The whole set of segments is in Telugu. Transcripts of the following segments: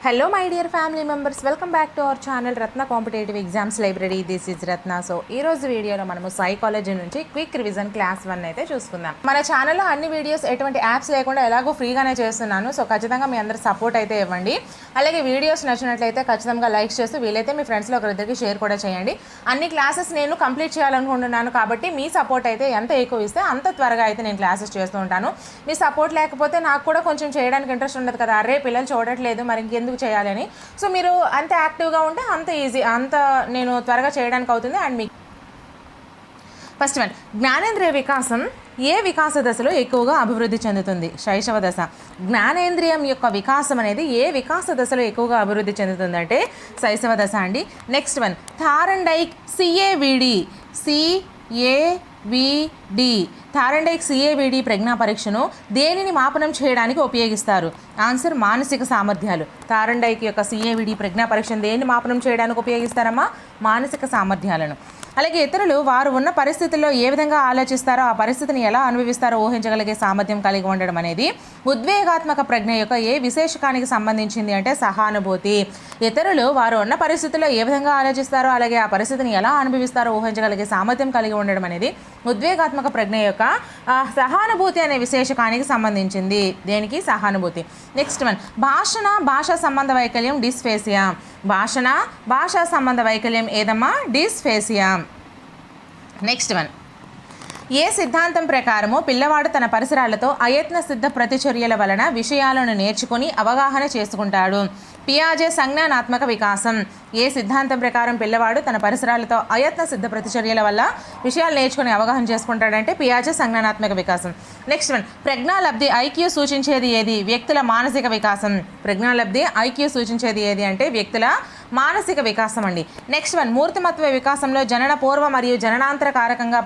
Hello my dear family members, welcome back to our channel Ratna Competitive Exams Library. This is Ratna. So ఈ రోజు వీడియోలో మనము సైకాలజీ నుంచి క్విక్ రివిజన్ క్లాస్ 1 అయితే చూసుకుందాం. మన ఛానల్లో అన్ని వీడియోస్ ఎటువంటి యాప్స్ లేకుండా ఎలాగో ఫ్రీగానే చేస్తున్నాను. సో ఖచ్చితంగా మీ అందరి సపోర్ట్ అయితే ఇవ్వండి. అలాగే వీడియోస్ నచ్చినట్లయితే ఖచ్చితంగా లైక్ చేస్తూ వీలైతే మీ ఫ్రెండ్స్లో ఒకరిద్దరికి షేర్ కూడా చేయండి. అన్ని క్లాసెస్ నేను కంప్లీట్ చేయాలనుకుంటున్నాను కాబట్టి మీ సపోర్ట్ అయితే ఎంత ఎక్కువ ఇస్తే అంత త్వరగా అయితే నేను క్లాసెస్ చేస్తూ ఉంటాను. మీ సపోర్ట్ లేకపోతే నాకు కూడా కొంచెం చేయడానికి ఇంట్రెస్ట్ ఉండదు కదా, అరే పిల్లలు చూడట్లేదు మరి ఇంకెందుకు చేయాలని. సో మీరు అంత యాక్టివ్గా ఉంటే అంత ఈజీ, అంత నేను త్వరగా చేయడానికి అవుతుంది. అండ్ మీకు ఫస్ట్ వన్, జ్ఞానేంద్రియ వికాసం ఏ వికాస దశలో ఎక్కువగా అభివృద్ధి చెందుతుంది? శైశవ దశ. జ్ఞానేంద్రియం యొక్క వికాసం అనేది ఏ వికాస దశలో ఎక్కువగా అభివృద్ధి చెందుతుందంటే శైశవ దశ అండి. నెక్స్ట్ వన్, థారండైక్ సిఏవిడి థారండైక్ సిఏవిడి ప్రజ్ఞా పరీక్షను దేనిని మాపనం చేయడానికి ఉపయోగిస్తారు? ఆన్సర్ మానసిక సామర్థ్యాలు. థారండైక్ యొక్క సిఏవిడి ప్రజ్ఞా పరీక్షను దేన్ని మాపనం చేయడానికి ఉపయోగిస్తారమ్మా? మానసిక సామర్థ్యాలను. అలాగే ఇతరులు వారు ఉన్న పరిస్థితుల్లో ఏ విధంగా ఆలోచిస్తారో ఆ పరిస్థితిని ఎలా అనుభవిస్తారో ఊహించగలిగే సామర్థ్యం కలిగి ఉండడం అనేది ఉద్వేగాత్మక ప్రజ్ఞ యొక్క ఏ విశేషకానికి సంబంధించింది అంటే సహానుభూతి. ఇతరులు వారు ఉన్న పరిస్థితుల్లో ఏ విధంగా ఆలోచిస్తారో అలాగే ఆ పరిస్థితిని ఎలా అనుభవిస్తారో ఊహించగలిగే సామర్థ్యం కలిగి ఉండడం అనేది ఉద్వేగాత్మక ప్రజ్ఞ యొక్క సహానుభూతి అనే విశేషకానికి సంబంధించింది. దేనికి? సహానుభూతి. నెక్స్ట్ వన్, భాషా సంబంధ వైకల్యం డిస్ఫేసియా. భాషా సంబంధ వైకల్యం ఏదమ్మా? డిస్ఫేసియా. నెక్స్ట్ వన్, ఏ సిద్ధాంతం ప్రకారము పిల్లవాడు తన పరిసరాలతో అయత్న సిద్ధ ప్రతిచర్యల వలన విషయాలను నేర్చుకుని అవగాహన చేసుకుంటాడు? పియాజే సంజ్ఞానాత్మక వికాసం. ఏ సిద్ధాంతం ప్రకారం పిల్లవాడు తన పరిసరాలతో అయత్న సిద్ధ ప్రతిచర్యల వల్ల విషయాలు నేర్చుకుని అవగాహన చేసుకుంటాడంటే పియాజే సంజ్ఞానాత్మక వికాసం. నెక్స్ట్ వన్, ప్రజ్ఞాలబ్ధి ఐక్యూ సూచించేది ఏది? వ్యక్తుల మానసిక వికాసం. ప్రజ్ఞాలబ్ధి ఐక్యూ సూచించేది ఏది అంటే వ్యక్తుల మానసిక వికాసం అండి. నెక్స్ట్ వన్, మూర్తిమత్వ వికాసంలో జనన పూర్వ మరియు జననాంతర కారకంగా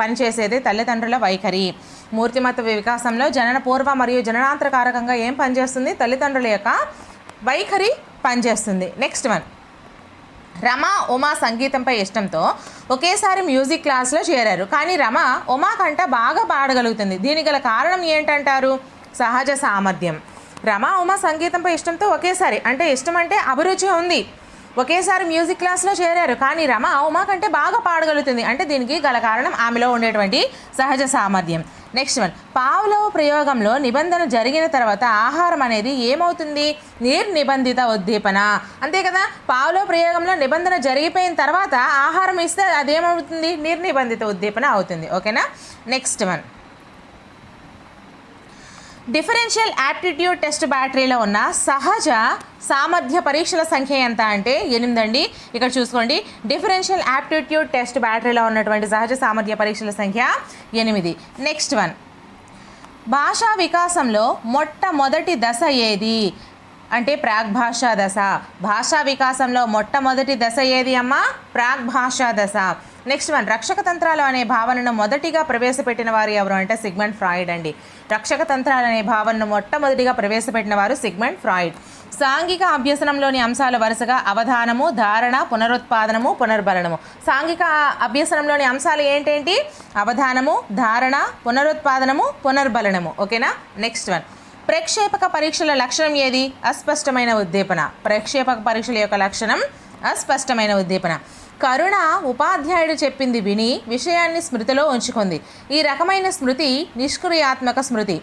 పనిచేసేది తల్లిదండ్రుల వైఖరి. మూర్తిమత్వ వికాసంలో జనన పూర్వ మరియు జననాంతర కారకంగా ఏం పనిచేస్తుంది? తల్లిదండ్రుల యొక్క వైఖరి పనిచేస్తుంది. నెక్స్ట్ వన్, రమ ఉమా సంగీతంపై ఇష్టంతో ఒకేసారి మ్యూజిక్ క్లాస్లో చేరారు. కానీ రమ ఉమా కంట బాగా పాడగలుగుతుంది. దీనికి గల కారణం ఏంటంటారు? సహజ సామర్థ్యం. రమ ఉమా సంగీతంపై ఇష్టంతో ఒకేసారి అంటే ఇష్టం అంటే అభిరుచి ఉంది, ఒకేసారి మ్యూజిక్ క్లాస్లో చేరారు. కానీ రమ ఉమా కంటే బాగా పాడగలుగుతుంది అంటే దీనికి గల కారణం ఆమెలో ఉండేటువంటి సహజ సామర్థ్యం. నెక్స్ట్ వన్, పావ్లోవ్ ప్రయోగంలో నిబంధన జరిగిన తర్వాత ఆహారం అనేది ఏమవుతుంది? నిర్నిబంధిత ఉద్దీపన. అంతే కదా, పావ్లోవ్ ప్రయోగంలో నిబంధన జరిగిపోయిన తర్వాత ఆహారం ఇస్తే అదేమవుతుంది? నిర్నిబంధిత ఉద్దీపన అవుతుంది. ఓకేనా? Next one, differential aptitude test బ్యాటరీలో ఉన్న సహజ సామర్థ్య పరీక్షల సంఖ్య ఎంత అంటే 8 అండి. ఇక్కడ చూసుకోండి, డిఫరెన్షియల్ యాప్టిట్యూడ్ టెస్ట్ బ్యాటరీలో ఉన్నటువంటి సహజ సామర్థ్య పరీక్షల సంఖ్య 8. నెక్స్ట్ వన్, భాషా వికాసంలో మొట్టమొదటి దశ ఏది అంటే ప్రాగ్భాషా దశ. భాషా వికాసంలో మొట్టమొదటి దశ ఏది అమ్మా? ప్రాగ్భాషా దశ. నెక్స్ట్ వన్, రక్షక తంత్రాలు అనే భావనను మొదటిగా ప్రవేశపెట్టిన వారు ఎవరు అంటే సిగ్మండ్ ఫ్రాయిడ్ అండి. రక్షక తంత్రాలు అనే భావనను మొట్టమొదటిగా ప్రవేశపెట్టిన వారు సిగ్మండ్ ఫ్రాయిడ్. సాంఘిక అభ్యసనంలోని అంశాలు వరుసగా అవధానము, ధారణ, పునరుత్పాదనము, పునర్బలనము. సాంఘిక అభ్యసనంలోని అంశాలు ఏంటేంటి? అవధానము, ధారణ, పునరుత్పాదనము, పునర్బలనము. ఓకేనా? నెక్స్ట్ వన్, ప్రేక్షేపక పరీక్షల లక్షణం ఏది? అస్పష్టమైన ఉద్దీపన. ప్రేక్షేపక పరీక్షల యొక్క లక్షణం అస్పష్టమైన ఉద్దీపన. కరుణ ఉపాధ్యాయుడు చెప్పింది విని విషయాన్ని స్మృతిలో ఉంచుకుంది. ఈ రకమైన స్మృతి నిష్క్రియాత్మక స్మృతి.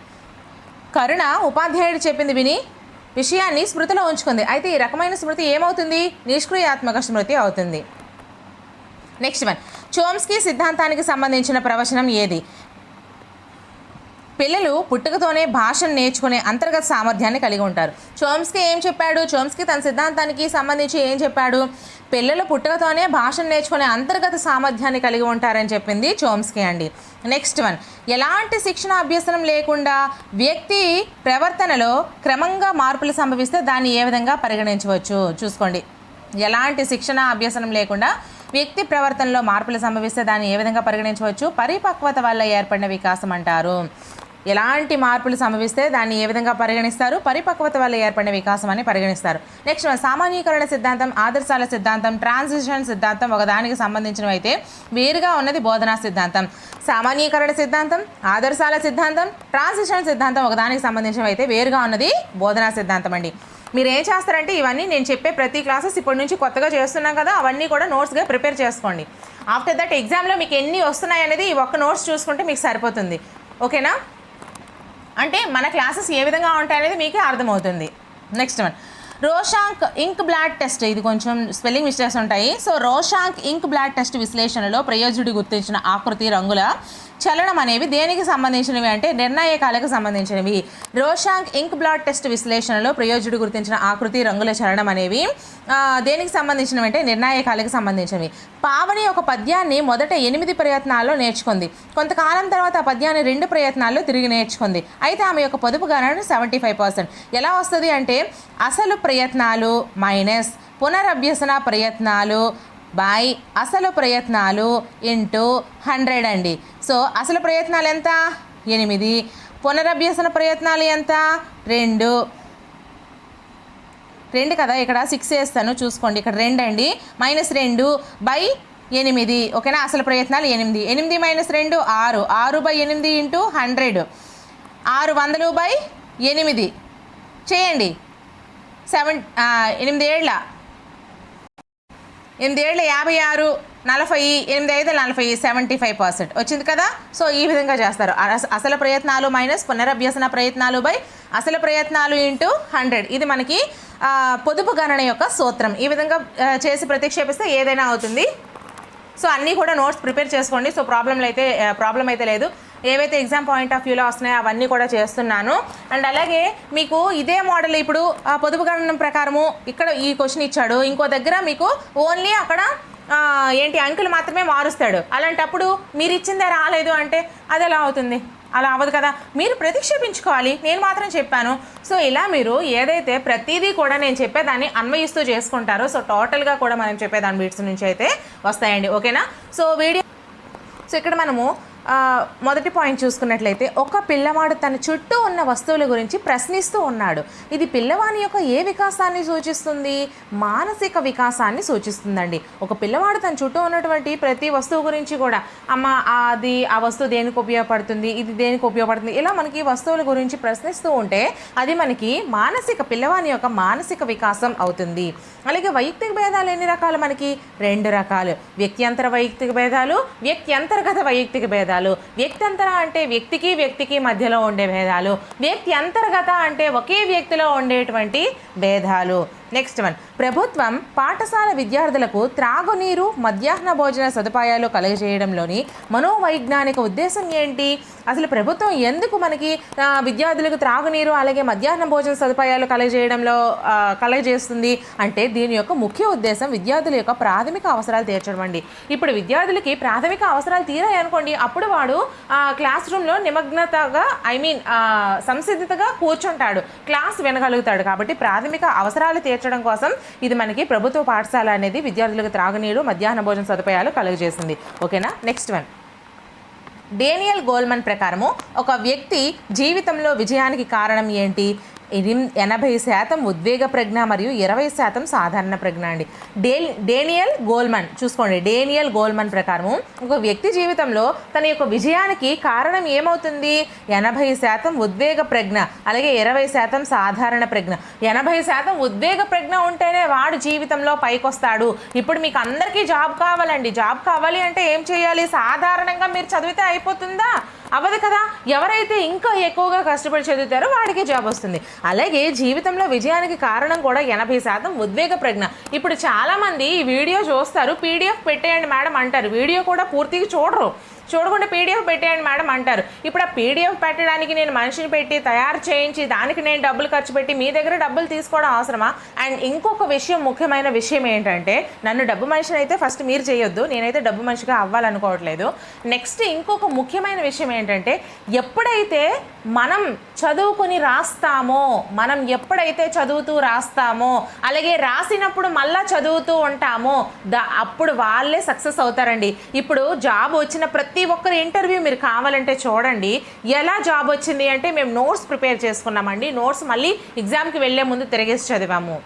కరుణ ఉపాధ్యాయుడు చెప్పింది విని విషయాన్ని స్మృతిలో ఉంచుకుంది. అయితే ఈ రకమైన స్మృతి ఏమవుతుంది? నిష్క్రియాత్మక స్మృతి అవుతుంది. నెక్స్ట్ వన్, చోమ్స్కీ సిద్ధాంతానికి సంబంధించిన ప్రవచనం ఏది? పిల్లలు పుట్టుకతోనే భాషను నేర్చుకునే అంతర్గత సామర్థ్యాన్ని కలిగి ఉంటారు. చోమ్స్కీ ఏం చెప్పాడు? చోమ్స్కీ తన సిద్ధాంతానికి సంబంధించి ఏం చెప్పాడు? పిల్లలు పుట్టుకతోనే భాషను నేర్చుకునే అంతర్గత సామర్థ్యాన్ని కలిగి ఉంటారని చెప్పింది చోమ్స్కీ అండి. నెక్స్ట్ వన్, ఎలాంటి శిక్షణ అభ్యసనం లేకుండా వ్యక్తి ప్రవర్తనలో క్రమంగా మార్పులు సంభవిస్తే దాన్ని ఏ విధంగా పరిగణించవచ్చు? చూసుకోండి, ఎలాంటి శిక్షణ అభ్యసనం లేకుండా వ్యక్తి ప్రవర్తనలో మార్పులు సంభవిస్తే దాన్ని ఏ విధంగా పరిగణించవచ్చు? పరిపక్వత వల్ల ఏర్పడిన వికాసం అంటారు. ఎలాంటి మార్పులు సంభవిస్తే దాన్ని ఏ విధంగా పరిగణిస్తారు? పరిపక్వత వల్ల ఏర్పడిన వికాసం అని పరిగణిస్తారు. నెక్స్ట్ సామాన్యీకరణ సిద్ధాంతం, ఆదర్శాల సిద్ధాంతం, ట్రాన్సిషన్ సిద్ధాంతం ఒకదానికి సంబంధించినవి అయితే వేరుగా ఉన్నది బోధనా సిద్ధాంతం. సామాన్యీకరణ సిద్ధాంతం, ఆదర్శాల సిద్ధాంతం, ట్రాన్సిషన్ సిద్ధాంతం ఒకదానికి సంబంధించినవి అయితే వేరుగా ఉన్నది బోధనా సిద్ధాంతం అండి. మీరు ఏం చేస్తారంటే ఇవన్నీ నేను చెప్పే ప్రతి క్లాసెస్ ఇప్పటి నుంచి కొత్తగా చేస్తున్నాం కదా, అవన్నీ కూడా నోట్స్గా ప్రిపేర్ చేసుకోండి. ఆఫ్టర్ దట్ ఎగ్జామ్లో మీకు ఎన్ని వస్తున్నాయి అనేది ఈ ఒక్క నోట్స్ చూసుకుంటే మీకు సరిపోతుంది. ఓకేనా? అంటే మన క్లాసెస్ ఏ విధంగా ఉంటాయనేది మీకు అర్థమవుతుంది. నెక్స్ట్ వన్, రోషాంక్ ఇంక్ బ్లాడ్ టెస్ట్. ఇది కొంచెం స్పెల్లింగ్ మిస్టేక్స్ ఉంటాయి. సో రోషాంక్ ఇంక్ బ్లాడ్ టెస్ట్ విశ్లేషణలో ప్రయోజకుడు గుర్తించిన ఆకృతి రంగుల చలనం అనేవి దేనికి సంబంధించినవి అంటే నిర్ణాయకాలకు సంబంధించినవి. రోషాంక్ ఇంక్ బ్లాడ్ టెస్ట్ విశ్లేషణలో ప్రయోజకుడు గుర్తించిన ఆకృతి రంగుల చలనం అనేవి దేనికి సంబంధించినవి అంటే నిర్ణాయకాలకు సంబంధించినవి. పావని ఒక పద్యాన్ని మొదట 8 ప్రయత్నాల్లో నేర్చుకుంది. కొంతకాలం తర్వాత ఆ పద్యాన్ని 2 ప్రయత్నాల్లో తిరిగి నేర్చుకుంది. అయితే ఆమె యొక్క పొదుపు గణన 75%. ఎలా వస్తుంది అంటే అసలు ప్రయత్నాలు మైనస్ పునరభ్యసన ప్రయత్నాలు బై అసలు ప్రయత్నాలు ఇంటూ 100 అండి. సో అసలు ప్రయత్నాలు ఎంత? 8. పునరభ్యసన ప్రయత్నాలు ఎంత? 2 కదా, ఇక్కడ 6 వేస్తాను చూసుకోండి. ఇక్కడ 2 అండి. -2 బై 8. ఓకేనా? అసలు ప్రయత్నాలు 8. 8 - 2 6. 6 బై 8 ఇంటూ 100. 600 బై 8 చేయండి. 8 ఏళ్ళ 56, 40, 8 5 40, 75% వచ్చింది కదా. సో ఈ విధంగా చేస్తారు. అసలు ప్రయత్నాలు మైనస్ పునరభ్యసన ప్రయత్నాలు బై అసలు ప్రయత్నాలు ఇంటూ 100. ఇది మనకి పొదుపు గణన యొక్క సూత్రం. ఈ విధంగా చేసి ప్రతిక్షేపిస్తే ఏదైనా అవుతుంది. సో అన్నీ కూడా నోట్స్ ప్రిపేర్ చేసుకోండి. సో ప్రాబ్లం అయితే లేదు. ఏవైతే ఎగ్జామ్ పాయింట్ ఆఫ్ వ్యూలో వస్తున్నాయో అవన్నీ కూడా చేస్తున్నాను. అండ్ అలాగే మీకు ఇదే మోడల్ ఇప్పుడు పొదుపు గణనం ప్రకారము ఇక్కడ ఈ క్వశ్చన్ ఇచ్చాడు, ఇంకో దగ్గర మీకు ఓన్లీ అక్కడ అంకెలు మాత్రమే మారుస్తాడు. అలాంటప్పుడు మీరు ఇచ్చిందే రాలేదు అంటే అది ఎలా అవుతుంది? అలా అవ్వదు కదా. మీరు ప్రతిక్షేపించుకోవాలి. నేను మాత్రం చెప్పాను. సో ఇలా మీరు ఏదైతే ప్రతిదీ కూడా నేను చెప్పేదాన్ని అన్వయిస్తూ చేసుకుంటారో సో టోటల్గా కూడా మనం చెప్పేదాని బీట్స్ నుంచి అయితే వస్తాయండి. ఓకేనా? సో ఇక్కడ మనము మొదటి పాయింట్ చూసుకున్నట్లయితే ఒక పిల్లవాడు తన చుట్టూ ఉన్న వస్తువుల గురించి ప్రశ్నిస్తూ ఉన్నాడు. ఇది పిల్లవాని యొక్క ఏ వికాసాన్ని సూచిస్తుంది? మానసిక వికాసాన్ని సూచిస్తుందండి. ఒక పిల్లవాడు తన చుట్టూ ఉన్నటువంటి ప్రతి వస్తువు గురించి కూడా అమ్మ అది ఆ వస్తువు దేనికి ఉపయోగపడుతుంది, ఇది దేనికి ఉపయోగపడుతుంది, ఇలా మనకి వస్తువుల గురించి ప్రశ్నిస్తూ ఉంటే అది మనకి పిల్లవాని యొక్క మానసిక వికాసం అవుతుంది. అలాగే వైయక్తిక భేదాలు ఎన్ని రకాలు? మనకి 2 రకాలు. వ్యక్త్యంతర వైయక్తిక భేదాలు, వ్యక్త్యంతర్గత వైయక్తిక భేదాలు. వ్యక్త్యంతర అంటే వ్యక్తికి మధ్యలో ఉండే భేదాలు. వ్యక్త్యంతర్గత అంటే ఒకే వ్యక్తిలో ఉండేటువంటి భేదాలు. నెక్స్ట్ వన్, ప్రభుత్వం పాఠశాల విద్యార్థులకు త్రాగునీరు మధ్యాహ్న భోజన సదుపాయాలు కలుగజేయడంలోని మనోవైజ్ఞానిక ఉద్దేశం ఏంటి? అసలు ప్రభుత్వం ఎందుకు మనకి విద్యార్థులకు త్రాగునీరు అలాగే మధ్యాహ్న భోజన సదుపాయాలు కలుగజేస్తుంది అంటే దీని యొక్క ముఖ్య ఉద్దేశం విద్యార్థుల యొక్క ప్రాథమిక అవసరాలు తీర్చడం అండి. ఇప్పుడు విద్యార్థులకి ప్రాథమిక అవసరాలు తీరాయి అనుకోండి, అప్పుడు వాడు క్లాస్ రూమ్లో నిమగ్నతగా సంసిద్ధతగా కూర్చుంటాడు, క్లాస్ వినగలుగుతాడు. కాబట్టి ప్రాథమిక అవసరాలు తీర్చడం కోసం ఇది మనకి ప్రభుత్వ పాఠశాల అనేది విద్యార్థులకు త్రాగునీరు మధ్యాహ్న భోజన సదుపాయాలు కలుగజేస్తుంది. ఓకేనా? నెక్స్ట్ వన్, డేనియల్ గోల్మన్ ప్రకారము ఒక వ్యక్తి జీవితంలో విజయానికి కారణం ఏంటి? 80% ఉద్వేగ ప్రజ్ఞ మరియు 20% సాధారణ ప్రజ్ఞ అండి. డేనియల్ గోల్మన్ చూసుకోండి. డేనియల్ గోల్మన్ ప్రకారము ఒక వ్యక్తి జీవితంలో తన యొక్క విజయానికి కారణం ఏమవుతుంది? 80% ఉద్వేగ ప్రజ్ఞ అలాగే 20% సాధారణ ప్రజ్ఞ. 80% ఉద్వేగ ప్రజ్ఞ ఉంటేనే వాడు జీవితంలో పైకొస్తాడు. ఇప్పుడు మీకు అందరికీ జాబ్ కావాలండి. జాబ్ కావాలి అంటే ఏం చేయాలి? సాధారణంగా మీరు చదివితే అయిపోతుందా? అవ్వదు కదా. ఎవరైతే ఇంకా ఎక్కువగా కష్టపడి చదువుతారో వాడికి జాబ్ వస్తుంది. అలాగే జీవితంలో విజయానికి కారణం కూడా 80% ఉద్వేగ ప్రజ్ఞ. ఇప్పుడు చాలామంది ఈ వీడియో చూస్తారు, పీడిఎఫ్ పెట్టేయండి మేడం అంటారు. వీడియో కూడా పూర్తిగా చూడకుండా పీడిఎఫ్ పెట్టేయండి మేడం అంటారు. ఇప్పుడు ఆ పీడిఎఫ్ పెట్టడానికి నేను మనిషిని పెట్టి తయారు చేయించి దానికి నేను డబ్బులు ఖర్చు పెట్టి మీ దగ్గర డబ్బులు తీసుకోవడం అవసరమా? అండ్ ఇంకొక ముఖ్యమైన విషయం ఏంటంటే నన్ను డబ్బు మనిషిని అయితే ఫస్ట్ మీరు చేయొద్దు, నేనైతే డబ్బు మనిషిగా అవ్వాలనుకోవట్లేదు. నెక్స్ట్ ఇంకొక ముఖ్యమైన విషయం ఏంటంటే ఎప్పుడైతే మనం చదువుకొని రాస్తామో, మనం ఎప్పుడైతే చదువుతూ రాస్తామో అలాగే రాసినప్పుడు మళ్ళా చదువుతూ ఉంటామో అప్పుడు వాళ్ళే సక్సెస్ అవుతారండి. ఇప్పుడు జాబ్ వచ్చిన ప్రతి ఒక్కరి ఇంటర్వ్యూ మీరు కావాలంటే చూడండి. ఎలా జాబ్ వచ్చింది అంటే మేము నోట్స్ ప్రిపేర్ చేసుకున్నామండి, నోట్స్ మళ్ళీ ఎగ్జామ్కి వెళ్ళే ముందు తిరిగేసి చదివాము.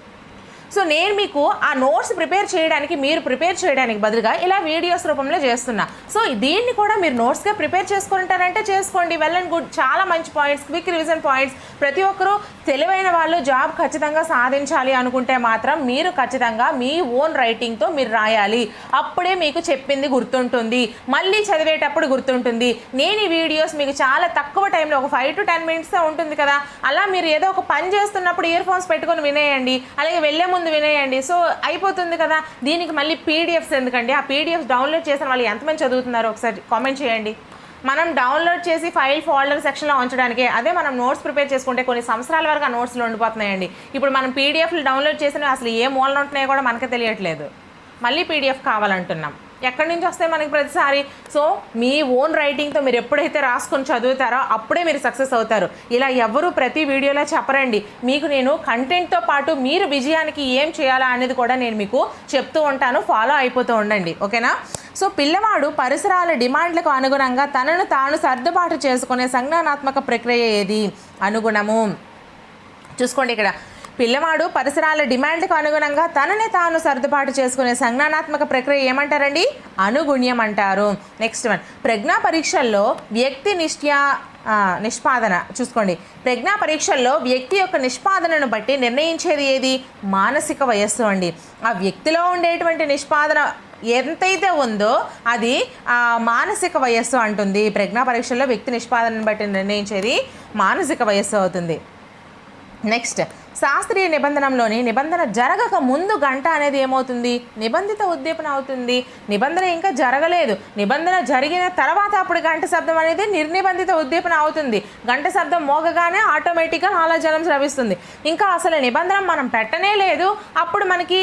సో నేను మీకు ఆ నోట్స్ ప్రిపేర్ చేయడానికి, మీరు ప్రిపేర్ చేయడానికి బదులుగా ఇలా వీడియోస్ రూపంలో చేస్తున్నా. సో దీన్ని కూడా మీరు నోట్స్గా ప్రిపేర్ చేసుకుంటారంటే చేసుకోండి, వెల్ అండ్ గుడ్. చాలా మంచి పాయింట్స్, క్విక్ రివిజన్ పాయింట్స్. ప్రతి ఒక్కరూ తెలివైన వాళ్ళు జాబ్ ఖచ్చితంగా సాధించాలి అనుకుంటే మాత్రం మీరు ఖచ్చితంగా మీ ఓన్ రైటింగ్తో మీరు రాయాలి. అప్పుడే మీకు చెప్పింది గుర్తుంటుంది, మళ్ళీ చదివేటప్పుడు గుర్తుంటుంది. నేను ఈ వీడియోస్ మీకు చాలా తక్కువ టైంలో, ఒక 5 to 10 minutes ఉంటుంది కదా, అలా మీరు ఏదో ఒక పని చేస్తున్నప్పుడు ఇయర్ ఫోన్స్ పెట్టుకొని వినేయండి, అలాగే వెళ్ళే ముందు వినేయండి. సో అయిపోతుంది కదా. దీనికి మళ్ళీ పీడిఎఫ్స్ ఎందుకండి? ఆ పీడిఎఫ్స్ డౌన్లోడ్ చేసిన వాళ్ళు ఎంతమంది చదువుతున్నారో ఒకసారి కామెంట్ చేయండి. మనం డౌన్లోడ్ చేసి ఫైల్ ఫోల్డర్ సెక్షన్లో ఉంచడానికి, అదే మనం నోట్స్ ప్రిపేర్ చేసుకుంటే కొన్ని సంవత్సరాల వరకు ఆ నోట్స్లో ఉండిపోతున్నాయండి. ఇప్పుడు మనం పీడిఎఫ్లు డౌన్లోడ్ చేసినవి అసలు ఏ మూలన ఉంటున్నాయో కూడా మనకే తెలియట్లేదు, మళ్ళీ పీడిఎఫ్ కావాలంటున్నాం. ఎక్కడి నుంచి వస్తాయి మనకి ప్రతిసారి? సో మీ ఓన్ రైటింగ్తో మీరు ఎప్పుడైతే రాసుకొని చదువుతారో అప్పుడే మీరు సక్సెస్ అవుతారు. ఇలా ఎవరు ప్రతి వీడియోలో చెప్పరండి. మీకు నేను కంటెంట్తో పాటు మీరు విజయానికి ఏం చేయాలా అనేది కూడా నేను మీకు చెప్తూ ఉంటాను, ఫాలో అయిపోతూ ఉండండి, ఓకేనా? సో పిల్లవాడు పరిసరాల డిమాండ్లకు అనుగుణంగా తనను తాను సర్దుబాటు చేసుకునే సంజ్ఞానాత్మక ప్రక్రియ ఏది? అనుగుణము. చూసుకోండి, ఇక్కడ పిల్లవాడు పరిసరాల డిమాండ్లకు అనుగుణంగా తనని తాను సర్దుబాటు చేసుకునే సంజ్ఞానాత్మక ప్రక్రియ ఏమంటారండి? అనుగుణ్యం అంటారు. నెక్స్ట్ వన్, ప్రజ్ఞా పరీక్షల్లో వ్యక్తి నిష్పాదన. చూసుకోండి, ప్రజ్ఞా పరీక్షల్లో వ్యక్తి యొక్క నిష్పాదనను బట్టి నిర్ణయించేది ఏది? మానసిక వయస్సు అండి. ఆ వ్యక్తిలో ఉండేటువంటి నిష్పాదన ఎంతైతే ఉందో అది మానసిక వయస్సు అంటుంది. ప్రజ్ఞా పరీక్షల్లో వ్యక్తి నిష్పాదనను బట్టి నిర్ణయించేది మానసిక వయస్సు అవుతుంది. నెక్స్ట్, శాస్త్రీయ నిబంధనలోని నిబంధన జరగక ముందు గంట అనేది ఏమవుతుంది? నిబంధిత ఉద్దీపన అవుతుంది. నిబంధన ఇంకా జరగలేదు, నిబంధన జరిగిన తర్వాత అప్పుడు గంట శబ్దం అనేది నిర్నిబంధిత ఉద్దీపన అవుతుంది. గంట శబ్దం మోగగానే ఆటోమేటిక్గా లాలాజలం స్రవిస్తుంది. ఇంకా అసలు నిబంధన మనం పెట్టనే లేదు, అప్పుడు మనకి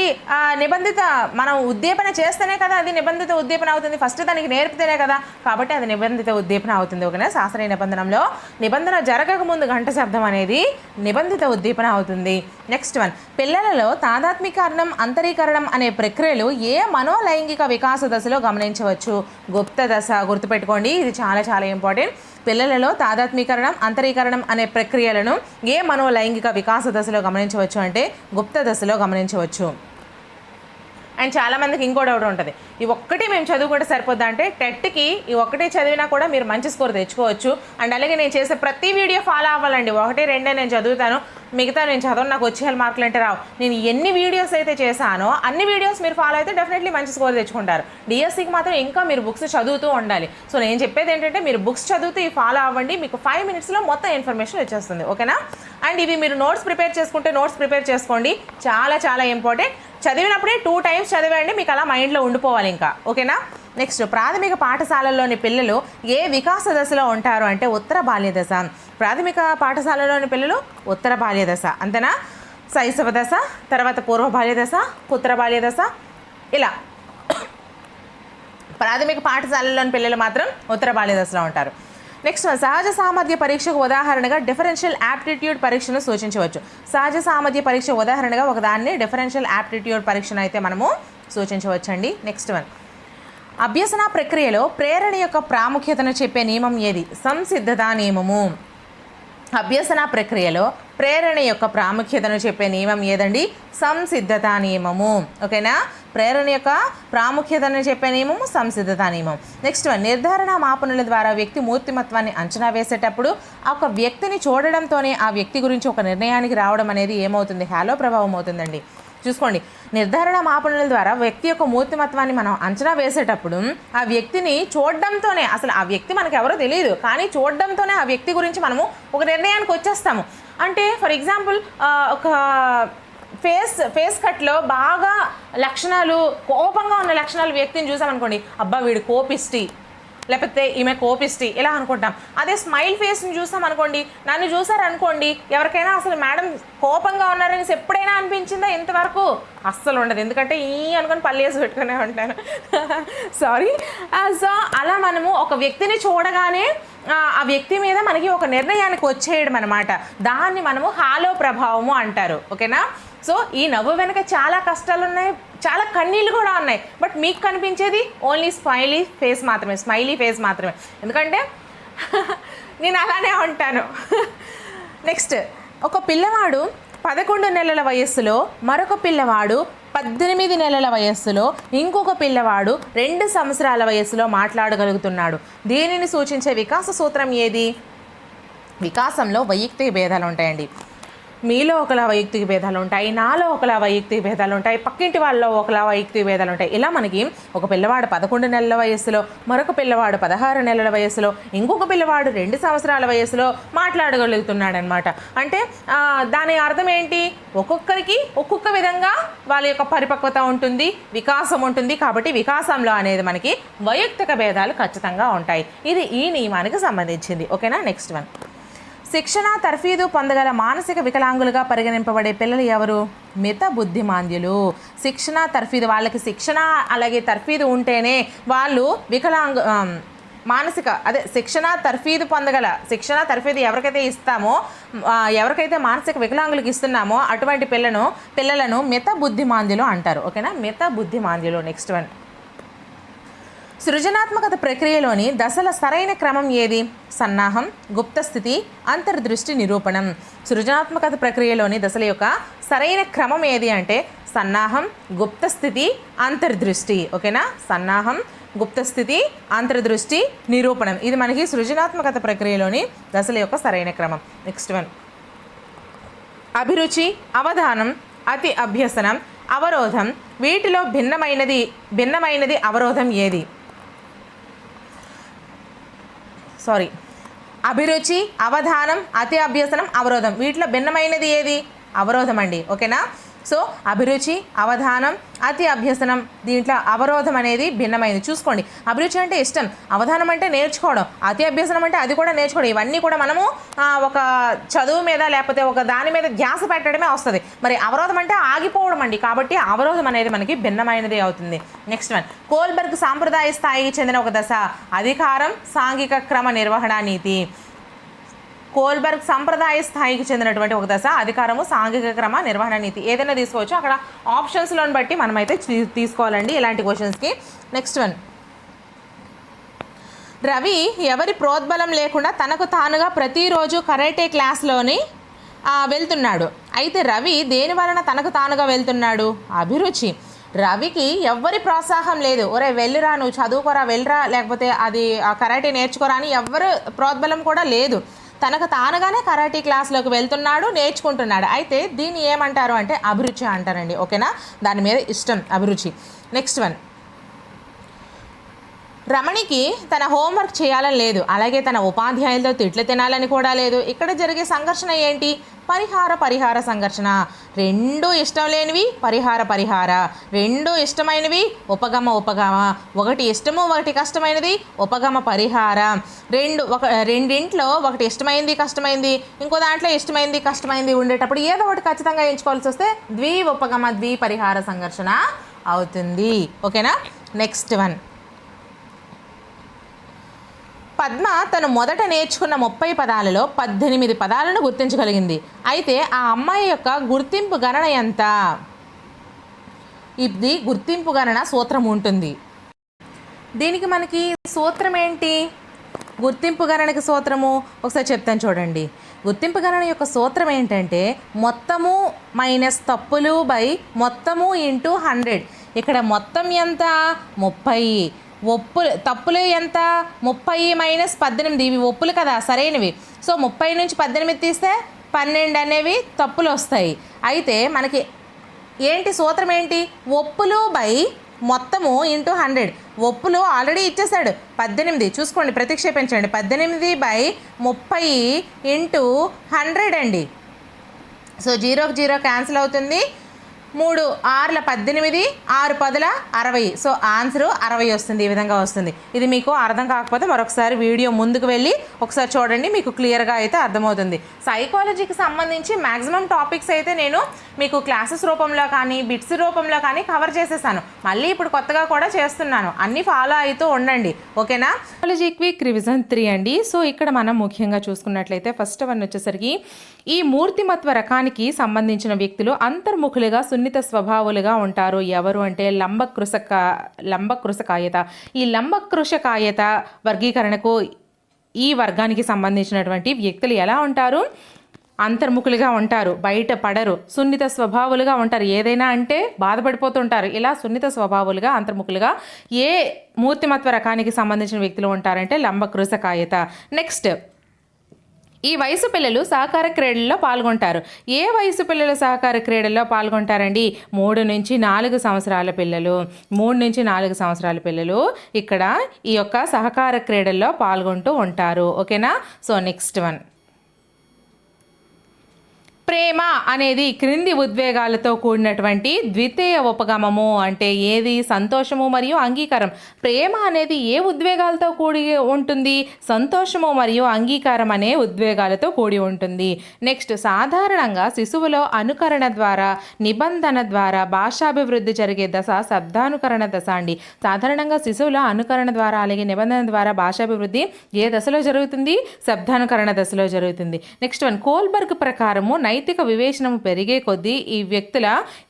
నిబంధిత మనం ఉద్దీపన చేస్తేనే కదా అది నిబంధిత ఉద్దీపన అవుతుంది. ఫస్ట్ దానికి నేర్పితేనే కదా, కాబట్టి అది నిబంధిత ఉద్దీపన అవుతుంది, ఓకేనా? శాస్త్రీయ నిబంధనలో నిబంధన జరగక ముందు గంట శబ్దం అనేది నిబంధిత ఉద్దీపన అవుతుంది. నెక్స్ట్ వన్, పిల్లలలో తాదాత్మీకరణం, అంతరీకరణం అనే ప్రక్రియలు ఏ మనోలైంగిక వికాస దశలో గమనించవచ్చు? గుప్త దశ. గుర్తుపెట్టుకోండి, ఇది చాలా చాలా ఇంపార్టెంట్. పిల్లలలో తాదాత్మీకరణం, అంతరీకరణం అనే ప్రక్రియలను ఏ మనోలైంగిక వికాస దశలో గమనించవచ్చు అంటే గుప్త దశలో గమనించవచ్చు. అండ్ చాలామందికి ఇంకో డౌట్ ఉంటుంది, ఈ ఒక్కటి మేము చదువుకుంటే సరిపోద్దా అంటే టెట్కి ఈ ఒక్కటే చదివినా కూడా మీరు మంచి స్కోర్ తెచ్చుకోవచ్చు. అండ్ అలాగే నేను చేసే ప్రతి వీడియో ఫాలో అవ్వాలండి. 1, 2 నేను చదువుతాను, మిగతా నేను చదవను, నాకు వచ్చేయాలి మార్కులు అంటే రావు. నేను ఎన్ని వీడియోస్ అయితే చేశానో అన్ని వీడియోస్ మీరు ఫాలో అయితే డెఫినెట్లీ మంచి స్కోర్ తెచ్చుకుంటారు. డిఎస్సికి మాత్రం ఇంకా మీరు బుక్స్ చదువుతూ ఉండాలి. సో నేను చెప్పేది ఏంటంటే మీరు బుక్స్ చదువుతూ ఈ ఫాలో అవ్వండి, మీకు 5 minutesలో మొత్తం ఇన్ఫర్మేషన్ వచ్చేస్తుంది, ఓకేనా? అండ్ ఇవి మీరు నోట్స్ ప్రిపేర్ చేసుకుంటే నోట్స్ ప్రిపేర్ చేసుకోండి, చాలా చాలా ఇంపార్టెంట్. చదివినప్పుడే 2 times చదివండి, మీకు అలా మైండ్లో ఉండిపోవాలి ఇంకా, ఓకేనా? నెక్స్ట్, ప్రాథమిక పాఠశాలల్లోని పిల్లలు ఏ వికాస దశలో ఉంటారు అంటే ఉత్తర బాల్య దశ. ప్రాథమిక పాఠశాలలోని పిల్లలు ఉత్తర బాల్య దశ, అంతేనా? శైశవ దశ, తర్వాత పూర్వ బాల్య దశ, ఉత్తర బాల్య దశ, ఇలా. ప్రాథమిక పాఠశాలలోని పిల్లలు మాత్రం ఉత్తర బాల్య దశలో ఉంటారు. నెక్స్ట్, సహజ సామర్థ్య పరీక్షకు ఉదాహరణగా డిఫరెన్షియల్ యాప్టిట్యూడ్ పరీక్షను సూచించవచ్చు. సహజ సామర్థ్య పరీక్ష ఉదాహరణగా ఒకదాన్ని డిఫరెన్షియల్ యాప్టిట్యూడ్ పరీక్షను అయితే మనము సూచించవచ్చండి. నెక్స్ట్ వన్, అభ్యసన ప్రక్రియలో ప్రేరణ యొక్క ప్రాముఖ్యతను చెప్పే నియమం ఏది? సంసిద్ధత నియమము. అభ్యసన ప్రక్రియలో ప్రేరణ యొక్క ప్రాముఖ్యతను చెప్పే నియమం ఏదండి? సంసిద్ధత నియమము, ఓకేనా? ప్రేరణ యొక్క ప్రాముఖ్యతను చెప్పే నియమము సంసిద్ధత నియమం. నెక్స్ట్ వన్, నిర్ధారణ మాపనుల ద్వారా వ్యక్తి మూర్తిమత్వాన్ని అంచనా వేసేటప్పుడు ఒక వ్యక్తిని చూడడంతోనే ఆ వ్యక్తి గురించి ఒక నిర్ణయానికి రావడం అనేది ఏమవుతుంది? హాలో ప్రభావం అవుతుందండి. చూసుకోండి, నిర్ధారణ మాపనుల ద్వారా వ్యక్తి యొక్క మూర్తిమత్వాన్ని మనం అంచనా వేసేటప్పుడు ఆ వ్యక్తిని చూడడంతోనే, అసలు ఆ వ్యక్తి మనకు ఎవరో తెలియదు కానీ చూడడంతోనే ఆ వ్యక్తి గురించి మనము ఒక నిర్ణయానికి వచ్చేస్తాము. అంటే ఫర్ ఎగ్జాంపుల్ ఒక ఫేస్ కట్లో బాగా లక్షణాలు, కోపంగా ఉన్న లక్షణాలు వ్యక్తిని చూసామనుకోండి, అబ్బా వీడు కోపిష్టి, లేకపోతే ఈమె కోపిష్టి, ఇలా అనుకుంటాం. అదే స్మైల్ ఫేస్ని చూసాం అనుకోండి, నన్ను చూసారనుకోండి, ఎవరికైనా అసలు మేడం కోపంగా ఉన్నారని ఎప్పుడైనా అనిపించిందా? ఇంతవరకు అస్సలు ఉండదు, ఎందుకంటే అనుకొని పళ్ళు వేసి పెట్టుకునే ఉంటాను, సారీ. సో అలా మనము ఒక వ్యక్తిని చూడగానే ఆ వ్యక్తి మీద మనకి ఒక నిర్ణయానికి వచ్చేయడం అనమాట. దాన్ని మనము హాలో ప్రభావము అంటారు, ఓకేనా? సో ఈ నవ్వు వెనక చాలా కష్టాలు ఉన్నాయి, చాలా కన్నీళ్ళు కూడా ఉన్నాయి, బట్ మీకు కనిపించేది ఓన్లీ స్మైలీ ఫేస్ మాత్రమే, ఎందుకంటే నేను అలానే ఉంటాను. నెక్స్ట్, ఒక పిల్లవాడు 11 నెలల వయస్సులో మరొక పిల్లవాడు 18 నెలల వయస్సులో ఇంకొక పిల్లవాడు 2 సంవత్సరాల వయస్సులో మాట్లాడగలుగుతున్నాడు. దీనిని సూచించే వికాస సూత్రం ఏది? వికాసంలో వైయక్తిక భేదాలు ఉంటాయండి. మీలో ఒకలా వైయక్తిక భేదాలు ఉంటాయి, నాలో ఒకలా వైయక్తిక భేదాలు ఉంటాయి, పక్కింటి వాళ్ళలో ఒకలా వైయక్తిక భేదాలు ఉంటాయి. ఇలా మనకి ఒక పిల్లవాడు 11 నెలల వయస్సులో, మరొక పిల్లవాడు 16 నెలల వయస్సులో, ఇంకొక పిల్లవాడు 2 సంవత్సరాల వయస్సులో మాట్లాడగలుగుతున్నాడు అనమాట. అంటే దాని అర్థం ఏంటి? ఒక్కొక్కరికి ఒక్కొక్క విధంగా వాళ్ళ యొక్క పరిపక్వత ఉంటుంది, వికాసం ఉంటుంది. కాబట్టి వికాసంలో అనేది మనకి వైయక్తిక భేదాలు ఖచ్చితంగా ఉంటాయి. ఇది ఈ నియమానికి సంబంధించింది. ఓకేనా? Next one. శిక్షణ తర్ఫీదు పొందగల మానసిక వికలాంగులుగా పరిగణింపబడే పిల్లలు ఎవరు? మిత బుద్ధిమాంద్యులు. శిక్షణ తర్ఫీదు, వాళ్ళకి శిక్షణ అలాగే తర్ఫీదు ఉంటేనే వాళ్ళు శిక్షణ తర్ఫీదు పొందగల, శిక్షణ తర్ఫీదు ఎవరికైతే ఇస్తామో, ఎవరికైతే మానసిక వికలాంగులకు ఇస్తున్నామో అటువంటి పిల్లలను మిత బుద్ధిమాంద్యులు అంటారు. ఓకేనా? మిత బుద్ధిమాంద్యులు. Next one. సృజనాత్మకత ప్రక్రియలోని దశల సరైన క్రమం ఏది? సన్నాహం, గుప్తస్థితి, అంతర్దృష్టి, నిరూపణం. సృజనాత్మకత ప్రక్రియలోని దశల యొక్క సరైన క్రమం ఏది అంటే సన్నాహం, గుప్తస్థితి, అంతర్దృష్టి. ఓకేనా? సన్నాహం, గుప్తస్థితి, అంతర్దృష్టి, నిరూపణం. ఇది మనకి సృజనాత్మకత ప్రక్రియలోని దశల యొక్క సరైన క్రమం. Next one. అభిరుచి, అవధానం, అతి అభ్యసనం, అవరోధం. వీటిలో భిన్నమైనది అవరోధం ఏది? అభిరుచి, అవధానం, అతి అభ్యసనం, అవరోధం. వీటిలో భిన్నమైనది ఏది? అవరోధం అండి. ఓకేనా? సో అభిరుచి, అవధానం, అతి అభ్యసనం, దీంట్లో అవరోధం అనేది భిన్నమైనది. చూసుకోండి, అభిరుచి అంటే ఇష్టం, అవధానం అంటే నేర్చుకోవడం, అతి అభ్యసనం అంటే అది కూడా నేర్చుకోవడం. ఇవన్నీ కూడా మనము ఒక చదువు మీద లేకపోతే ఒక దాని మీద ధ్యాస పెట్టడమే వస్తుంది. మరి అవరోధం అంటే ఆగిపోవడం అండి. కాబట్టి అవరోధం అనేది మనకి భిన్నమైనది అవుతుంది. Next one. కోల్బర్గ్ సాంప్రదాయ స్థాయికి చెందిన ఒక దశ అధికారం, సాంఘిక క్రమ నిర్వహణ నీతి. కోల్బర్గ్ సంప్రదాయ స్థాయికి చెందినటువంటి ఒక దశ అధికారము, సాంఘిక క్రమ నిర్వహణ నీతి. ఏదైనా తీసుకోవచ్చు, అక్కడ ఆప్షన్స్లోని బట్టి మనమైతే తీసుకోవాలండి ఇలాంటి క్వశ్చన్స్కి. Next one. రవి ఎవరి ప్రోద్బలం లేకుండా తనకు తానుగా ప్రతిరోజు కరాటే క్లాస్లోని వెళ్తున్నాడు. అయితే రవి దేని వలన తనకు తానుగా వెళ్తున్నాడు? అభిరుచి. రవికి ఎవ్వరి ప్రోత్సాహం లేదు, ఒరే వెళ్ళిరా, నువ్వు చదువుకోరా, వెళ్ళరా, లేకపోతే అది కరాటే నేర్చుకోరా అని ఎవ్వరు ప్రోద్బలం కూడా లేదు. తనకు తానుగానే కరాటీ క్లాస్లోకి వెళ్తున్నాడు, నేర్చుకుంటున్నాడు. అయితే దీన్ని ఏమంటారు అంటే అభిరుచి అంటారండి. ఓకేనా? దాని మీద ఇష్టం, అభిరుచి. Next one. రమణికి తన హోంవర్క్ చేయాలని లేదు, అలాగే తన ఉపాధ్యాయులతో తిట్లు తినాలని కూడా లేదు. ఇక్కడ జరిగే సంఘర్షణ ఏంటి? పరిహార సంఘర్షణ. రెండు ఇష్టం లేనివి పరిహార, రెండు ఇష్టమైనవి ఉపగమ. ఒకటి ఇష్టము ఒకటి కష్టమైనది ఉపగమ పరిహార. రెండింట్లో ఒకటి ఇష్టమైంది కష్టమైంది, ఇంకో దాంట్లో ఇష్టమైంది కష్టమైంది ఉండేటప్పుడు ఏదో ఒకటి ఖచ్చితంగా ఎంచుకోవాల్సి వస్తే ఉపగమ పరిహార సంఘర్షణ అవుతుంది. ఓకేనా? Next one. పద్మ తను మొదట నేర్చుకున్న 30 పదాలలో 18 పదాలను గుర్తించగలిగింది. అయితే ఆ అమ్మాయి యొక్క గుర్తింపు గణన ఎంత? ఇది గుర్తింపు గణన సూత్రం ఉంటుంది. దీనికి మనకి సూత్రం ఏంటి? గుర్తింపు గణనకి సూత్రము ఒకసారి చెప్తాను చూడండి. గుర్తింపు గణన యొక్క సూత్రం ఏంటంటే మొత్తము మైనస్ తప్పులు బై మొత్తము ఇంటూ 100. ఇక్కడ మొత్తం ఎంత? 30. తప్పులు ఎంత? 30 మైనస్ 18. ఇవి ఒప్పులు కదా, సరైనవి. సో 30 నుంచి 18 తీస్తే 12 అనేవి తప్పులు వస్తాయి. అయితే మనకి ఏంటి సూత్రం ఏంటి? ఒప్పులు బై మొత్తము ఇంటూ 100. ఒప్పులు ఆల్రెడీ ఇచ్చేసాడు 18. చూసుకోండి, ప్రతిక్షేపించండి. 18 బై 30 ఇంటూ 100 అండి. సో 0కి 0 క్యాన్సిల్ అవుతుంది. 3 6ల 18, 6 10ల 60. సో ఆన్సర్ 60 వస్తుంది. ఈ విధంగా వస్తుంది. ఇది మీకు అర్థం కాకపోతే మరొకసారి వీడియో ముందుకు వెళ్ళి ఒకసారి చూడండి, మీకు క్లియర్గా అయితే అర్థమవుతుంది. సైకాలజీకి సంబంధించి మ్యాక్సిమం టాపిక్స్ అయితే నేను మీకు క్లాసెస్ రూపంలో కానీ బిట్స్ రూపంలో కానీ కవర్ చేసేసాను. మళ్ళీ ఇప్పుడు కొత్తగా కూడా చేస్తున్నాను. అన్నీ ఫాలో అవుతూ ఉండండి. ఓకేనా? సైకాలజీ క్విక్ రివిజన్ 3 అండి. సో ఇక్కడ మనం ముఖ్యంగా చూసుకున్నట్లయితే ఫస్ట్ వన్ వచ్చేసరికి ఈ మూర్తిమత్వ రకానికి సంబంధించిన వ్యక్తులు అంతర్ముఖులుగా సున్నిత స్వభావాలుగా ఉంటారు. ఎవరు అంటే లంబకృశకాయత. ఈ లంబకృశకాయత వర్గీకరణకు ఈ వర్గానికి సంబంధించినటువంటి వ్యక్తులు ఎలా ఉంటారు? అంతర్ముఖులుగా ఉంటారు, బయట పడరు, సున్నిత స్వభావులుగా ఉంటారు, ఏదైనా అంటే బాధపడిపోతుంటారు. ఇలా సున్నిత స్వభావులుగా అంతర్ముఖులుగా ఏ మూర్తిమత్వ రకానికి సంబంధించిన వ్యక్తులు ఉంటారంటే లంబకృశకాయత. నెక్స్ట్, ఈ వయసు పిల్లలు సహకార క్రీడల్లో పాల్గొంటారు. ఏ వయసు పిల్లలు సహకార క్రీడల్లో పాల్గొంటారండి? 3 నుంచి 4 సంవత్సరాల పిల్లలు. 3 నుంచి 4 సంవత్సరాల పిల్లలు ఇక్కడ ఈ యొక్క సహకార క్రీడల్లో పాల్గొంటూ ఉంటారు. ఓకేనా? సో నెక్స్ట్ వన్, ప్రేమ అనేది క్రింది ఉద్వేగాలతో కూడినటువంటి ద్వితీయ ఉపగమము. అంటే ఏది? సంతోషము మరియు అంగీకారం. ప్రేమ అనేది ఏ ఉద్వేగాలతో కూడి ఉంటుంది? సంతోషము మరియు అంగీకారం అనే ఉద్వేగాలతో కూడి ఉంటుంది. నెక్స్ట్, సాధారణంగా శిశువులో అనుకరణ ద్వారా, నిబంధన ద్వారా భాషాభివృద్ధి జరిగే దశ శబ్దానుకరణ దశ అండి. సాధారణంగా శిశువులో అనుకరణ ద్వారా అలాగే నిబంధన ద్వారా భాషాభివృద్ధి ఏ దశలో జరుగుతుంది? శబ్దానుకరణ దశలో జరుగుతుంది. నెక్స్ట్ వన్, కోల్బర్గ్ ప్రకారము నైతిక వివేచనము పెరిగే కొద్దీ ఈ వ్యక్తుల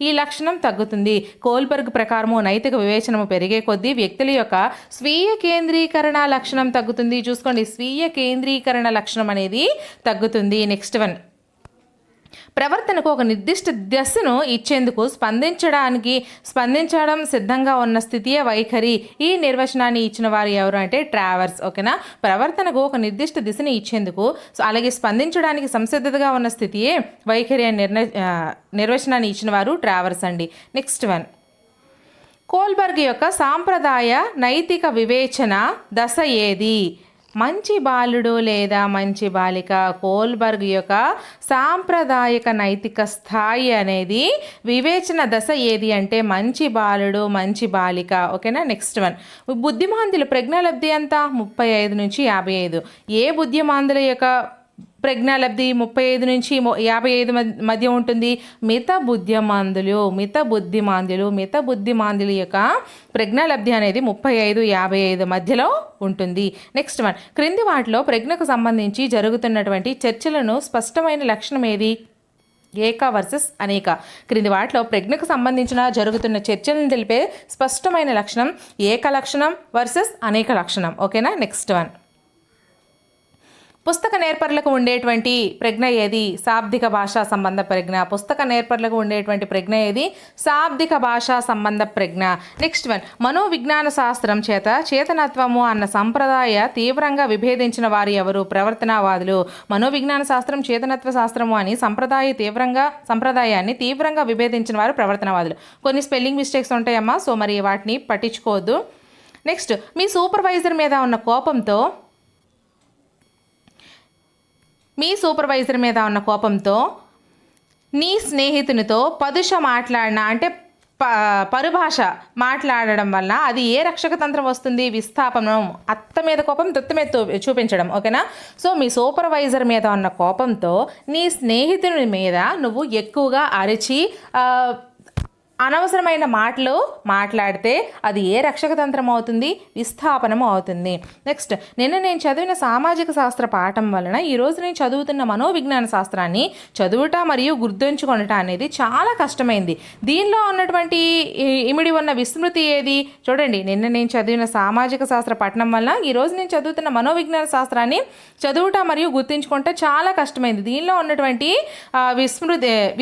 ఈ లక్షణం తగ్గుతుంది. కోల్బర్గ్ ప్రకారము నైతిక వివేచనము పెరిగే కొద్దీ వ్యక్తుల యొక్క స్వీయ కేంద్రీకరణ లక్షణం తగ్గుతుంది. చూసుకోండి, స్వీయ కేంద్రీకరణ లక్షణం అనేది తగ్గుతుంది. నెక్స్ట్ వన్, ప్రవర్తనకు ఒక నిర్దిష్ట దశను ఇచ్చేందుకు స్పందించడం సిద్ధంగా ఉన్న స్థితియే వైఖరి. ఈ నిర్వచనాన్ని ఇచ్చిన వారు ఎవరు అంటే ట్రావర్స్. ఓకేనా? ప్రవర్తనకు ఒక నిర్దిష్ట దిశని ఇచ్చేందుకు అలాగే స్పందించడానికి సంసిద్ధతగా ఉన్న స్థితియే వైఖరి అని నిర్వచనాన్ని ఇచ్చిన వారు ట్రావర్స్ అండి. నెక్స్ట్ వన్, కోల్బర్గ్ యొక్క సాంప్రదాయ నైతిక వివేచన దశ ఏది? మంచి బాలుడు లేదా మంచి బాలిక. కోల్బర్గ్ యొక్క సాంప్రదాయక నైతిక స్థాయి అనేది వివేచన దశ ఏది అంటే మంచి బాలుడు, మంచి బాలిక. ఓకేనా? నెక్స్ట్ వన్, బుద్ధిమాంద్యుల ప్రజ్ఞాలబ్ధి ఎంత? 35 నుంచి 55. ఏ బుద్ధిమాంద్యుల యొక్క ప్రజ్ఞాలబ్ధి 35 నుంచి 55 మధ్య ఉంటుంది? మిత బుద్ధిమాంద్యులు యొక్క ప్రజ్ఞాలబ్ధి అనేది 35-55 మధ్యలో ఉంటుంది. నెక్స్ట్ వన్, క్రింది వాటిలో ప్రజ్ఞకు సంబంధించి జరుగుతున్నటువంటి చర్చలను స్పష్టమైన లక్షణం ఏది? ఏక వర్సెస్ అనేక. క్రింది వాటిలో ప్రజ్ఞకు సంబంధించిన జరుగుతున్న చర్చలను తెలిపే స్పష్టమైన లక్షణం ఏక లక్షణం వర్సెస్ అనేక లక్షణం. ఓకేనా? నెక్స్ట్ వన్, పుస్తక నేర్పరులకు ఉండేటువంటి ప్రజ్ఞ ఏది? శాబ్దిక భాషా సంబంధ ప్రజ్ఞ. పుస్తక నేర్పరులకు ఉండేటువంటి ప్రజ్ఞ ఏది? శాబ్దిక భాషా సంబంధ ప్రజ్ఞ. నెక్స్ట్ వన్, మనోవిజ్ఞాన శాస్త్రం చేత చేతనత్వము అన్న సంప్రదాయ తీవ్రంగా విభేదించిన వారు ఎవరు? ప్రవర్తనవాదులు. మనోవిజ్ఞాన శాస్త్రం చేతనత్వ శాస్త్రము అని సంప్రదాయాన్ని తీవ్రంగా విభేదించిన వారు ప్రవర్తనవాదులు. కొన్ని స్పెల్లింగ్ మిస్టేక్స్ ఉంటాయమ్మా, సో మరి వాటిని పట్టించుకోవద్దు. నెక్స్ట్, మీ సూపర్వైజర్ మీద ఉన్న కోపంతో నీ స్నేహితునితో పరుష మాట్లాడిన అంటే పరుభాష మాట్లాడడం వల్ల అది ఏ రక్షక తంత్రం వస్తుంది? విస్థాపనం. అత్త మీద కోపం తొత్త మీద చూపించడం. ఓకేనా? సో మీ సూపర్వైజర్ మీద ఉన్న కోపంతో నీ స్నేహితుని మీద నువ్వు ఎక్కువగా అరిచి అనవసరమైన మాటలు మాట్లాడితే అది ఏ రక్షక తంత్రం అవుతుంది? విస్థాపనం అవుతుంది. నెక్స్ట్, నేను చదివిన సామాజిక శాస్త్ర పాఠం వలన ఈరోజు నేను చదువుతున్న మనోవిజ్ఞాన శాస్త్రాన్ని చదువుట మరియు గుర్తుంచుకొనట అనేది చాలా కష్టమైంది. దీనిలో ఉన్నటువంటి ఇమిడి ఉన్న విస్మృతి ఏది? చూడండి, నేను చదివిన సామాజిక శాస్త్ర పఠనం వలన ఈరోజు నేను చదువుతున్న మనోవిజ్ఞాన శాస్త్రాన్ని చదువుట మరియు గుర్తుంచుకుంటే చాలా కష్టమైంది. దీనిలో ఉన్నటువంటి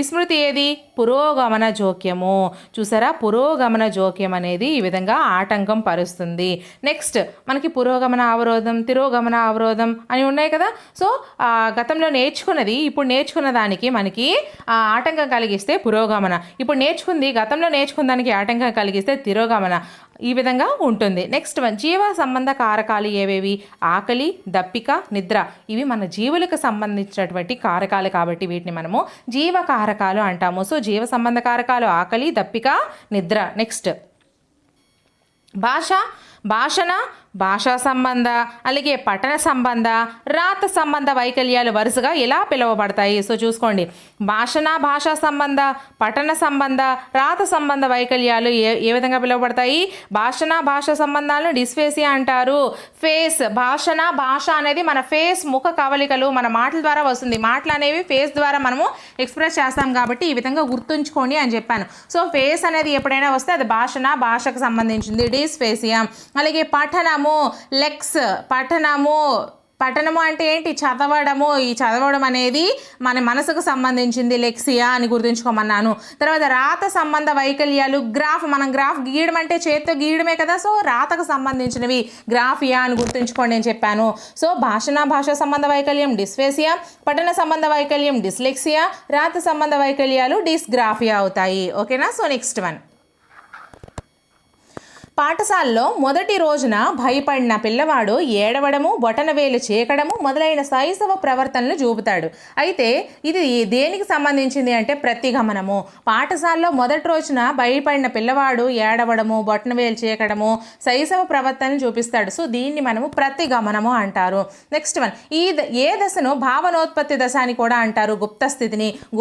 విస్మృతి ఏది? పురోగమన జోక్యము. చూసారా, పురోగమన జోక్యం అనేది ఈ విధంగా ఆటంకం పరుస్తుంది. నెక్స్ట్, మనకి పురోగమన అవరోధం, తిరోగమన అవరోధం అని ఉన్నాయి కదా. సో గతంలో నేర్చుకున్నది ఇప్పుడు నేర్చుకున్న దానికి మనకి ఆటంకం కలిగిస్తే పురోగమన, ఇప్పుడు గతంలో నేర్చుకున్న దానికి ఆటంకం కలిగిస్తే తిరోగమన, ఈ విధంగా ఉంటుంది. నెక్స్ట్ వన్, జీవ సంబంధ కారకాలు ఏవేవి? ఆకలి, దప్పిక, నిద్ర. ఇవి మన జీవులకు సంబంధించినటువంటి కారకాలు కాబట్టి వీటిని మనము జీవ కారకాలు అంటాము. సో జీవ సంబంధ కారకాలు ఆకలి, దప్పిక, నిద్ర. నెక్స్ట్, భాషణ, భాషా సంబంధ అలాగే పఠన సంబంధ, రాత సంబంధ వైకల్యాలు వరుసగా ఎలా పిలువబడతాయి? సో చూసుకోండి, భాషా సంబంధ, పఠన సంబంధ, రాత సంబంధ వైకల్యాలు ఏ విధంగా పిలువబడతాయి? భాషా సంబంధాలను డిస్ఫేసియా అంటారు. భాష అనేది మన ఫేస్, ముఖ కవలికలు, మన మాటల ద్వారా వస్తుంది. మాటలు అనేవి ఫేస్ ద్వారా మనము ఎక్స్ప్రెస్ చేస్తాం కాబట్టి ఈ విధంగా గుర్తుంచుకోండి అని చెప్పాను. సో ఫేస్ అనేది ఎప్పుడైనా వస్తే అది భాషకు సంబంధించింది, డిస్ఫేసియా. అలాగే పఠనము, లెక్స్, పఠనము పఠనము అంటే ఏంటి? చదవడము. ఈ చదవడం అనేది మన మనసుకు సంబంధించింది, లెక్సియా అని గుర్తుంచుకోమన్నాను. తర్వాత రాత సంబంధ వైకల్యాలు, గ్రాఫ్. మనం గ్రాఫ్ గీయడం అంటే చేత్తో గీయడమే కదా, సో రాతకు సంబంధించినవి గ్రాఫియా అని గుర్తుంచుకోండి అని చెప్పాను. సో భాషా సంబంధ వైకల్యం డిస్ఫేసియా, పఠన సంబంధ వైకల్యం డిస్లెక్సియా, రాత సంబంధ వైకల్యాలు డిస్గ్రాఫియా అవుతాయి. ఓకేనా? సో నెక్స్ట్ వన్, పాఠశాలలో మొదటి రోజున భయపడిన పిల్లవాడు ఏడవడము, బొటనవేలు చీకడము మొదలైన శైశవ ప్రవర్తనలు చూపుతాడు. అయితే ఇది దేనికి సంబంధించింది అంటే ప్రతిగమనము. పాఠశాలలో మొదటి రోజున భయపడిన పిల్లవాడు ఏడవడము, బొటనవేలు చీకడము శైశవ ప్రవర్తనలు చూపిస్తాడు. సో దీన్ని మనము ప్రతిగమనము అంటారు. నెక్స్ట్ వన్, ఏ దశను భావనోత్పత్తి దశ అని కూడా అంటారు.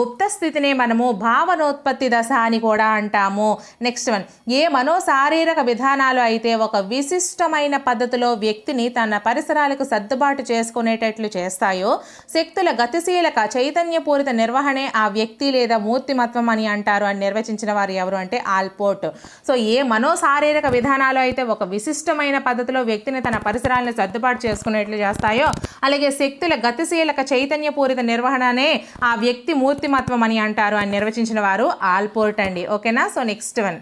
గుప్త స్థితిని మనము భావనోత్పత్తి దశ అని కూడా అంటాము. నెక్స్ట్ వన్, ఏ మనోశారీరక విధానాలు అయితే ఒక విశిష్టమైన పద్ధతిలో వ్యక్తిని తన పరిసరాలకు సర్దుబాటు చేసుకునేటట్లు చేస్తాయో, శక్తుల గతిశీలక చైతన్యపూరిత నిర్వహణే ఆ వ్యక్తి లేదా మూర్తిమత్వం అని అంటారు అని నిర్వచించిన వారు ఎవరు అంటే ఆల్పోర్ట్. సో ఏ మనోశారీరక విధానాలు అయితే ఒక విశిష్టమైన పద్ధతిలో వ్యక్తిని తన పరిసరాలను సర్దుబాటు చేసుకునేట్లు చేస్తాయో, అలాగే శక్తుల గతిశీలక చైతన్యపూరిత నిర్వహణనే ఆ వ్యక్తి మూర్తిమత్వం అని అంటారు అని నిర్వచించిన వారు ఆల్పోర్ట్ అండి. ఓకేనా? సో నెక్స్ట్ వన్,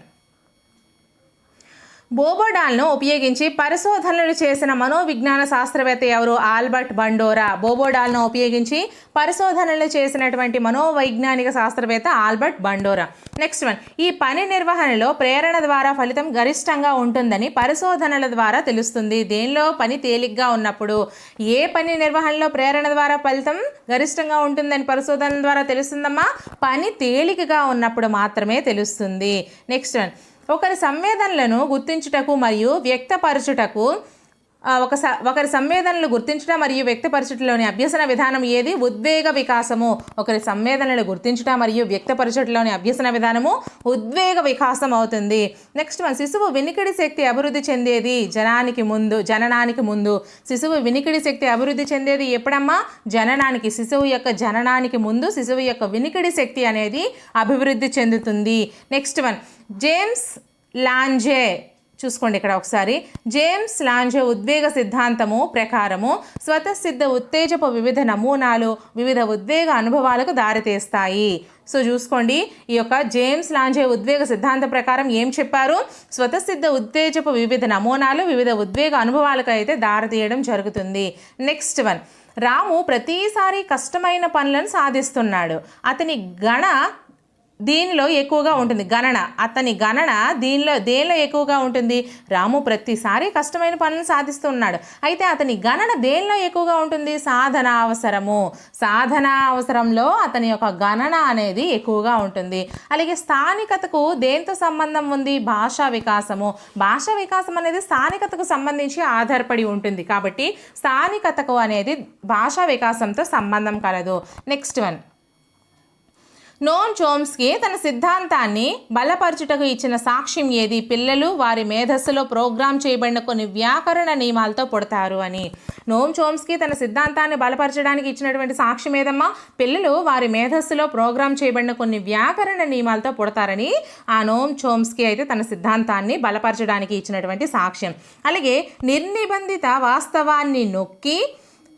బోబోడాల్ను ఉపయోగించి పరిశోధనలు చేసిన మనోవిజ్ఞాన శాస్త్రవేత్త ఎవరు? ఆల్బర్ట్ బండోరా. బోబోడాల్ను ఉపయోగించి పరిశోధనలు చేసినటువంటి మనోవైజ్ఞానిక శాస్త్రవేత్త ఆల్బర్ట్ బండోరా. నెక్స్ట్ వన్, ఈ పని నిర్వహణలో ప్రేరణ ద్వారా ఫలితం గరిష్టంగా ఉంటుందని పరిశోధనల ద్వారా తెలుస్తుంది. దేనిలో పని తేలిగ్గా ఉన్నప్పుడు? ఏ పని నిర్వహణలో ప్రేరణ ద్వారా ఫలితం గరిష్టంగా ఉంటుందని పరిశోధనల ద్వారా తెలుస్తుందమ్మా? పని తేలికగా ఉన్నప్పుడు మాత్రమే తెలుస్తుంది. నెక్స్ట్ వన్, ఒకరి సంవేదనలను గుర్తించుటకు మరియు వ్యక్తపరచుటకు ఒకరి సంవేదనలు గుర్తించడం మరియు వ్యక్తపరచుటలోని అభ్యసన విధానం ఏది? ఉద్వేగ వికాసము. ఒకరి సంవేదనలు గుర్తించుట మరియు వ్యక్తపరచుటలోని అభ్యసన విధానము ఉద్వేగ వికాసం అవుతుంది. నెక్స్ట్ వన్, శిశువు వినికిడి శక్తి అభివృద్ధి చెందేది జననానికి ముందు. శిశువు వినికిడి శక్తి అభివృద్ధి చెందేది ఎప్పుడమ్మా? జననానికి. శిశువు యొక్క జననానికి ముందు శిశువు యొక్క వినికిడి శక్తి అనేది అభివృద్ధి చెందుతుంది. Next one, James Lange. చూసుకోండి ఇక్కడ ఒకసారి. జేమ్స్ లాంజే ఉద్వేగ సిద్ధాంతము ప్రకారము స్వతసిద్ధ ఉత్తేజపు వివిధ నమూనాలు వివిధ ఉద్వేగ అనుభవాలకు దారితీస్తాయి. సో చూసుకోండి, ఈ యొక్క జేమ్స్ లాంజే ఉద్వేగ సిద్ధాంతం ప్రకారం ఏం చెప్పారు? స్వతసిద్ధ ఉత్తేజపు వివిధ నమూనాలు వివిధ ఉద్వేగ అనుభవాలకు అయితే దారితీయడం జరుగుతుంది. నెక్స్ట్ వన్, రాము ప్రతిసారి కష్టమైన పనులను సాధిస్తున్నాడు. అతని దీనిలో ఎక్కువగా ఉంటుంది. అతని గణన దేనిలో ఎక్కువగా ఉంటుంది? రాము ప్రతిసారి కష్టమైన పనులను సాధిస్తున్నాడు. అయితే అతని గణన దేనిలో ఎక్కువగా ఉంటుంది? సాధన అవసరంలో అతని యొక్క గణన అనేది ఎక్కువగా ఉంటుంది. అలాగే స్థానికతకు దేంతో సంబంధం ఉంది? భాషా వికాసం అనేది స్థానికతకు సంబంధించి ఆధారపడి ఉంటుంది. కాబట్టి స్థానికతకు అనేది భాషా వికాసంతో సంబంధం కలదు. నెక్స్ట్ వన్, నోమ్ చోమ్స్కీ తన సిద్ధాంతాన్ని బలపరచుటకు ఇచ్చిన సాక్ష్యం ఏది? పిల్లలు వారి మేధస్సులో ప్రోగ్రామ్ చేయబడిన కొన్ని వ్యాకరణ నియమాలతో పుడతారు అని. నోమ్ చోమ్స్కీ తన సిద్ధాంతాన్ని బలపరచడానికి ఇచ్చినటువంటి సాక్ష్యం ఏదమ్మా? పిల్లలు వారి మేధస్సులో ప్రోగ్రామ్ చేయబడిన కొన్ని వ్యాకరణ నియమాలతో పుడతారని ఆ నోమ్ చోమ్స్కీ అయితే తన సిద్ధాంతాన్ని బలపరచడానికి ఇచ్చినటువంటి సాక్ష్యం. అలాగే నిర్నిబంధిత వాస్తవాన్ని నొక్కి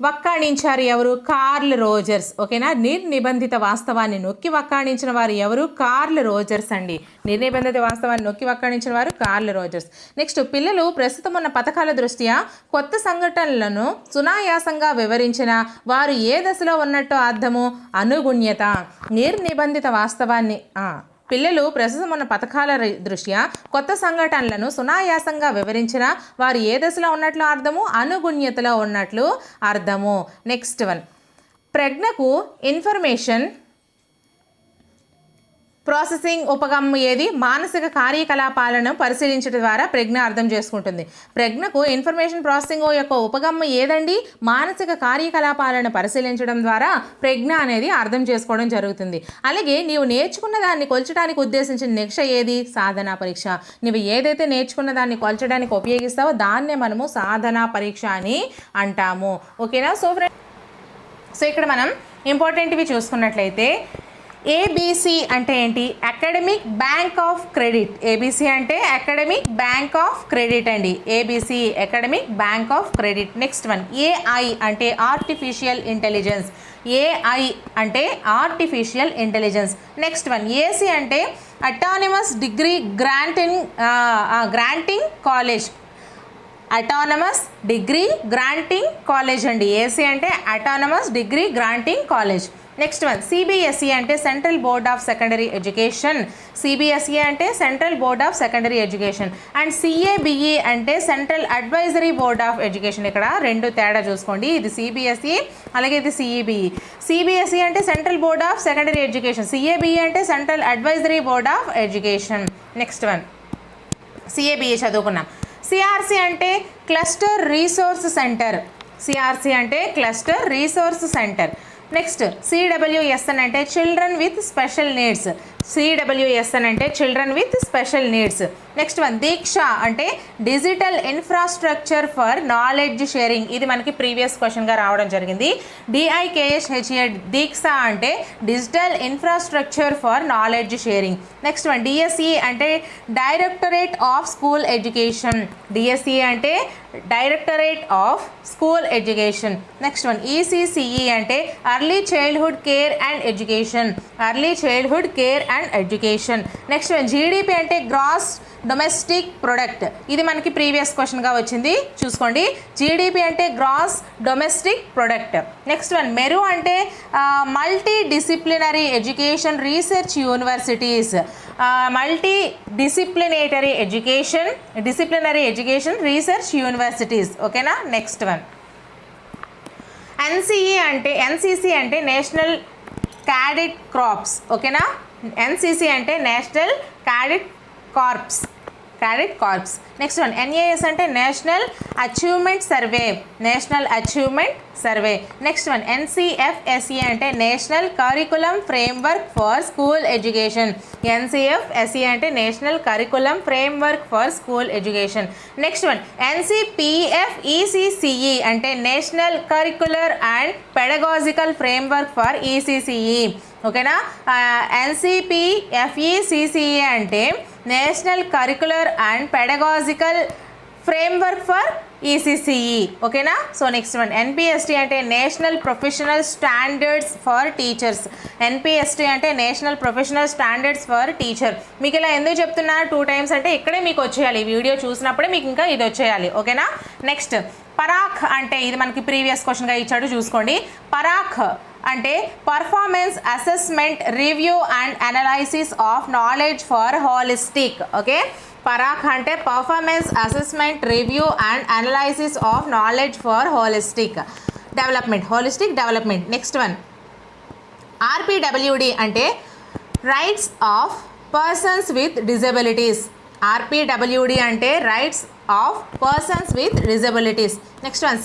వక్కాణించారు ఎవరు? Curl Rogers. ఓకేనా? నిర్నిబంధిత వాస్తవాన్ని నొక్కి వక్కాణించిన వారు ఎవరు? కార్ల్ రోజర్స్ అండి. నిర్నిబంధిత వాస్తవాన్ని నొక్కి వక్కాణించిన వారు కార్ల్ రోజర్స్. నెక్స్ట్, పిల్లలు ప్రస్తుతం ఉన్న పథకాల దృష్ట్యా కొత్త సంఘటనలను సునాయాసంగా వివరించిన వారు ఏ దశలో ఉన్నట్టు అర్థము? అనుగుణ్యత. నిర్నిబంధిత వాస్తవాన్ని పిల్లలు ప్రస్తుతం ఉన్న పథకాల దృష్ట్యా కొత్త సంఘటనలను సునాయాసంగా వివరించిన వారు ఏ దశలో ఉన్నట్లు అర్థము? అనుగుణ్యతలో ఉన్నట్లు అర్థము. నెక్స్ట్ వన్, ప్రజ్ఞకు ఇన్ఫర్మేషన్ ప్రాసెసింగ్ ఉపగమ్యం ఏది? మానసిక కార్యకలాపాలను పరిశీలించడం ద్వారా ప్రజ్ఞ అర్థం చేసుకుంటుంది. ప్రజ్ఞకు ఇన్ఫర్మేషన్ ప్రాసెసింగ్ యొక్క ఉపగమ్యం ఏదండి? మానసిక కార్యకలాపాలను పరిశీలించడం ద్వారా ప్రజ్ఞ అనేది అర్థం చేసుకోవడం జరుగుతుంది. అలాగే నీవు నేర్చుకున్న దాన్ని కొల్చడానికి ఉద్దేశించిన నిరీక్ష ఏది? సాధనా పరీక్ష. నువ్వు ఏదైతే నేర్చుకున్న దాన్ని కొల్చడానికి ఉపయోగిస్తావో దాన్నే మనము సాధనా పరీక్ష అని అంటాము. ఓకేనా? సో ఇక్కడ మనం ఇంపార్టెంట్వి చూసుకున్నట్లయితే ఏబిసి అంటే ఏంటి? Academic bank of credit. ABC అంటే అకాడమిక్ బ్యాంక్ ఆఫ్ క్రెడిట్ అండి. ABC academic bank of credit. Next one AI అంటే ఆర్టిఫిషియల్ ఇంటెలిజెన్స్. ఏఐ అంటే artificial intelligence. Next one AC అంటే autonomous degree granting college. Autonomous degree granting college అండి. ఏసీ అంటే autonomous degree granting college. Next one CBSE అంటే central board of secondary education. CBSE అంటే central board of secondary education. And CABE అంటే central advisory board of education. ఇక్కడ రెండు తేడా చూసుకోండి, ఇది సిబిఎస్ఈ అలాగే ఇది సిఈబిఈ. సిబిఎస్ఈ అంటే central board of secondary education, CABE అంటే central advisory board of education. Next one CABE చదువుకున్నాం. సిఆర్సి అంటే క్లస్టర్ రీసోర్స్ సెంటర్. సిఆర్సి అంటే cluster resource centre. Next CWSN అంటే children with special needs. CWSN అంటే children with special needs. Next one Diksha అంటే digital infrastructure for knowledge sharing. ఇది మనకి ప్రీవియస్ క్వశ్చన్గా రావడం జరిగింది. డిఐకేఎస్హెచ్ఏ దీక్ష అంటే digital infrastructure for knowledge sharing. Next one DSE అంటే directorate of school education. DSE అంటే directorate of school education. Next one ECCE అంటే early childhood care and education. Early childhood care and education. Next one GDP అంటే గ్రాస్ డొమెస్టిక్ ప్రొడక్ట్. ఇది మనకి ప్రీవియస్ క్వశ్చన్గా వచ్చింది, చూసుకోండి. జీడిపి అంటే gross domestic product. Next one MERU అంటే multidisciplinary education research universities. Multidisciplinary education research universities. ఓకేనా. నెక్స్ట్ వన్ ఎన్సిసి అంటే నేషనల్ క్యాడెట్ క్రాప్స్. ఓకేనా. ఎన్సిసి అంటే national cadet corps. Next one NAS అంటే national achievement survey. Next one NCFSE అంటే national curriculum framework for school education. NCFSE అంటే national curriculum framework for school education. Next one NCPFECCE అంటే national curricular and pedagogical framework for ECCE. ఓకేనా. ఎన్సిపిఎఫ్ఈసిసిఈ అంటే national curricular and pedagogical framework for ECCE. ఓకేనా. సో నెక్స్ట్ వన్ ఎన్పిఎస్టీ అంటే national professional standards for teachers. NPST అంటే national professional standards for teacher. మీకు ఇలా ఎందుకు చెప్తున్నా 2 times అంటే ఇక్కడే మీకు వచ్చేయాలి, ఈ వీడియో చూసినప్పుడే మీకు ఇంకా ఇది వచ్చేయాలి. ఓకేనా. నెక్స్ట్ పరాఖ్ అంటే ఇది మనకి ప్రీవియస్ క్వశ్చన్గా ఇచ్చాడు, చూసుకోండి. పరాఖ్ అంటే performance assessment review and analysis of knowledge for holistic. Okay. PARAKH అంటే performance assessment review and analysis of knowledge for holistic development. Next one RPWD అంటే rights of persons with disabilities. RPWD అంటే rights of persons with disabilities. Next one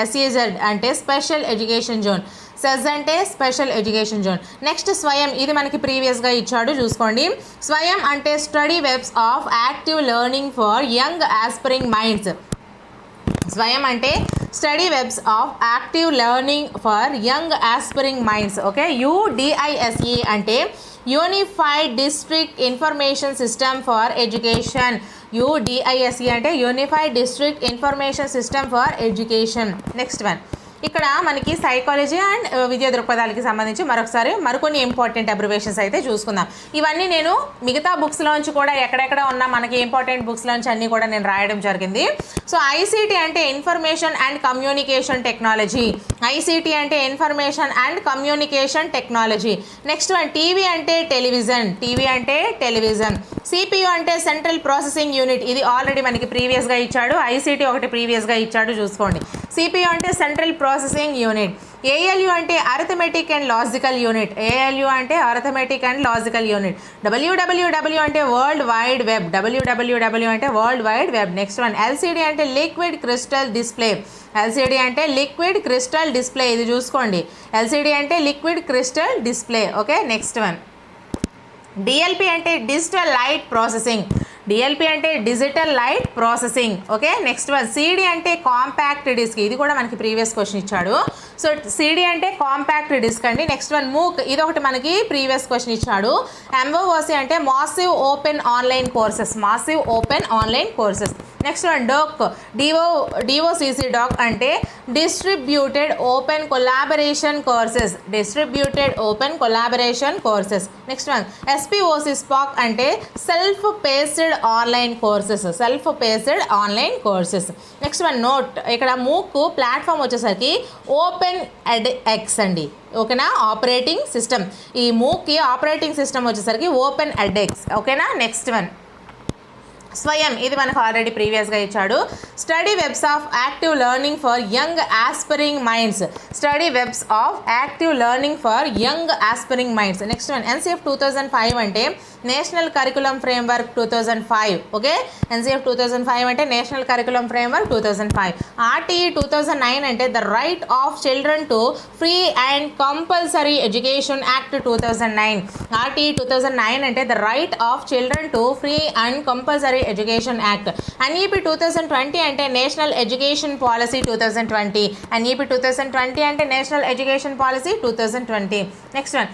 SEZ అంటే స్పెషల్ ఎడ్యుకేషన్ జోన్. సెజ్ అంటే స్పెషల్ ఎడ్యుకేషన్ జోన్. నెక్స్ట్ స్వయం, ఇది మనకి ప్రీవియస్గా ఇచ్చాడు, చూసుకోండి. స్వయం అంటే study webs of active learning for young aspiring minds. స్వయం అంటే study webs of active learning for young aspiring minds. Okay. UDISE అంటే unified district information system for education. UDISE అంటే unified district information system for education. Next one ఇక్కడ మనకి సైకాలజీ అండ్ విద్యా దృక్పథాలకి సంబంధించి మరికొన్ని ఇంపార్టెంట్ అబ్రివేషన్స్ అయితే చూసుకుందాం. ఇవన్నీ నేను మిగతా బుక్స్లోంచి కూడా ఎక్కడెక్కడ ఉన్న మనకి ఇంపార్టెంట్ బుక్స్లోంచి అన్నీ కూడా నేను రాయడం జరిగింది. సో ఐసీటీ అంటే information and communication technology. ICT అంటే information and communication technology. Next one TV అంటే టెలివిజన్. సిపియు అంటే సెంట్రల్ ప్రాసెసింగ్ యూనిట్. ఇది ఆల్రెడీ మనకి ప్రీవియస్గా ఇచ్చాడు, ఐసీటీ ఒకటి ప్రీవియస్గా ఇచ్చాడు, చూసుకోండి. సిపియు అంటే సెంట్రల్ ప్రాసెసింగ్ యూనిట్. ఏఎల్యు అంటే arithmetic and logical unit. WWW అంటే world wide web. Next one LCD అంటే లిక్విడ్ క్రిస్టల్ డిస్ప్లే. ఇది చూసుకోండి, ఎల్సిడి అంటే liquid crystal display. Okay. Next one DLP అంటే digital light processing. Okay. Next one CD అంటే కాంపాక్ట్ డిస్క్. ఇది కూడా మనకి ప్రీవియస్ క్వశ్చన్ ఇచ్చాడు, సో సిడి అంటే కాంపాక్ట్ డిస్క్ అండి. నెక్స్ట్ వన్ మూక్, ఇది ఒకటి మనకి ప్రీవియస్ క్వశ్చన్ ఇచ్చాడు. ఎంఓఓసి అంటే massive open online courses, massive open online courses. Next one DOCC, DOCC DOCC అంటే distributed open collaboration courses, distributed open collaboration courses. Next one SPOC SPOC అంటే self paced online courses, self paced online courses. Next one note, ఇక్కడ మూక్ ప్లాట్ఫామ్ వచ్చేసరికి ఓపెన్ ఎడ్ఎక్స్ అండి, ఓకేనా, ఆపరేటింగ్ సిస్టమ్. ఈ మూక్కి ఆపరేటింగ్ సిస్టమ్ వచ్చేసరికి ఓపెన్ ఎడ్ఎక్స్, ఓకేనా. నెక్స్ట్ వన్ స్వయం, ఇది మనకు ఆల్రెడీ ప్రీవియస్గా ఇచ్చాడు. Study webs of active learning for young aspiring minds, study webs of active learning for young aspiring minds. Next one NCF 2005 అంటే national curriculum framework 2005, okay. NCF 2005 అంటే నేషనల్ కరికులం ఫ్రేమ్వర్క్ 2005. ఆర్టీఈ 2009 అంటే the right of children to free and compulsory education act 2009. RTE 2009 అంటే the right of children to free and compulsory education act. NEP 2020 అంటే నేషనల్ ఎడ్యుకేషన్ పాలసీ 2020. ఎన్ఈపి 2020 అంటే national education policy 2020. Next one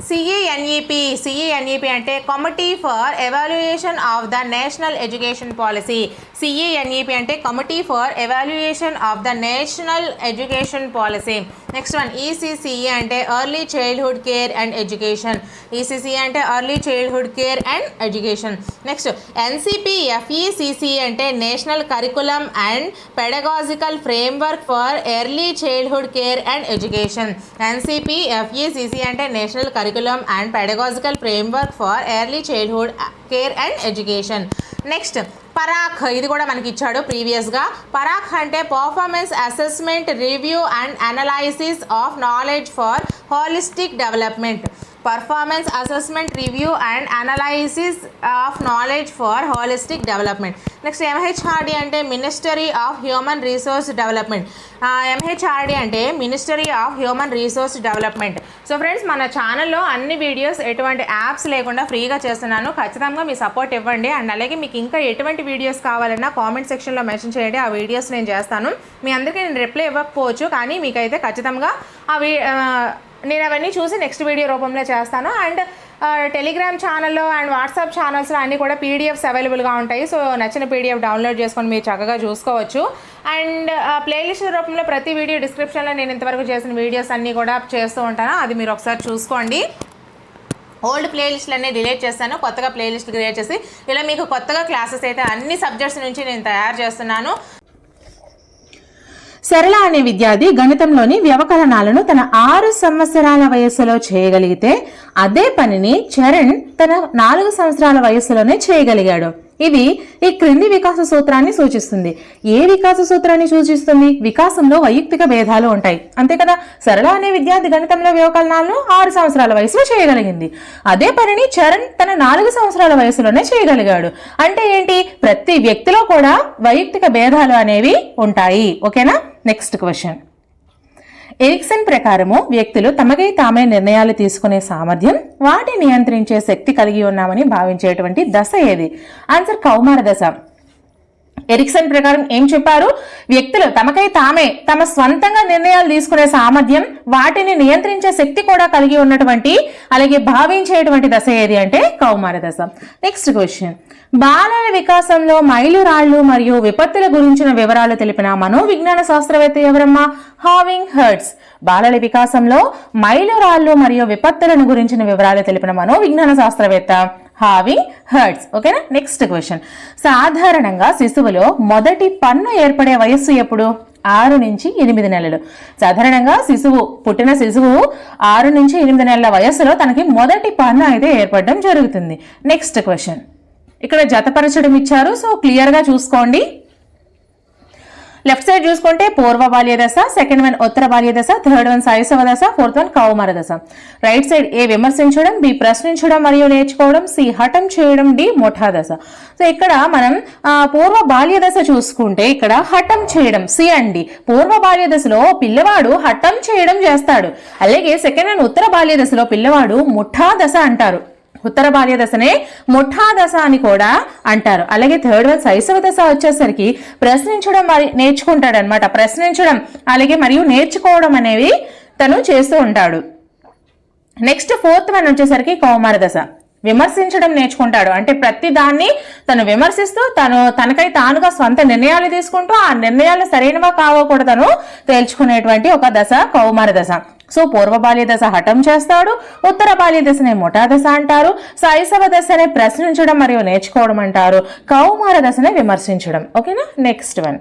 CENEP అంటే committee for evaluation of the national education policy. CENEP అంటే committee for evaluation of the national education policy. Next one ECCE అంటే early childhood care and education, ECCE అంటే early childhood care and education. Next NCPFECC అంటే national curriculum and pedagogical framework for early childhood care and education. NCPFECC అంటే national curriculum and pedagogical framework for early childhood care and education. Next PARAKH, ఇది కూడా మనకి ఇచ్చాడు ప్రీవియస్గా. పరాఖ్ అంటే performance assessment review and analysis of knowledge for holistic development, performance assessment review and analysis of knowledge for holistic development. Next MHRD అంటే ministry of human resource development, MHRD అంటే ministry of human resource development. So friends, మన ఛానల్లో అన్ని వీడియోస్ ఎటువంటి యాప్స్ లేకుండా ఫ్రీగా చేస్తున్నాను, ఖచ్చితంగా మీ సపోర్ట్ ఇవ్వండి. అండ్ అలాగే మీకు ఇంకా ఎటువంటి వీడియోస్ కావాలన్నా కామెంట్ సెక్షన్లో మెన్షన్ చేయండి, ఆ వీడియోస్ నేను చేస్తాను. మీ అందరికీ నేను రిప్లై ఇవ్వకపోవచ్చు, కానీ మీకైతే ఖచ్చితంగా నేను అవన్నీ చూసి నెక్స్ట్ వీడియో రూపంలో చేస్తాను. అండ్ టెలిగ్రామ్ ఛానల్లో అండ్ వాట్సాప్ ఛానల్స్లో అన్నీ కూడా పీడిఎఫ్స్ అవైలబుల్గా ఉంటాయి. సో నచ్చిన పీడిఎఫ్ డౌన్లోడ్ చేసుకొని మీరు చక్కగా చూసుకోవచ్చు. అండ్ ప్లేలిస్ట్ రూపంలో ప్రతి వీడియో డిస్క్రిప్షన్లో నేను ఇంతవరకు చేసిన వీడియోస్ అన్నీ కూడా చేస్తూ ఉంటాను, అది మీరు ఒకసారి చూసుకోండి. ఓల్డ్ ప్లేలిస్టులన్నీ డిలీట్ చేస్తాను, కొత్తగా ప్లేలిస్ట్ క్రియేట్ చేసి ఇలా మీకు కొత్తగా క్లాసెస్ అయితే అన్ని సబ్జెక్ట్స్ నుంచి నేను తయారు చేస్తున్నాను. సరళ అనే విద్యార్థి గణితంలోని వ్యవకలనాలను తన 6 సంవత్సరాల వయస్సులో చేయగలిగితే అదే పనిని చరణ్ తన 4 సంవత్సరాల వయస్సులోనే చేయగలిగాడు. ఇది ఈ క్రింది వికాస సూత్రాన్ని సూచిస్తుంది. ఏ వికాస సూత్రాన్ని సూచిస్తుంది? వికాసంలో వైయక్తిక భేదాలు ఉంటాయి, అంతే కదా. సరళ అనే విద్యార్థి గణితంలో వ్యవకలనాలను 6 సంవత్సరాల వయసులో చేయగలిగింది. అదే పనిని చరణ్ తన 4 సంవత్సరాల వయసులోనే చేయగలిగాడు. అంటే ఏంటి? ప్రతి వ్యక్తిలో కూడా వైయక్తిక భేదాలు అనేవి ఉంటాయి, ఓకేనా. Next question. ఎరిక్సన్ ప్రకారము వ్యక్తులు తమకై తామే నిర్ణయాలు తీసుకునే సామర్థ్యం, వాటిని నియంత్రించే శక్తి కలిగి ఉన్నామని భావించేటువంటి దశ ఏది? ఆన్సర్ కౌమార దశ. ఎరిక్సన్ ప్రకారం ఏం చెప్పారు? వ్యక్తులు తమకై తామే తమ స్వంతంగా నిర్ణయాలు తీసుకునే సామర్థ్యం, వాటిని నియంత్రించే శక్తి కూడా కలిగి ఉన్నటువంటి అలాగే భావించేటువంటి దశ ఏది అంటే కౌమార దశ. Next question. బాలల వికాసంలో మైలురాళ్లు మరియు విపత్తుల గురించిన వివరాలు తెలిపిన మనోవిజ్ఞాన శాస్త్రవేత్త ఎవరమ్మా? హావింగ్ హర్ట్స్. బాలల వికాసంలో మైలురాళ్లు మరియు విపత్తులను గురించిన వివరాలు తెలిపిన మనోవిజ్ఞాన శాస్త్రవేత్త హావింగ్ హర్ట్స్, ఓకేనా. Next question. సాధారణంగా శిశువులో మొదటి పన్ను ఏర్పడే వయస్సు ఎప్పుడు? 6 నుంచి 8 నెలలు. సాధారణంగా పుట్టిన శిశువు 6 నుంచి 8 నెలల వయస్సులో తనకి మొదటి పన్ను అయితే ఏర్పడడం జరుగుతుంది. Next question. ఇక్కడ జతపరచడం ఇచ్చారు, సో క్లియర్గా చూసుకోండి. లెఫ్ట్ సైడ్ చూసుకుంటే పూర్వ బాల్య దశ, సెకండ్ వన్ ఉత్తర బాల్య దశ, థర్డ్ వన్ శైశవ దశ, ఫోర్త్ వన్ కౌమార దశ. రైట్ సైడ్ ఏ విమర్శించడం, బి ప్రశ్నించడం మరియు నేర్చుకోవడం, సి హఠం చేయడం, డి ముఠా దశ. సో ఇక్కడ మనం పూర్వ బాల్య దశ చూసుకుంటే ఇక్కడ హఠం చేయడం సి అండి. పూర్వ బాల్య దశలో పిల్లవాడు హఠం చేయడం చేస్తాడు. అలాగే సెకండ్ వన్ ఉత్తర బాల్య దశలో పిల్లవాడు ముఠా దశ అంటారు. ఉత్తర బాల్య దశనే ముఠా దశ అని కూడా అంటారు. అలాగే థర్డ్ వన్ శైశవ దశ వచ్చేసరికి ప్రశ్నించడం మరి నేర్చుకుంటాడు అనమాట. ప్రశ్నించడం అలాగే మరియు నేర్చుకోవడం అనేవి తను చేస్తూ ఉంటాడు. నెక్స్ట్ ఫోర్త్ వన్ వచ్చేసరికి కౌమార దశ. విమర్శించడం నేర్చుకుంటాడు. అంటే ప్రతి దాన్ని తను విమర్శిస్తూ తనకై తానుగా స్వంత నిర్ణయాలు తీసుకుంటూ ఆ నిర్ణయాలు సరైనవా కావో కూడా తను తేల్చుకునేటువంటి ఒక దశ కౌమార దశ. సో పూర్వ బాల్య దశ హఠం చేస్తాడు, ఉత్తర బాల్య దశనే ముఠా దశ అంటారు, శైశవ దశనే ప్రశ్నించడం మరియు నేర్చుకోవడం అంటారు, కౌమార దశనే విమర్శించడం. ఓకేనా. నెక్స్ట్ వన్,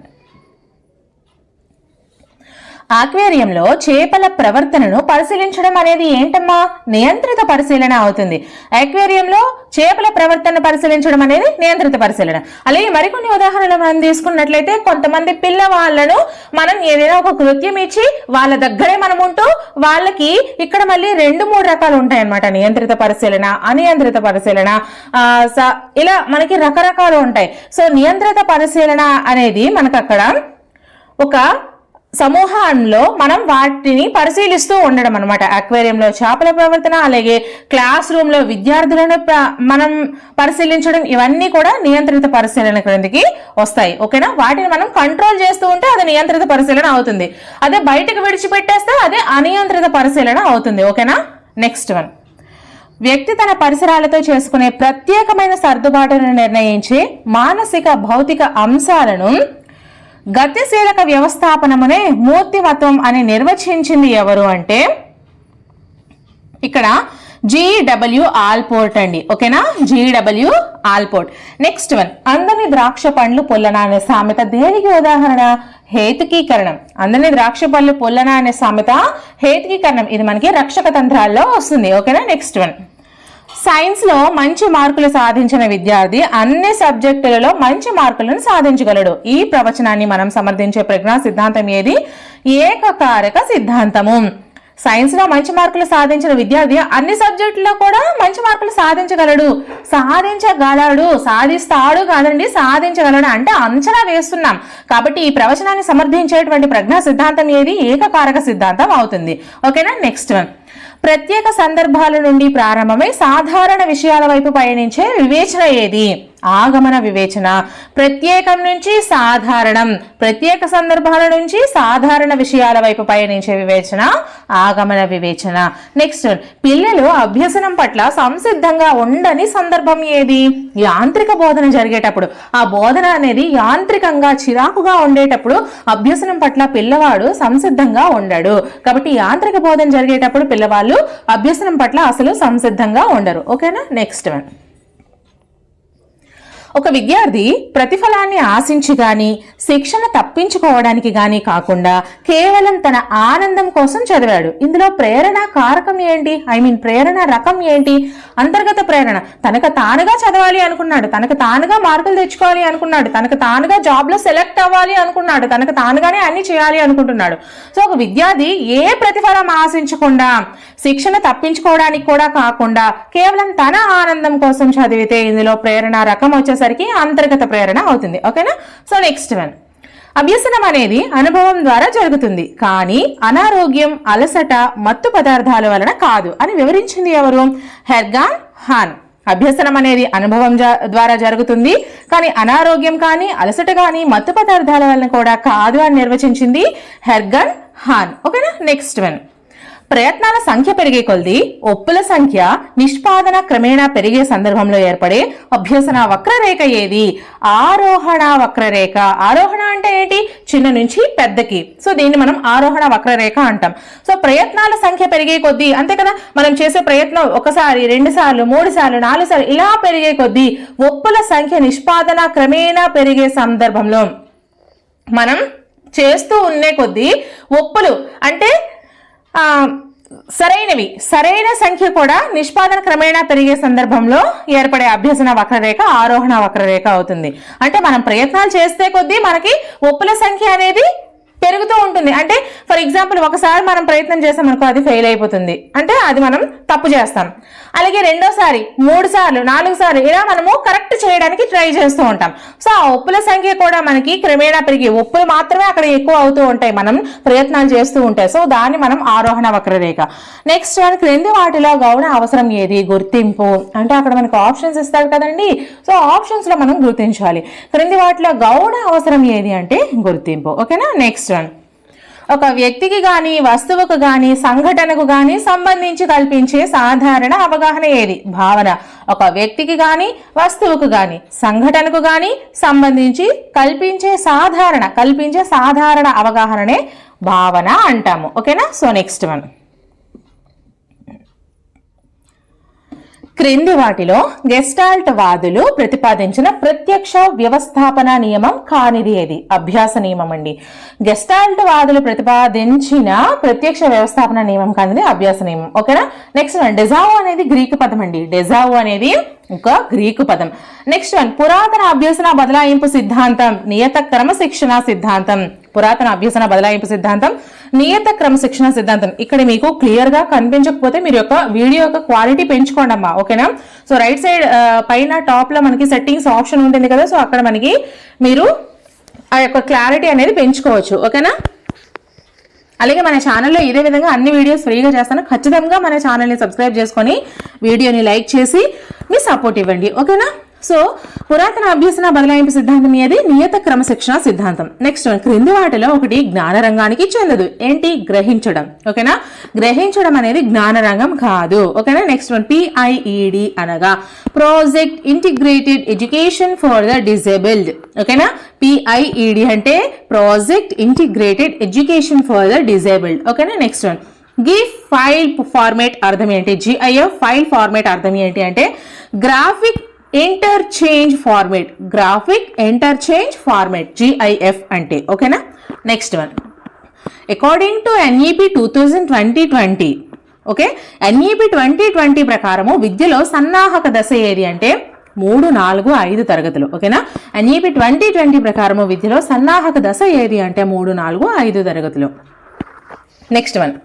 ఆక్వేరియంలో చేపల ప్రవర్తనను పరిశీలించడం అనేది ఏంటమ్మా? నియంత్రిత పరిశీలన అవుతుంది. ఆక్వేరియంలో చేపల ప్రవర్తన పరిశీలించడం అనేది నియంత్రిత పరిశీలన. అలాగే మరికొన్ని ఉదాహరణలు మనం తీసుకున్నట్లయితే కొంతమంది పిల్లవాళ్లను మనం ఏదైనా ఒక కృత్యం ఇచ్చి వాళ్ళ దగ్గరే మనం ఉంటూ వాళ్ళకి ఇక్కడ మళ్ళీ 2-3 రకాలు ఉంటాయి అన్నమాట. నియంత్రిత పరిశీలన, అనియంత్రిత పరిశీలన, ఇలా మనకి రకరకాలు ఉంటాయి. సో నియంత్రిత పరిశీలన అనేది మనకు అక్కడ ఒక సమూహంలో మనం వాటిని పరిశీలిస్తూ ఉండడం అనమాట. అక్వేరియంలో చేపల ప్రవర్తన, అలాగే క్లాస్ రూమ్ లో విద్యార్థులను మనం పరిశీలించడం, ఇవన్నీ కూడా నియంత్రిత పరిశీలన క్రిందికి వస్తాయి. ఓకేనా. వాటిని మనం కంట్రోల్ చేస్తూ ఉంటే అది నియంత్రిత పరిశీలన అవుతుంది. అదే బయటకు విడిచిపెట్టేస్తే అదే అనియంత్రిత పరిశీలన అవుతుంది. ఓకేనా. నెక్స్ట్ వన్, వ్యక్తి తన పరిసరాలతో చేసుకునే ప్రత్యేకమైన సర్దుబాటును నిర్ణయించి మానసిక భౌతిక అంశాలను గతిశీలక వ్యవస్థాపనమునే మూర్తిమత్వం అని నిర్వచించింది ఎవరు అంటే ఇక్కడ G.W. ఆల్పోర్ట్ అండి. ఓకేనా. G.W. ఆల్పోర్ట్. నెక్స్ట్ వన్, అందని ద్రాక్ష పండ్లు పొల్లన అనే సామెత దేనికి ఉదాహరణ? హేతుకీకరణం. అందని ద్రాక్ష పళ్ళు పొల్లన అనే సామెత హేతుకీకరణం. ఇది మనకి రక్షక తంత్రాల్లో వస్తుంది. ఓకేనా. నెక్స్ట్ వన్, సైన్స్ లో మంచి మార్కులు సాధించిన విద్యార్థి అన్ని సబ్జెక్టులలో మంచి మార్కులను సాధించగలడు. ఈ ప్రవచనాన్ని మనం సమర్థించే ప్రజ్ఞా సిద్ధాంతం ఏది? ఏకకారక సిద్ధాంతము. సైన్స్ లో మంచి మార్కులు సాధించిన విద్యార్థి అన్ని సబ్జెక్టుల్లో కూడా మంచి మార్కులు సాధించగలడు. సాధిస్తాడు కాదండి, సాధించగలడు అంటే అంచనా వేస్తున్నాం. కాబట్టి ఈ ప్రవచనాన్ని సమర్థించేటువంటి ప్రజ్ఞా సిద్ధాంతం ఏది? ఏకకారక సిద్ధాంతం అవుతుంది. ఓకేనా. నెక్స్ట్ వన్, ప్రత్యేక సందర్భాల నుండి ప్రారంభమై సాధారణ విషయాల వైపు పయనించే వివేచన ఏది? ఆగమన వివేచన. ప్రత్యేకం నుంచి సాధారణం, ప్రత్యేక సందర్భాల నుంచి సాధారణ విషయాల వైపు పయనించే వివేచన ఆగమన వివేచన. నెక్స్ట్, పిల్లలు అభ్యసనం పట్ల సంసిద్ధంగా ఉండని సందర్భం ఏది? యాంత్రిక బోధన జరిగేటప్పుడు. ఆ బోధన అనేది యాంత్రికంగా చిరాకుగా ఉండేటప్పుడు అభ్యసనం పట్ల పిల్లవాడు సంసిద్ధంగా ఉండడు. కాబట్టి యాంత్రిక బోధన జరిగేటప్పుడు పిల్లవాళ్ళు అభ్యసనం పట్ల అసలు సంసిద్ధంగా ఉండరు. ఓకేనా. నెక్స్ట్ వన్, ఒక విద్యార్థి ప్రతిఫలాన్ని ఆశించి గాని శిక్షణ తప్పించుకోవడానికి గాని కాకుండా కేవలం తన ఆనందం కోసం చదివాడు. ఇందులో ప్రేరణ కారకం ఏంటి? ప్రేరణ రకం ఏంటి? అంతర్గత ప్రేరణ. తనకు తానుగా చదవాలి అనుకున్నాడు, తనకు తానుగా మార్కులు తెచ్చుకోవాలి అనుకున్నాడు, తనకు తానుగా జాబ్ లో సెలెక్ట్ అవ్వాలి అనుకున్నాడు, తనకు తానుగానే అన్ని చేయాలి అనుకుంటున్నాడు. సో ఒక విద్యార్థి ఏ ప్రతిఫలం ఆశించకుండా శిక్షణ తప్పించుకోవడానికి కూడా కాకుండా కేవలం తన ఆనందం కోసం చదివితే ఇందులో ప్రేరణ రకం వచ్చేసరికి అంతర్గత ప్రేరణ అవుతుంది. ఓకేనా. సో నెక్స్ట్ వన్, అభ్యసనం అనేది అనుభవం ద్వారా జరుగుతుంది కానీ అనారోగ్యం, అలసట, మత్తు పదార్థాల వలన కాదు అని వివరించింది ఎవరు? హెర్గాన్ హాన్. అభ్యసనం అనేది అనుభవం ద్వారా జరుగుతుంది కానీ అనారోగ్యం కానీ అలసట కానీ మత్తు పదార్థాల వలన కూడా కాదు అని నిర్వచించింది హెర్గన్ హాన్. ఓకేనా. నెక్స్ట్ వన్, ప్రయత్నాల సంఖ్య పెరిగే కొద్దీ ఒప్పుల సంఖ్య నిష్పాదన క్రమేణా పెరిగే సందర్భంలో ఏర్పడే అభ్యసన వక్రరేఖ ఏది? ఆరోహణ వక్రరేఖ. ఆరోహణ అంటే ఏంటి? చిన్న నుంచి పెద్దకి. సో దీన్ని మనం ఆరోహణ వక్రరేఖ అంటాం. సో ప్రయత్నాల సంఖ్య పెరిగే కొద్దీ, అంతే కదా, మనం చేసే ప్రయత్నం 1 సారి 2 సార్లు 3 సార్లు 4 సార్లు ఇలా పెరిగే కొద్దీ ఒప్పుల సంఖ్య నిష్పాదన క్రమేణా పెరిగే సందర్భంలో మనం చేస్తూ ఉండే కొద్దీ ఒప్పులు అంటే సరైన సంఖ్య కూడా నిష్పాదన క్రమేణా పెరిగే సందర్భంలో ఏర్పడే అభ్యసన వక్రరేఖ ఆరోహణ వక్రరేఖ అవుతుంది. అంటే మనం ప్రయత్నాలు చేస్తే కొద్దీ మనకి ఒప్పుల సంఖ్య అనేది పెరుగుతూ ఉంటుంది. అంటే ఫర్ ఎగ్జాంపుల్ ఒకసారి మనం ప్రయత్నం చేసాం అనుకో, అది ఫెయిల్ అయిపోతుంది అంటే అది మనం తప్పు చేస్తాం. అలాగే 2వ సారి 3 సార్లు 4 సార్లు ఇలా మనము కరెక్ట్ చేయడం చేయడానికి ట్రై చేస్తూ ఉంటాం. సో ఆ ఒప్పుల సంఖ్య కూడా మనకి క్రమేణా పెరిగి ఒప్పులు మాత్రమే అక్కడ ఎక్కువ అవుతూ ఉంటాయి, మనం ప్రయత్నాలు చేస్తూ ఉంటాయి. సో దాన్ని మనం ఆరోహణ వక్రరేఖ. నెక్స్ట్ క్రింది వాటిలో గౌణ అవసరం ఏది? గుర్తింపు. అంటే అక్కడ మనకు ఆప్షన్స్ ఇస్తాడు కదండి, సో ఆప్షన్స్ లో మనం గుర్తించాలి. క్రింది వాటిలో గౌణ అవసరం ఏది అంటే గుర్తింపు. ఓకేనా. నెక్స్ట్ వన్, ఒక వ్యక్తికి గాని వస్తువుకు గాని సంఘటనకు గాని సంబంధించి కల్పించే సాధారణ అవగాహన ఏది? భావన. ఒక వ్యక్తికి గాని వస్తువుకు గాని సంఘటనకు గాని సంబంధించి కల్పించే సాధారణ అవగాహననే భావన అంటాము. ఓకేనా. సో నెక్స్ట్ వన్, క్రింది వాటిలో గెస్టాల్ట్ వాదులు ప్రతిపాదించిన ప్రత్యక్ష వ్యవస్థాపన నియమం కానిది ఏది? అభ్యాస నియమం అండి. గెస్టాల్ట్ వాదులు ప్రతిపాదించిన ప్రత్యక్ష వ్యవస్థాపన నియమం కానిది అభ్యాస నియమం. ఓకేనా. నెక్స్ట్ వన్, డెజావు అనేది గ్రీకు పదం అండి. డెజావు అనేది ఒక గ్రీకు పదం. నెక్స్ట్ వన్, పురాతన అభ్యసన బదలాయింపు సిద్ధాంతం, నియత క్రమశిక్షణ సిద్ధాంతం. పురాతన అభ్యసన బదలాయింపు సిద్ధాంతం, నియత క్రమశిక్షణ సిద్ధాంతం. ఇక్కడ మీకు క్లియర్ గా కనిపించకపోతే మీరు యొక్క వీడియో యొక్క క్వాలిటీ పెంచుకోండి అమ్మా. ఓకేనా. సో రైట్ సైడ్ పైన టాప్ లో మనకి సెట్టింగ్స్ ఆప్షన్ ఉంటుంది కదా, సో అక్కడ మనకి మీరు ఆ యొక్క క్లారిటీ అనేది పెంచుకోవచ్చు. ఓకేనా. అలాగే మన ఛానల్లో ఇదే విధంగా అన్ని వీడియోస్ ఫ్రీగా చేస్తాను. ఖచ్చితంగా మన ఛానల్ని సబ్స్క్రైబ్ చేసుకొని వీడియోని లైక్ చేసి మీ సపోర్ట్ ఇవ్వండి. ఓకేనా. సో పురాతన అభ్యసన బదలాయింపు సిద్ధాంతం ఏది? నియత క్రమశిక్షణ సిద్ధాంతం. నెక్స్ట్ క్రింది వాటిలో ఒకటి జ్ఞాన రంగానికి చెందదు. ఏంటి? గ్రహించడం. ఓకేనా. గ్రహించడం అనేది జ్ఞాన రంగం కాదు. ఓకేనా. నెక్స్ట్ వన్, PIED అనగా project integrated education for the disabled. ఓకేనా. PIED అంటే project integrated education for the disabled. ఓకేనా. Next one, GIF file format అర్థం ఏంటి? GIF ఫైల్ ఫార్మేట్ అర్థం ఏంటి అంటే graphic interchange format. Graphic interchange format GIF అంటే. ఓకేనా. Next one, according to NEP 2020 okay, NEP 2020 ప్రకారము విద్యలో సన్నాహక దశ ఏది అంటే 3, 4, 5 తరగతులు. ఓకేనా. NEP 2020 ప్రకారము విద్యలో సన్నాహక దశ ఏది అంటే 3, 4, 5 తరగతులు. నెక్స్ట్ వన్,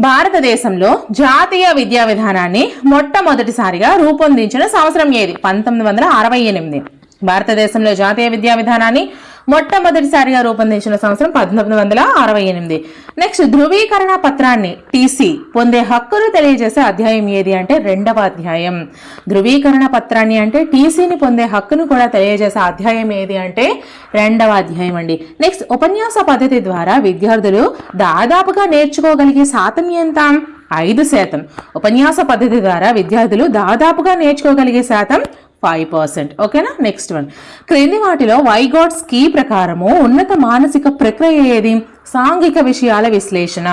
భారతదేశంలో జాతీయ విద్యా విధానాన్ని మొట్టమొదటిసారిగా రూపొందించిన సంవత్సరం ఏది? 1968. భారతదేశంలో జాతీయ విద్యా విధానాన్ని మొట్టమొదటిసారిగా రూపొందించిన సంవత్సరం 1968. నెక్స్ట్, ధృవీకరణ పత్రాన్ని TC పొందే హక్కును తెలియజేసే అధ్యాయం ఏది అంటే 2వ అధ్యాయం. ధృవీకరణ పత్రాన్ని అంటే TCని పొందే హక్కును కూడా తెలియజేసే అధ్యాయం ఏది అంటే 2వ అధ్యాయం అండి. నెక్స్ట్, ఉపన్యాస పద్ధతి ద్వారా విద్యార్థులు దాదాపుగా నేర్చుకోగలిగే శాతం ఎంత? 5%. ఉపన్యాస పద్ధతి ద్వారా విద్యార్థులు దాదాపుగా నేర్చుకోగలిగే శాతం 5%. ఓకేనా. నెక్స్ట్ వన్, క్రింది వాటిలో వైగోట్స్కీ ప్రకారము ఉన్నత మానసిక ప్రక్రియ ఏది? సాంఘిక విషయాల విశ్లేషణ.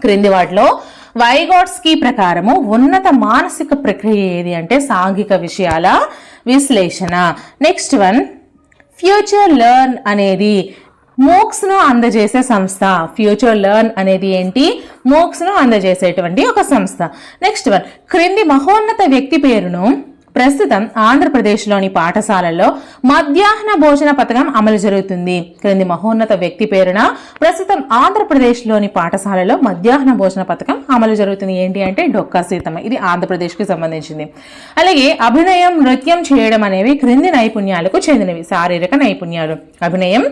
క్రింది వాటిలో వైగోట్స్కీ ప్రకారము ఉన్నత మానసిక ప్రక్రియ ఏది అంటే సాంఘిక విషయాల విశ్లేషణ. నెక్స్ట్ వన్, ఫ్యూచర్ లెర్న్ అనేది మూక్స్ ను అందజేసే సంస్థ. ఫ్యూచర్ లెర్న్ అనేది ఏంటి? మూక్స్ ను అందజేసేటువంటి ఒక సంస్థ. నెక్స్ట్ వన్, క్రింది మహోన్నత వ్యక్తి పేరును ప్రస్తుతం ఆంధ్రప్రదేశ్లోని పాఠశాలల్లో మధ్యాహ్న భోజన పథకం అమలు జరుగుతుంది. క్రింది మహోన్నత వ్యక్తి పేరున ప్రస్తుతం ఆంధ్రప్రదేశ్లోని పాఠశాలలో మధ్యాహ్న భోజన పథకం అమలు జరుగుతుంది. ఏంటి అంటే డొక్కా సీతమ్మ. ఇది ఆంధ్రప్రదేశ్కి సంబంధించింది. అలాగే అభినయం, నృత్యం చేయడం అనేవి క్రింది నైపుణ్యాలకు చెందినవి. శారీరక నైపుణ్యాలు. అభినయం,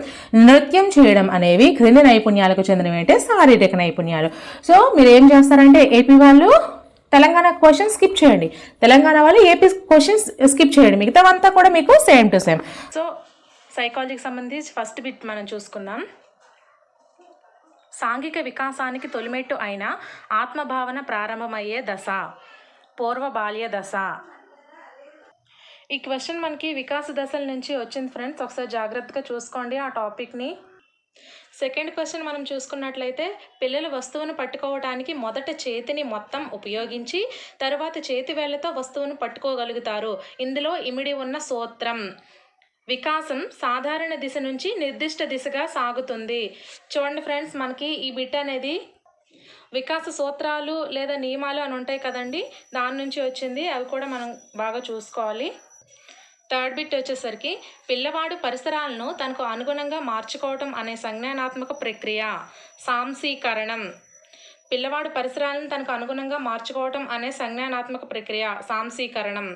నృత్యం చేయడం అనేవి క్రింది నైపుణ్యాలకు చెందినవి అంటే శారీరక నైపుణ్యాలు. సో మీరు ఏం చేస్తారంటే ఏపీ వాళ్ళు తెలంగాణ క్వశ్చన్ స్కిప్ చేయండి, తెలంగాణ వాళ్ళు ఏపీ క్వశ్చన్స్ స్కిప్ చేయండి, మిగతావంతా కూడా మీకు సేమ్ టు సేమ్. సో సైకాలజీకి సంబంధించి ఫస్ట్ బిట్ మనం చూసుకుందాం. సాంఘిక వికాసానికి తొలిమెట్టు అయిన ఆత్మభావన ప్రారంభమయ్యే దశ పూర్వ బాల్య దశ. ఈ క్వశ్చన్ మనకి వికాస దశల నుంచి వచ్చింది ఫ్రెండ్స్, ఒకసారి జాగ్రత్తగా చూసుకోండి ఆ టాపిక్ని. సెకండ్ క్వశ్చన్ మనం చూసుకున్నట్లయితే పిల్లలు వస్తువును పట్టుకోవడానికి మొదట చేతిని మొత్తం ఉపయోగించి తరువాత చేతి వేళ్లతో వస్తువును పట్టుకోగలుగుతారు. ఇందులో ఇమిడి ఉన్న సూత్రం. వికాసం సాధారణ దిశ నుంచి నిర్దిష్ట దిశగా సాగుతుంది. చూడండి ఫ్రెండ్స్, మనకి ఈ బిట్ అనేది వికాస సూత్రాలు లేదా నియమాలు అని ఉంటాయి కదండి, దాని నుంచి వచ్చింది. అవి కూడా మనం బాగా చూసుకోవాలి. థర్డ్ బిట్ వచ్చేసరికి పిల్లవాడు పరిసరాలను తనకు అనుగుణంగా మార్చుకోవటం అనే సంజ్ఞానాత్మక ప్రక్రియ సాంశీకరణం. పిల్లవాడు పరిసరాలను తనకు అనుగుణంగా మార్చుకోవటం అనే సంజ్ఞానాత్మక ప్రక్రియ సాంశీకరణం.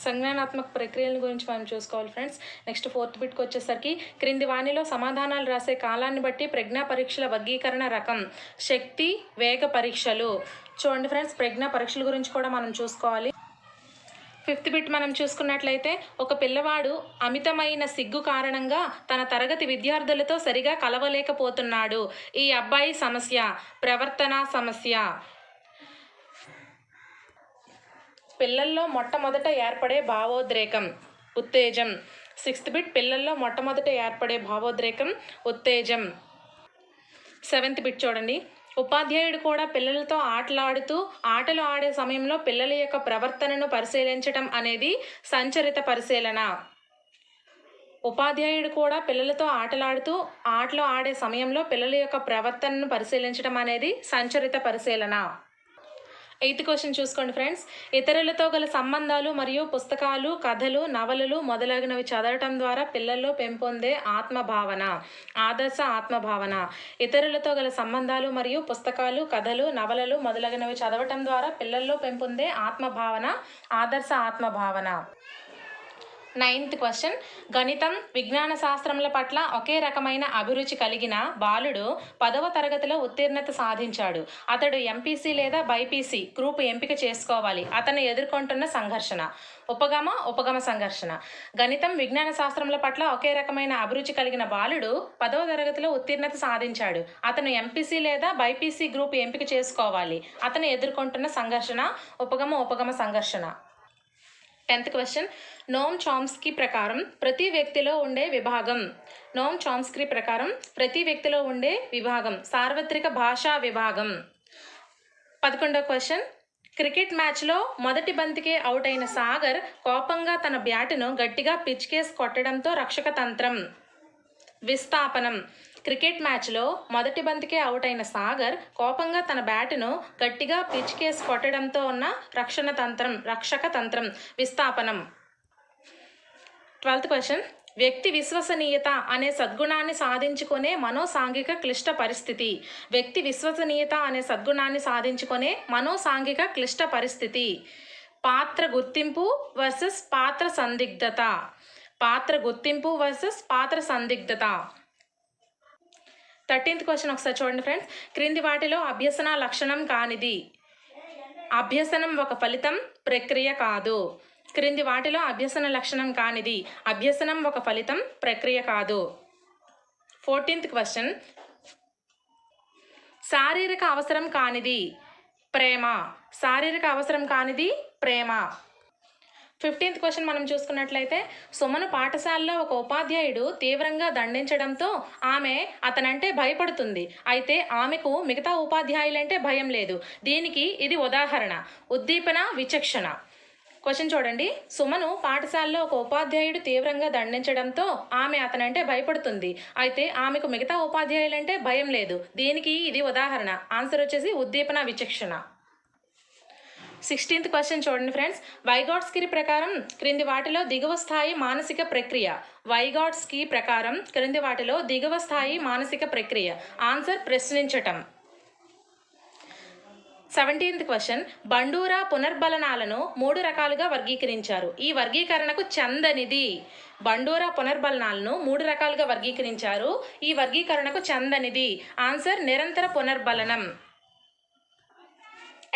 సంజ్ఞానాత్మక ప్రక్రియల గురించి మనం చూసుకోవాలి ఫ్రెండ్స్. నెక్స్ట్ 4th బిట్కి వచ్చేసరికి క్రింది వాణిలో సమాధానాలు రాసే కాలాన్ని బట్టి ప్రజ్ఞా పరీక్షల వర్గీకరణ రకం. శక్తి, వేగ పరీక్షలు. చూడండి ఫ్రెండ్స్, ప్రజ్ఞా పరీక్షల గురించి కూడా మనం చూసుకోవాలి. 5th బిట్ మనం చూసుకున్నట్లయితే, ఒక పిల్లవాడు అమితమైన సిగ్గు కారణంగా తన తరగతి విద్యార్థులతో సరిగా కలవలేకపోతున్నాడు. ఈ అబ్బాయి సమస్య, ప్రవర్తన సమస్య. పిల్లల్లో మొట్టమొదట ఏర్పడే భావోద్రేకం, ఉత్తేజం. 6th బిట్ పిల్లల్లో మొట్టమొదట ఏర్పడే భావోద్రేకం, ఉత్తేజం. 7th బిట్ చూడండి, ఉపాధ్యాయుడు కూడా పిల్లలతో ఆటలు ఆడే సమయంలో పిల్లల యొక్క ప్రవర్తనను పరిశీలించటం అనేది సంచరిత పరిశీలన. ఉపాధ్యాయుడు కూడా పిల్లలతో ఆటలు ఆడే సమయంలో పిల్లల యొక్క ప్రవర్తనను పరిశీలించడం అనేది సంచరిత పరిశీలన. 8th క్వశ్చన్ చూసుకోండి ఫ్రెండ్స్. ఇతరులతో గల సంబంధాలు మరియు పుస్తకాలు, కథలు, నవలలు మొదలగునవి చదవటం ద్వారా పిల్లల్లో పెంపొందే ఆత్మభావన, ఆదర్శ ఆత్మభావన. ఇతరులతో గల సంబంధాలు మరియు పుస్తకాలు, కథలు, నవలలు మొదలగునవి చదవటం ద్వారా పిల్లల్లో పెంపొందే ఆత్మభావన, ఆదర్శ ఆత్మభావన. 9th క్వశ్చన్, గణితం, విజ్ఞాన శాస్త్రముల పట్ల ఒకే రకమైన అభిరుచి కలిగిన బాలుడు 10వ తరగతిలో ఉత్తీర్ణత సాధించాడు. అతడు ఎంపీసీ లేదా బైపీసీ గ్రూప్ ఎంపిక చేసుకోవాలి. అతను ఎదుర్కొంటున్న సంఘర్షణ. ఉపగమ సంఘర్షణ. గణితం, విజ్ఞాన శాస్త్రముల పట్ల ఒకే రకమైన అభిరుచి కలిగిన బాలుడు 10వ తరగతిలో ఉత్తీర్ణత సాధించాడు. అతను ఎంపీసీ లేదా బైపీసీ గ్రూప్ ఎంపిక చేసుకోవాలి. అతను ఎదుర్కొంటున్న సంఘర్షణ, ఉపగమ సంఘర్షణ. 10th క్వశ్చన్, నోమ్ చామ్స్కీ ప్రకారం ప్రతి వ్యక్తిలో ఉండే విభాగం. నోమ్ చామ్స్కీ ప్రకారం ప్రతి వ్యక్తిలో ఉండే విభాగం, సార్వత్రిక భాషా విభాగం. 11వ క్వశ్చన్, క్రికెట్ మ్యాచ్లో మొదటి బంతికే అవుట్ అయిన సాగర్ కోపంగా తన బ్యాటును గట్టిగా పిచ్ కేసి కొట్టడంతో రక్షక తంత్రం, విస్థాపనం. క్రికెట్ మ్యాచ్లో మొదటి బంతికే అవుట్ అయిన సాగర్ కోపంగా తన బ్యాటును గట్టిగా పిచ్ కేసి కొట్టడంతో ఉన్న రక్షక తంత్రం, విస్థాపనం. 12th క్వశ్చన్, వ్యక్తి విశ్వసనీయత అనే సద్గుణాన్ని సాధించుకునే మనోసాంఘిక క్లిష్ట పరిస్థితి. వ్యక్తి విశ్వసనీయత అనే సద్గుణాన్ని సాధించుకునే మనోసాంఘిక క్లిష్ట పరిస్థితి. పాత్ర గుర్తింపు వర్సెస్ పాత్ర సందిగ్ధత. పాత్ర గుర్తింపు వర్సెస్ పాత్ర సందిగ్ధత. 13th క్వశ్చన్ ఒకసారి చూడండి ఫ్రెండ్స్. క్రింది వాటిలో అభ్యసన లక్షణం కానిది. అభ్యసనం ఒక ఫలితం, ప్రక్రియ కాదు. క్రింది వాటిలో అభ్యసన లక్షణం కానిది. అభ్యసనం ఒక ఫలితం, ప్రక్రియ కాదు. 14th క్వశ్చన్, శారీరక అవసరం కానిది. ప్రేమ. శారీరక అవసరం కానిది ప్రేమ. 15th క్వశ్చన్ మనం చూసుకున్నట్లయితే, సుమను పాఠశాలలో ఒక ఉపాధ్యాయుడు తీవ్రంగా దండించడంతో ఆమె అతనంటే భయపడుతుంది. అయితే ఆమెకు మిగతా ఉపాధ్యాయులంటే భయం లేదు. దీనికి ఇది ఉదాహరణ. ఉద్దీపన, విచక్షణ. క్వశ్చన్ చూడండి, సుమను పాఠశాలలో ఒక ఉపాధ్యాయుడు తీవ్రంగా దండించడంతో ఆమె అతనంటే భయపడుతుంది. అయితే ఆమెకు మిగతా ఉపాధ్యాయులంటే భయం లేదు. దీనికి ఇది ఉదాహరణ. ఆన్సర్ వచ్చేసి ఉద్దీపన, విచక్షణ. 16th క్వశ్చన్ చూడండి ఫ్రెండ్స్. వైగాట్స్కీ ప్రకారం క్రింది వాటిలో దిగువ స్థాయి మానసిక ప్రక్రియ. వైగాట్స్కీ ప్రకారం క్రింది వాటిలో దిగువ స్థాయి మానసిక ప్రక్రియ. ఆన్సర్ ప్రశ్నించటం. 17th క్వశ్చన్, బండూరా పునర్బలనాలను 3 రకాలుగా వర్గీకరించారు. ఈ వర్గీకరణకు చెందనిది. బండూరా పునర్బలనాలను 3 రకాలుగా వర్గీకరించారు. ఈ వర్గీకరణకు చెందనిది. ఆన్సర్ నిరంతర పునర్బలనం.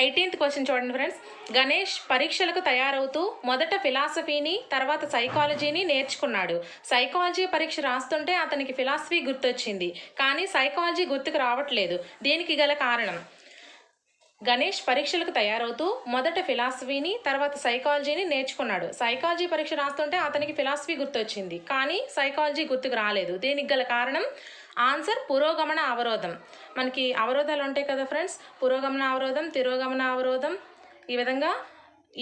18th క్వశ్చన్ చూడండి ఫ్రెండ్స్. గణేష్ పరీక్షలకు తయారవుతూ మొదట ఫిలాసఫీని, తర్వాత సైకాలజీని నేర్చుకున్నాడు. సైకాలజీ పరీక్ష రాస్తుంటే అతనికి ఫిలాసఫీ గుర్తొచ్చింది, కానీ సైకాలజీ గుర్తుకు రావట్లేదు. దీనికి గల కారణం, గణేష్ పరీక్షలకు తయారవుతూ మొదట ఫిలాసఫీని, తర్వాత సైకాలజీని నేర్చుకున్నాడు. సైకాలజీ పరీక్ష రాస్తుంటే అతనికి ఫిలాసఫీ గుర్తొచ్చింది, కానీ సైకాలజీ గుర్తుకు రాలేదు. దీనికి గల కారణం ఆన్సర్ పురోగమన అవరోధం. మనకి అవరోధాలు ఉంటాయి కదా ఫ్రెండ్స్, పురోగమన అవరోధం, తిరోగమన అవరోధం. ఈ విధంగా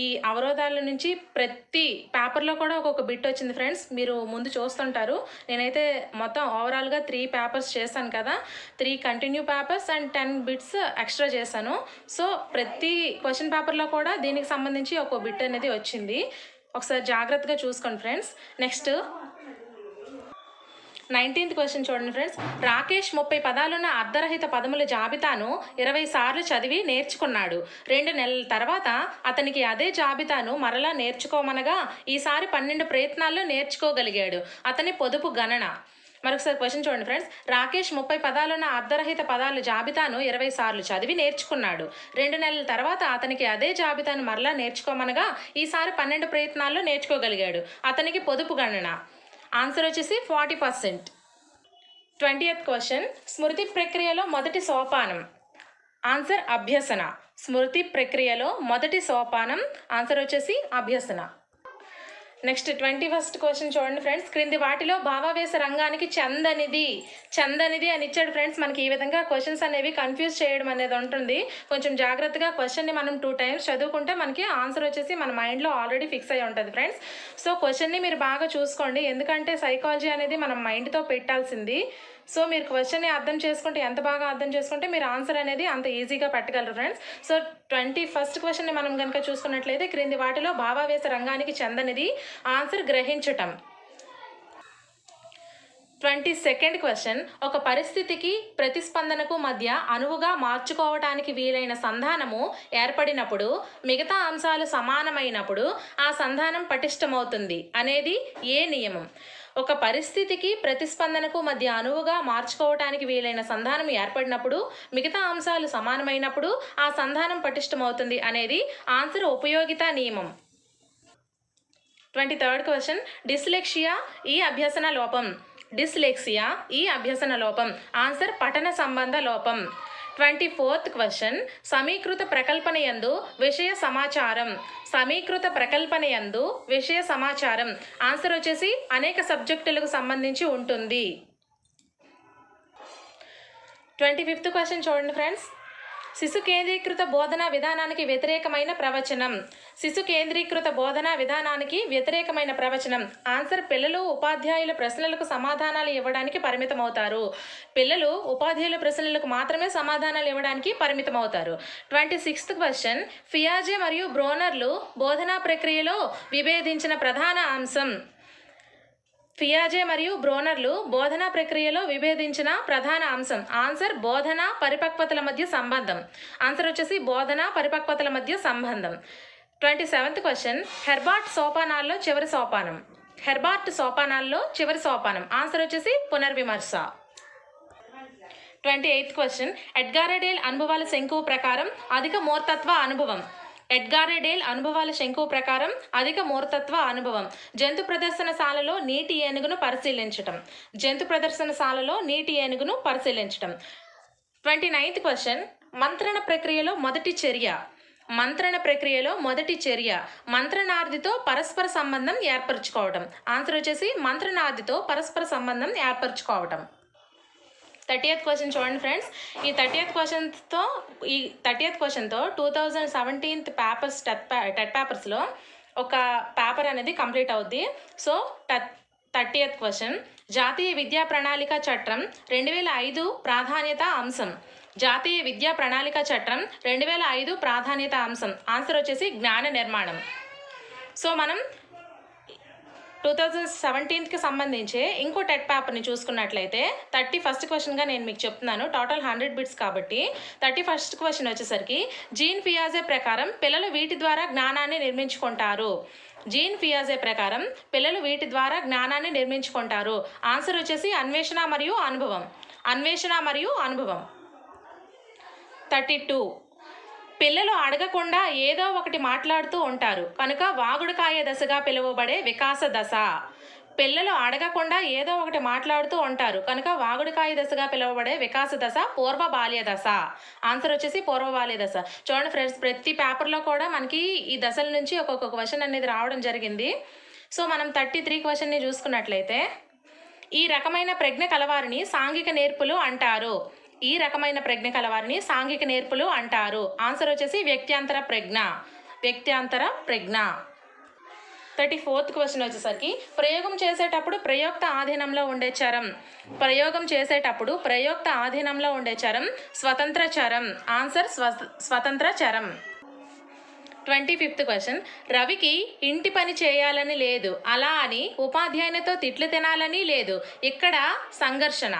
ఈ అవరోధాల నుంచి ప్రతి పేపర్లో కూడా ఒక్కొక్క బిట్ వచ్చింది ఫ్రెండ్స్. మీరు ముందు చూస్తుంటారు. నేనైతే మొత్తం ఓవరాల్గా 3 పేపర్స్ చేశాను కదా, 3 continue papers and 10 bits extra చేశాను. సో ప్రతి క్వశ్చన్ పేపర్లో కూడా దీనికి సంబంధించి ఒక బిట్ అనేది వచ్చింది. ఒకసారి జాగ్రత్తగా చూసుకోండి ఫ్రెండ్స్. నెక్స్ట్ 19th క్వశ్చన్ చూడండి ఫ్రెండ్స్. రాకేష్ 30 పదాలున్న అర్ధరహిత పదముల జాబితాను 20 సార్లు చదివి నేర్చుకున్నాడు. 2 నెలల తర్వాత అతనికి అదే జాబితాను మరలా నేర్చుకోమనగా ఈసారి 12 ప్రయత్నాల్లో నేర్చుకోగలిగాడు. అతని పొదుపు గణన. మరొకసారి క్వశ్చన్ చూడండి ఫ్రెండ్స్. రాకేష్ 30 పదాలున్న అర్ధరహిత పదాల జాబితాను 20 సార్లు చదివి నేర్చుకున్నాడు. 2 నెలల తర్వాత అతనికి అదే జాబితాను మరలా నేర్చుకోమనగా ఈసారి 12 ప్రయత్నాల్లో నేర్చుకోగలిగాడు. అతనికి పొదుపు గణన. ఆన్సర్ వచ్చేసి 40%. 20th question. స్మృతి ప్రక్రియలో మొదటి సోపానం. ఆన్సర్ అభ్యసన. స్మృతి ప్రక్రియలో మొదటి సోపానం ఆన్సర్ వచ్చేసి అభ్యసన. నెక్స్ట్ 21st క్వశ్చన్ చూడండి ఫ్రెండ్స్. క్రింది వాటిలో భావావేశ రంగానికి చందనిది అని ఇచ్చాడు ఫ్రెండ్స్. మనకి ఈ విధంగా క్వశ్చన్స్ అనేవి కన్ఫ్యూజ్ చేయడం అనేది ఉంటుంది. కొంచెం జాగ్రత్తగా క్వశ్చన్ని మనం 2 times చదువుకుంటే మనకి ఆన్సర్ వచ్చేసి మన మైండ్లో ఆల్రెడీ ఫిక్స్ అయి ఉంటుంది ఫ్రెండ్స్. సో క్వశ్చన్ని మీరు బాగా చూసుకోండి, ఎందుకంటే సైకాలజీ అనేది మనం మైండ్తో పెట్టాల్సింది. సో మీరు క్వశ్చన్ని అర్థం చేసుకుంటే, ఎంత బాగా అర్థం చేసుకుంటే మీరు ఆన్సర్ అనేది అంత ఈజీగా పెట్టగలరు ఫ్రెండ్స్. సో 21st క్వశ్చన్ని మనం కనుక చూసుకున్నట్లయితే క్రింది వాటిలో భావావేశ రంగానికి చెందనిది ఆన్సర్ గ్రహించటం. 22nd question. ఒక పరిస్థితికి ప్రతిస్పందనకు మధ్య అనువుగా మార్చుకోవటానికి వీలైన సంధానము ఏర్పడినప్పుడు, మిగతా అంశాలు సమానమైనప్పుడు ఆ సంధానం పటిష్టమవుతుంది అనేది ఏ నియమం? ఒక పరిస్థితికి ప్రతిస్పందనకు మధ్య అనువుగా మార్చుకోవటానికి వీలైన సంధానం ఏర్పడినప్పుడు, మిగతా అంశాలు సమానమైనప్పుడు ఆ సంధానం పటిష్టమవుతుంది అనేది ఆన్సర్ ఉపయోగితా నియమం. 23rd question. డిస్లెక్సియా ఈ అభ్యసన లోపం. డిస్లెక్సియా ఈ అభ్యసన లోపం ఆన్సర్ పఠన సంబంధ లోపం. 24th question. సమీకృత ప్రకల్పనయందు విషయ సమాచారం. సమీకృత ప్రకల్పనయందు విషయ సమాచారం ఆన్సర్ వచ్చేసి అనేక సబ్జెక్టులకు సంబంధించి ఉంటుంది. 25th క్వశ్చన్ చూడండి ఫ్రెండ్స్. శిశు కేంద్రీకృత బోధనా విధానానికి వ్యతిరేకమైన ప్రవచనం. శిశు కేంద్రీకృత బోధనా విధానానికి వ్యతిరేకమైన ప్రవచనం ఆన్సర్ పిల్లలు ఉపాధ్యాయుల ప్రశ్నలకు సమాధానాలు ఇవ్వడానికి పరిమితమవుతారు. పిల్లలు ఉపాధ్యాయుల ప్రశ్నలకు మాత్రమే సమాధానాలు ఇవ్వడానికి పరిమితమవుతారు. 26th question. ఫియాజే మరియు బ్రోనర్లు బోధనా ప్రక్రియలో విభేదించిన ప్రధాన అంశం. ఫియాజే మరియు బ్రోనర్లు బోధనా ప్రక్రియలో విభేదించిన ప్రధాన అంశం ఆన్సర్ బోధనా పరిపక్వతల మధ్య సంబంధం. ఆన్సర్ వచ్చేసి బోధనా పరిపక్వతల మధ్య సంబంధం. 27th question. హెర్బార్ట్ సోపానాల్లో చివరి సోపానం. హెర్బార్ట్ సోపానాల్లో చివరి సోపానం ఆన్సర్ వచ్చేసి పునర్విమర్శ. 28th question. ఎడ్గారెడేల్ అనుభవాల శంకువు ప్రకారం అధిక మూర్తత్వ అనుభవం. ఎడ్గారెడేల్ అనుభవాల శంకువు ప్రకారం అధిక మూర్తత్వ అనుభవం జంతు ప్రదర్శనశాలలో నీటి ఏనుగును పరిశీలించటం. జంతు ప్రదర్శనశాలలో నీటి ఏనుగును పరిశీలించటం. 29th question. మంత్రణ ప్రక్రియలో మొదటి చర్య. మంత్రణ ప్రక్రియలో మొదటి చర్య మంత్రనార్థితో పరస్పర సంబంధం ఏర్పరచుకోవటం. ఆన్సర్ వచ్చేసి మంత్రనార్థితో పరస్పర సంబంధం ఏర్పరచుకోవటం. 30th క్వశ్చన్ చూడండి ఫ్రెండ్స్. ఈ 30th క్వశ్చన్తో 2017 పేపర్స్ టెట్ పేపర్స్లో ఒక పేపర్ అనేది కంప్లీట్ అవుద్ది. So 30th question. జాతీయ విద్యా ప్రణాళిక చట్టం 2005 ప్రాధాన్యత అంశం. జాతీయ విద్యా ప్రణాళిక చట్టం 2005 ప్రాధాన్యత అంశం ఆన్సర్ వచ్చేసి జ్ఞాన నిర్మాణం. సో మనం 2017కి సంబంధించి ఇంకో టెట్ పేపర్ని చూసుకున్నట్లయితే 31st క్వశ్చన్గా నేను మీకు చెప్తున్నాను. టోటల్ 100 బిట్స్ కాబట్టి 31st క్వశ్చన్ వచ్చేసరికి జీన్ పియాజే ప్రకారం పిల్లలు వీటి ద్వారా జ్ఞానాన్ని నిర్మించుకుంటారు. జీన్ పియాజే ప్రకారం పిల్లలు వీటి ద్వారా జ్ఞానాన్ని నిర్మించుకుంటారు ఆన్సర్ వచ్చేసి అన్వేషణ మరియు అనుభవం. అన్వేషణ మరియు అనుభవం. 32. పిల్లలు అడగకుండా ఏదో ఒకటి మాట్లాడుతూ ఉంటారు కనుక వాగుడుకాయ దశగా పిలువబడే వికాస దశ. పిల్లలు అడగకుండా ఏదో ఒకటి మాట్లాడుతూ ఉంటారు కనుక వాగుడుకాయ దశగా పిలువబడే వికాస దశ పూర్వ బాల్య దశ. ఆన్సర్ వచ్చేసి పూర్వ బాల్య దశ. చూడండి ఫ్రెండ్స్, ప్రతి పేపర్లో కూడా మనకి ఈ దశల నుంచి ఒక్కొక్క క్వశ్చన్ అనేది రావడం జరిగింది. సో మనం 33 క్వశ్చన్ని చూసుకున్నట్లయితే ఈ రకమైన ప్రజ్ఞ కలవారిని సాంఘిక నేర్పులు అంటారు. ఈ రకమైన ప్రజ్ఞ కలవారిని సాంఘిక నేర్పులు అంటారు ఆన్సర్ వచ్చేసి వ్యక్త్యాంతర ప్రజ్ఞ. వ్యక్త్యాంతర ప్రజ్ఞ. 34th క్వశ్చన్ వచ్చేసరికి ప్రయోగం చేసేటప్పుడు ప్రయోక్త ఆధీనంలో ఉండే చరం. ప్రయోగం చేసేటప్పుడు ప్రయోక్త ఆధీనంలో ఉండే చరం స్వతంత్ర చరం. ఆన్సర్ స్వతంత్ర చరం. 25th క్వశ్చన్, రవికి ఇంటి పని చేయాలని లేదు, అలా అని ఉపాధ్యాయునితో తిట్లు తినాలని లేదు, ఇక్కడ సంఘర్షణ.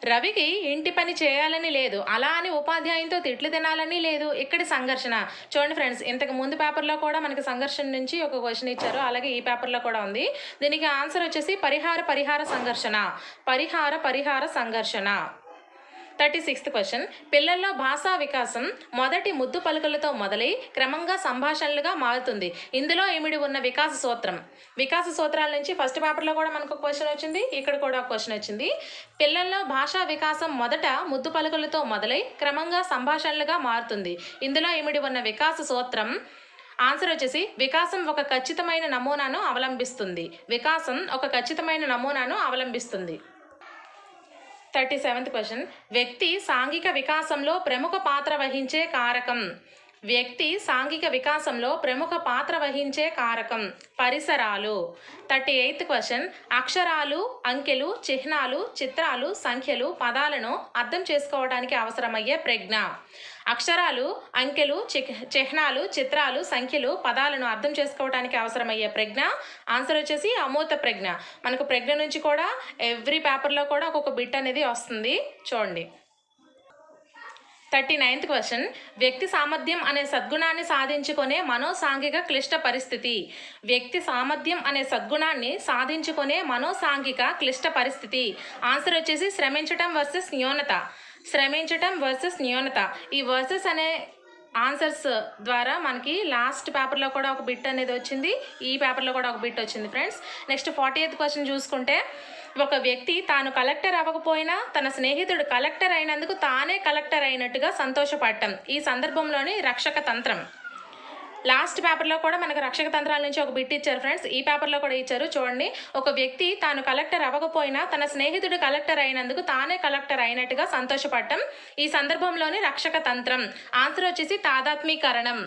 రవికి ఇంటి పని చేయాలని లేదు, అలా అని ఉపాధ్యాయునితో తిట్లు తినాలని లేదు, ఇక్కడ సంఘర్షణ. చూడండి ఫ్రెండ్స్, ఇంతకు ముందు పేపర్లో కూడా మనకి సంఘర్షణ నుంచి ఒక క్వశ్చన్ ఇచ్చారు, అలాగే ఈ పేపర్లో కూడా ఉంది. దీనికి ఆన్సర్ వచ్చేసి పరిహార సంఘర్షణ. 36th క్వశ్చన్, పిల్లల్లో భాషా వికాసం మొదటి ముద్దు పలుకులతో మొదలై క్రమంగా సంభాషణలుగా మారుతుంది, ఇందులో ఇమిడి ఉన్న వికాస సూత్రాల నుంచి ఫస్ట్ పేపర్లో కూడా మనకు ఒక క్వశ్చన్ వచ్చింది, ఇక్కడ కూడా ఒక క్వశ్చన్ వచ్చింది. పిల్లల్లో భాషా వికాసం మొదట ముద్దు పలుకులతో మొదలై క్రమంగా సంభాషణలుగా మారుతుంది, ఇందులో ఇమిడి ఉన్న వికాస సూత్రం. ఆన్సర్ వచ్చేసి వికాసం ఒక ఖచ్చితమైన నమూనాను అవలంబిస్తుంది. 37th క్వశ్చన్, వ్యక్తి సాంఘిక వికాసంలో ప్రముఖ పాత్ర వహించే కారకం పరిసరాలు. 38th క్వశ్చన్, అక్షరాలు, అంకెలు, చిహ్నాలు, చిత్రాలు, సంఖ్యలు, పదాలను అర్థం చేసుకోవడానికి అవసరమయ్యే ప్రజ్ఞ. అక్షరాలు, అంకెలు, చిహ్నాలు, చిత్రాలు, సంఖ్యలు, పదాలను అర్థం చేసుకోవడానికి అవసరమయ్యే ప్రజ్ఞ. ఆన్సర్ వచ్చేసి అమూర్త ప్రజ్ఞ. మనకు ప్రజ్ఞ నుంచి కూడా ఎవ్రీ పేపర్లో కూడా ఒక్కొక్క బిట్ అనేది వస్తుంది, చూడండి. 39th క్వశ్చన్, వ్యక్తి సామర్థ్యం అనే సద్గుణాన్ని సాధించుకునే మనోసాంఘిక క్లిష్ట పరిస్థితి. ఆన్సర్ వచ్చేసి శ్రమించటం వర్సెస్ న్యూనత. ఈ వర్సెస్ అనే ఆన్సర్స్ ద్వారా మనకి లాస్ట్ పేపర్లో కూడా ఒక బిట్ అనేది వచ్చింది, ఈ పేపర్లో కూడా ఒక బిట్ వచ్చింది ఫ్రెండ్స్. నెక్స్ట్ 40th క్వశ్చన్ చూసుకుంటే, ఒక వ్యక్తి తాను కలెక్టర్ అవ్వకపోయినా తన స్నేహితుడు కలెక్టర్ అయినందుకు తానే కలెక్టర్ అయినట్టుగా సంతోషపడటం, ఈ సందర్భంలోని రక్షక తంత్రం. లాస్ట్ పేపర్లో కూడా మనకు రక్షక తంత్రాల నుంచి ఒక బిట్ ఇచ్చారు ఫ్రెండ్స్, ఈ పేపర్లో కూడా ఇచ్చారు, చూడండి. ఒక వ్యక్తి తాను కలెక్టర్ అవ్వకపోయినా తన స్నేహితుడు కలెక్టర్ అయినందుకు తానే కలెక్టర్ అయినట్టుగా సంతోషపడటం, ఈ సందర్భంలోని రక్షక తంత్రం. ఆన్సర్ వచ్చేసి తాదాత్మీకరణం.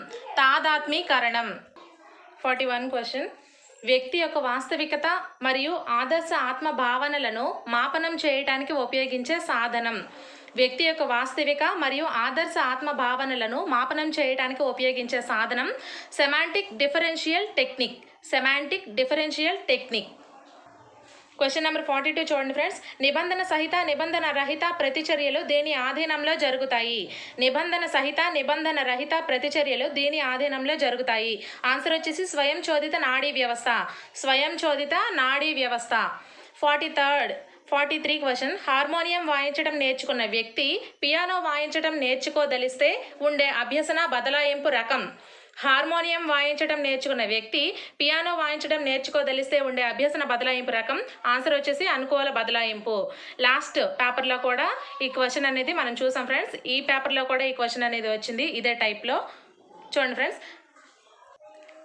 41 క్వశ్చన్, వ్యక్తి యొక్క వాస్తవికత మరియు ఆదర్శ ఆత్మ భావనలను మాపనం చేయడానికి ఉపయోగించే సాధనం. వ్యక్తి యొక్క వాస్తవిక మరియు ఆదర్శ ఆత్మ భావనలను మాపనం చేయడానికి ఉపయోగించే సాధనం semantic differential technique. Question number 42 చూడండి ఫ్రెండ్స్, నిబంధన సహిత నిబంధన రహిత ప్రతిచర్యలు దేని ఆధీనంలో జరుగుతాయి? ఆన్సర్ వచ్చేసి స్వయం చోదిత నాడీ వ్యవస్థ. 43 క్వశ్చన్, హార్మోనియం వాయించడం నేర్చుకున్న వ్యక్తి పియానో వాయించడం నేర్చుకోదలిస్తే ఉండే అభ్యసన బదలాయింపు రకం. హార్మోనియం వాయించడం నేర్చుకున్న వ్యక్తి పియానో వాయించడం నేర్చుకోదలిస్తే ఉండే అభ్యసన బదలాయింపు రకం. ఆన్సర్ వచ్చేసి అనుకూల బదలాయింపు. లాస్ట్ పేపర్లో కూడా ఈ క్వశ్చన్ అనేది మనం చూసాం ఫ్రెండ్స్, ఈ పేపర్లో కూడా ఈ క్వశ్చన్ అనేది వచ్చింది ఇదే టైప్లో, చూడండి ఫ్రెండ్స్.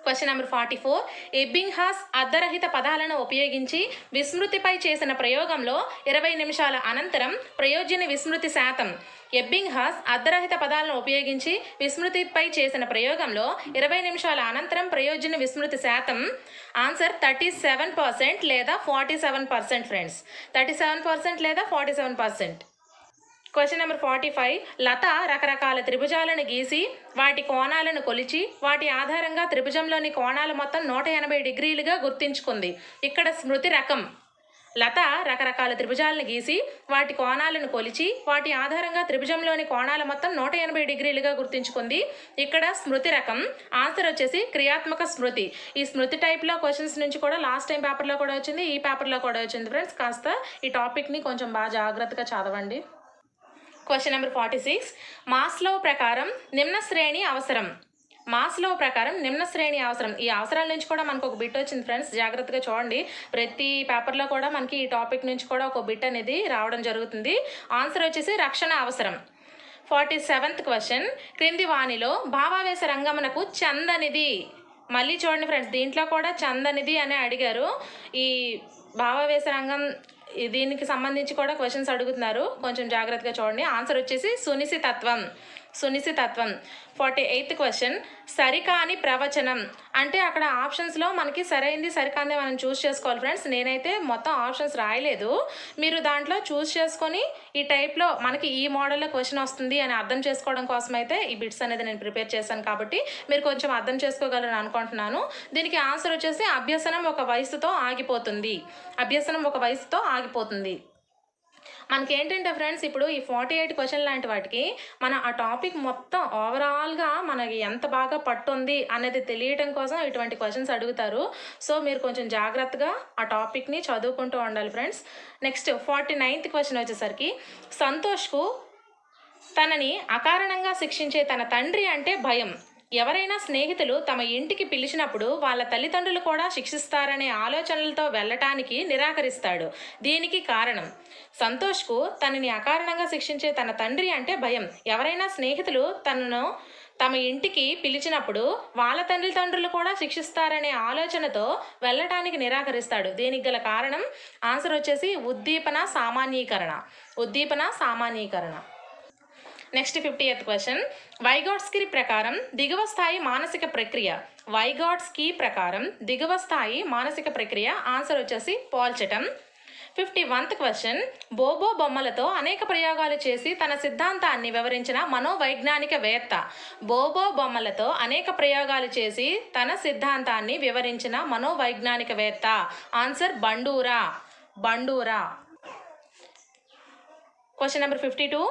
క్వశ్చన్ నెంబర్ 44, ఎబ్బింగ్హాస్ అర్ధరహిత పదాలను ఉపయోగించి విస్మృతిపై చేసిన ప్రయోగంలో 20 నిమిషాల అనంతరం ప్రయోజ్య విస్మృతి శాతం. ఎబ్బింగ్హాస్ అర్ధరహిత పదాలను ఉపయోగించి విస్మృతిపై చేసిన ప్రయోగంలో 20 నిమిషాల అనంతరం ప్రయోజ్య విస్మృతి శాతం. ఆన్సర్ 37% లేదా 47% ఫ్రెండ్స్, 37% లేదా 47%. క్వశ్చన్ నెంబర్ 45, లత రకరకాల త్రిభుజాలను గీసి వాటి కోణాలను కొలిచి వాటి ఆధారంగా త్రిభుజంలోని కోణాల మొత్తం 180 డిగ్రీలుగా గుర్తించుకుంది, ఇక్కడ స్మృతి రకం. లత రకరకాల త్రిభుజాలను గీసి వాటి కోణాలను కొలిచి వాటి ఆధారంగా త్రిభుజంలోని కోణాల మొత్తం 180 డిగ్రీలుగా గుర్తించుకుంది, ఇక్కడ స్మృతి రకం. ఆన్సర్ వచ్చేసి క్రియాత్మక స్మృతి. ఈ స్మృతి టైప్లో క్వశ్చన్స్ నుంచి కూడా లాస్ట్ టైం పేపర్లో కూడా వచ్చింది, ఈ పేపర్లో కూడా వచ్చింది ఫ్రెండ్స్. కాస్త ఈ టాపిక్ని కొంచెం బాగా జాగ్రత్తగా చదవండి. క్వశ్చన్ నెంబర్ 46, మాస్లో ప్రకారం నిమ్న శ్రేణి అవసరం. ఈ అవసరాల నుంచి కూడా మనకు ఒక బిట్ వచ్చింది ఫ్రెండ్స్, జాగ్రత్తగా చూడండి. ప్రతి పేపర్లో కూడా మనకి ఈ టాపిక్ నుంచి కూడా ఒక బిట్ అనేది రావడం జరుగుతుంది. ఆన్సర్ వచ్చేసి రక్షణ అవసరం. 47th క్వశ్చన్, క్రింది వాణిలో భావావేశ రంగమునకు చందనిది. మళ్ళీ చూడండి ఫ్రెండ్స్, దీంట్లో కూడా చందనిది అని అడిగారు. ఈ భావావేశ రంగం దీనికి సంబంధించి కూడా క్వశ్చన్స్ అడుగుతున్నారు, కొంచెం జాగ్రత్తగా చూడండి. ఆన్సర్ వచ్చేసి సునిశితత్వం. సునిశ్చితత్వం. 48th క్వశ్చన్ సరికాని ప్రవచనం. అంటే అక్కడ ఆప్షన్స్లో మనకి సరైంది సరికాంది మనం చూస్ చేసుకోవాలి ఫ్రెండ్స్. నేనైతే మొత్తం ఆప్షన్స్ రాయలేదు, మీరు దాంట్లో చూస్ చేసుకొని ఈ టైప్లో మనకి ఈ మోడల్లో క్వశ్చన్ వస్తుంది అని అర్థం చేసుకోవడం కోసం అయితే ఈ బిట్స్ అనేది నేను ప్రిపేర్ చేశాను, కాబట్టి మీరు కొంచెం అర్థం చేసుకోగలరని అనుకుంటున్నాను. దీనికి ఆన్సర్ వచ్చేసి అభ్యసనం ఒక వయసుతో ఆగిపోతుంది. అభ్యసనం ఒక వయసుతో ఆగిపోతుంది. మనకి ఏంటంటే ఫ్రెండ్స్, ఇప్పుడు ఈ 48 క్వశ్చన్ లాంటి వాటికి మనం ఆ టాపిక్ మొత్తం ఓవరాల్గా మనకి ఎంత బాగా పట్టుంది అనేది తెలియడం కోసం ఇటువంటి క్వశ్చన్స్ అడుగుతారు. సో మీరు కొంచెం జాగ్రత్తగా ఆ టాపిక్ని చదువుకుంటూ ఉండాలి ఫ్రెండ్స్. నెక్స్ట్ 49th క్వశ్చన్ వచ్చేసరికి సంతోష్కు తనని అకారణంగా శిక్షించే తన తండ్రి అంటే భయం. ఎవరైనా స్నేహితులు తమ ఇంటికి పిలిచినప్పుడు వాళ్ళ తల్లిదండ్రులు కూడా శిక్షిస్తారనే ఆలోచనలతో వెళ్ళటానికి నిరాకరిస్తాడు. దీనికి కారణం. సంతోష్కు తనని అకారణంగా శిక్షించే తన తండ్రి అంటే భయం. ఎవరైనా స్నేహితులు తనను తమ ఇంటికి పిలిచినప్పుడు వాళ్ళ తల్లిదండ్రులు కూడా శిక్షిస్తారనే ఆలోచనతో వెళ్ళటానికి నిరాకరిస్తాడు. దీనికి గల కారణం ఆన్సర్ వచ్చేసి ఉద్దీపన సామాన్యీకరణ. ఉద్దీపన సామాన్యీకరణ. నెక్స్ట్ 50th క్వశ్చన్ వైగాట్స్కీ ప్రకారం దిగువ స్థాయి మానసిక ప్రక్రియ. వైగాట్స్కీ ప్రకారం దిగువ స్థాయి మానసిక ప్రక్రియ. ఆన్సర్ వచ్చేసి పోల్చటం. 51th క్వశ్చన్ బోబో బొమ్మలతో అనేక ప్రయోగాలు చేసి తన సిద్ధాంతాన్ని వివరించిన మనోవైజ్ఞానికవేత్త. బోబో బొమ్మలతో అనేక ప్రయోగాలు చేసి తన సిద్ధాంతాన్ని వివరించిన మనోవైజ్ఞానికవేత్త. Answer Bandura. Bandura. Question number 52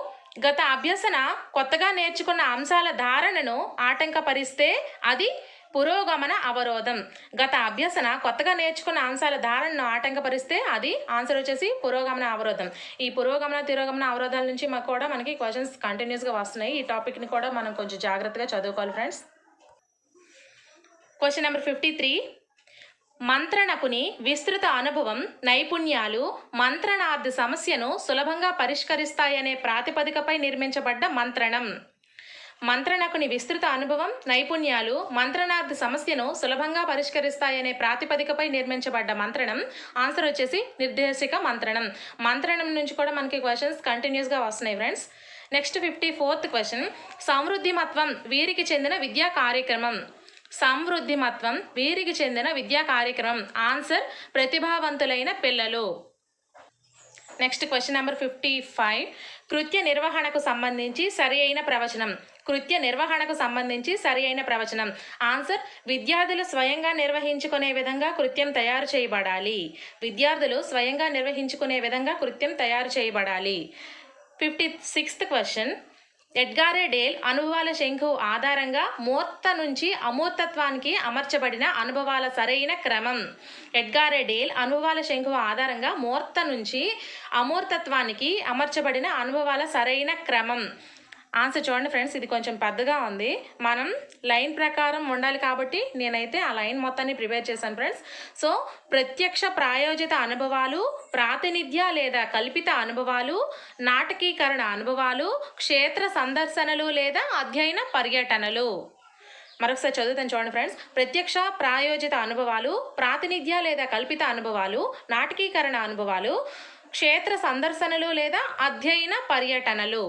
గత అభ్యసన కొత్తగా నేర్చుకున్న అంశాల ధారణను ఆటంకపరిస్తే అది పురోగమన అవరోధం. గత అభ్యసన కొత్తగా నేర్చుకున్న అంశాల ధారణను ఆటంకపరిస్తే అది ఆన్సర్ వచ్చేసి పురోగమన అవరోధం. ఈ పురోగమన తిరోగమన అవరోధాల నుంచి మనకి క్వశ్చన్స్ కంటిన్యూస్గా వస్తున్నాయి. ఈ టాపిక్ని కూడా మనం కొంచెం జాగ్రత్తగా చదువుకోవాలి ఫ్రెండ్స్. క్వశ్చన్ నెంబర్ 53 మంత్రణకుని విస్తృత అనుభవం నైపుణ్యాలు మంత్రణార్థ సమస్యను సులభంగా పరిష్కరిస్తాయనే ప్రాతిపదికపై నిర్మించబడ్డ మంత్రణం. మంత్రణకుని విస్తృత అనుభవం నైపుణ్యాలు మంత్రణార్థ సమస్యను సులభంగా పరిష్కరిస్తాయనే ప్రాతిపదికపై నిర్మించబడ్డ మంత్రణం. ఆన్సర్ వచ్చేసి నిర్దేశిక మంత్రణం. మంత్రణం నుంచి కూడా మనకి క్వశ్చన్స్ కంటిన్యూస్గా వస్తున్నాయి ఫ్రెండ్స్. నెక్స్ట్ 54th క్వశ్చన్ సమృద్ధిమత్వం వీరికి చెందిన విద్యా కార్యక్రమం. సమృద్ధిమత్వం వీరికి చెందిన విద్యా కార్యక్రమం. ఆన్సర్ ప్రతిభావంతులైన పిల్లలు. నెక్స్ట్ క్వశ్చన్ నెంబర్ 55 కృత్య నిర్వహణకు సంబంధించి సరి అయిన ప్రవచనం. కృత్య నిర్వహణకు సంబంధించి సరి అయిన ప్రవచనం. ఆన్సర్ విద్యార్థులు స్వయంగా నిర్వహించుకునే విధంగా కృత్యం తయారు చేయబడాలి. విద్యార్థులు స్వయంగా నిర్వహించుకునే విధంగా కృత్యం తయారు చేయబడాలి. 56th క్వశ్చన్ ఎడ్గారే డేల్ అనుభవాల శంఖు ఆధారంగా మూర్త నుంచి అమూర్తత్వానికి అమర్చబడిన అనుభవాల సరైన క్రమం. ఎడ్గారే డేల్ అనుభవాల శంఖు ఆధారంగా మూర్త నుంచి అమూర్తత్వానికి అమర్చబడిన అనుభవాల సరైన క్రమం. ఆన్సర్ చూడండి ఫ్రెండ్స్, ఇది కొంచెం పెద్దగా ఉంది. మనం లైన్ ప్రకారం ఉండాలి కాబట్టి నేనైతే ఆ లైన్ మొత్తాన్ని ప్రిపేర్ చేశాను ఫ్రెండ్స్. సో ప్రత్యక్ష ప్రాయోజిత అనుభవాలు, ప్రాతినిధ్య లేదా కల్పిత అనుభవాలు, నాటకీకరణ అనుభవాలు, క్షేత్ర సందర్శనలు లేదా అధ్యయన పర్యటనలు. మరొకసారి చదువుతాను చూడండి ఫ్రెండ్స్. ప్రత్యక్ష ప్రాయోజిత అనుభవాలు, ప్రాతినిధ్య లేదా కల్పిత అనుభవాలు, నాటకీకరణ అనుభవాలు, క్షేత్ర సందర్శనలు లేదా అధ్యయన పర్యటనలు.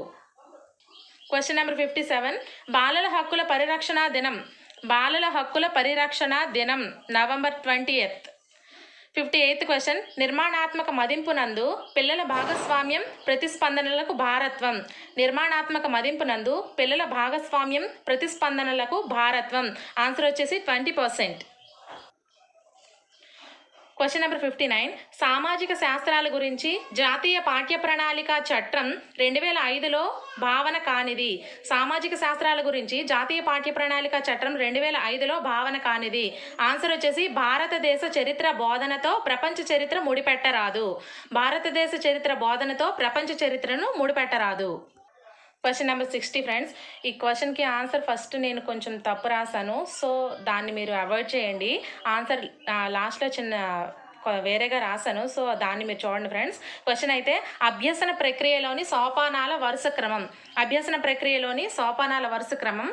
క్వశ్చన్ నెంబర్ 57 బాలల హక్కుల పరిరక్షణ దినం. బాలల హక్కుల పరిరక్షణ దినం నవంబర్ 20th. 58th క్వశ్చన్ నిర్మాణాత్మక మదింపునందు పిల్లల భాగస్వామ్యం ప్రతిస్పందనలకు భారత్వం. నిర్మాణాత్మక మదింపునందు పిల్లల భాగస్వామ్యం ప్రతిస్పందనలకు భారత్వం. ఆన్సర్ వచ్చేసి 20%. క్వశ్చన్ నెంబర్ 59 సామాజిక శాస్త్రాల గురించి జాతీయ పాఠ్య ప్రణాళిక చట్టం 2005లో భావన కానిది. సామాజిక శాస్త్రాల గురించి జాతీయ పాఠ్య ప్రణాళిక చట్టం 2005లో భావన కానిది. ఆన్సర్ వచ్చేసి భారతదేశ చరిత్ర బోధనతో ప్రపంచ చరిత్ర ముడిపెట్టరాదు. భారతదేశ చరిత్ర బోధనతో ప్రపంచ చరిత్రను ముడిపెట్టరాదు. Question number 60 friends. ఈ క్వశ్చన్కి ఆన్సర్ ఫస్ట్ నేను కొంచెం తప్పు రాశాను, సో దాన్ని మీరు అవాయిడ్ చేయండి. ఆన్సర్ లాస్ట్లో చిన్న వేరేగా రాశాను, సో దాన్ని మీరు చూడండి ఫ్రెండ్స్. క్వశ్చన్ అయితే అభ్యసన ప్రక్రియలోని సోపానాల వరుస క్రమం. అభ్యసన ప్రక్రియలోని సోపానాల వరుస క్రమం.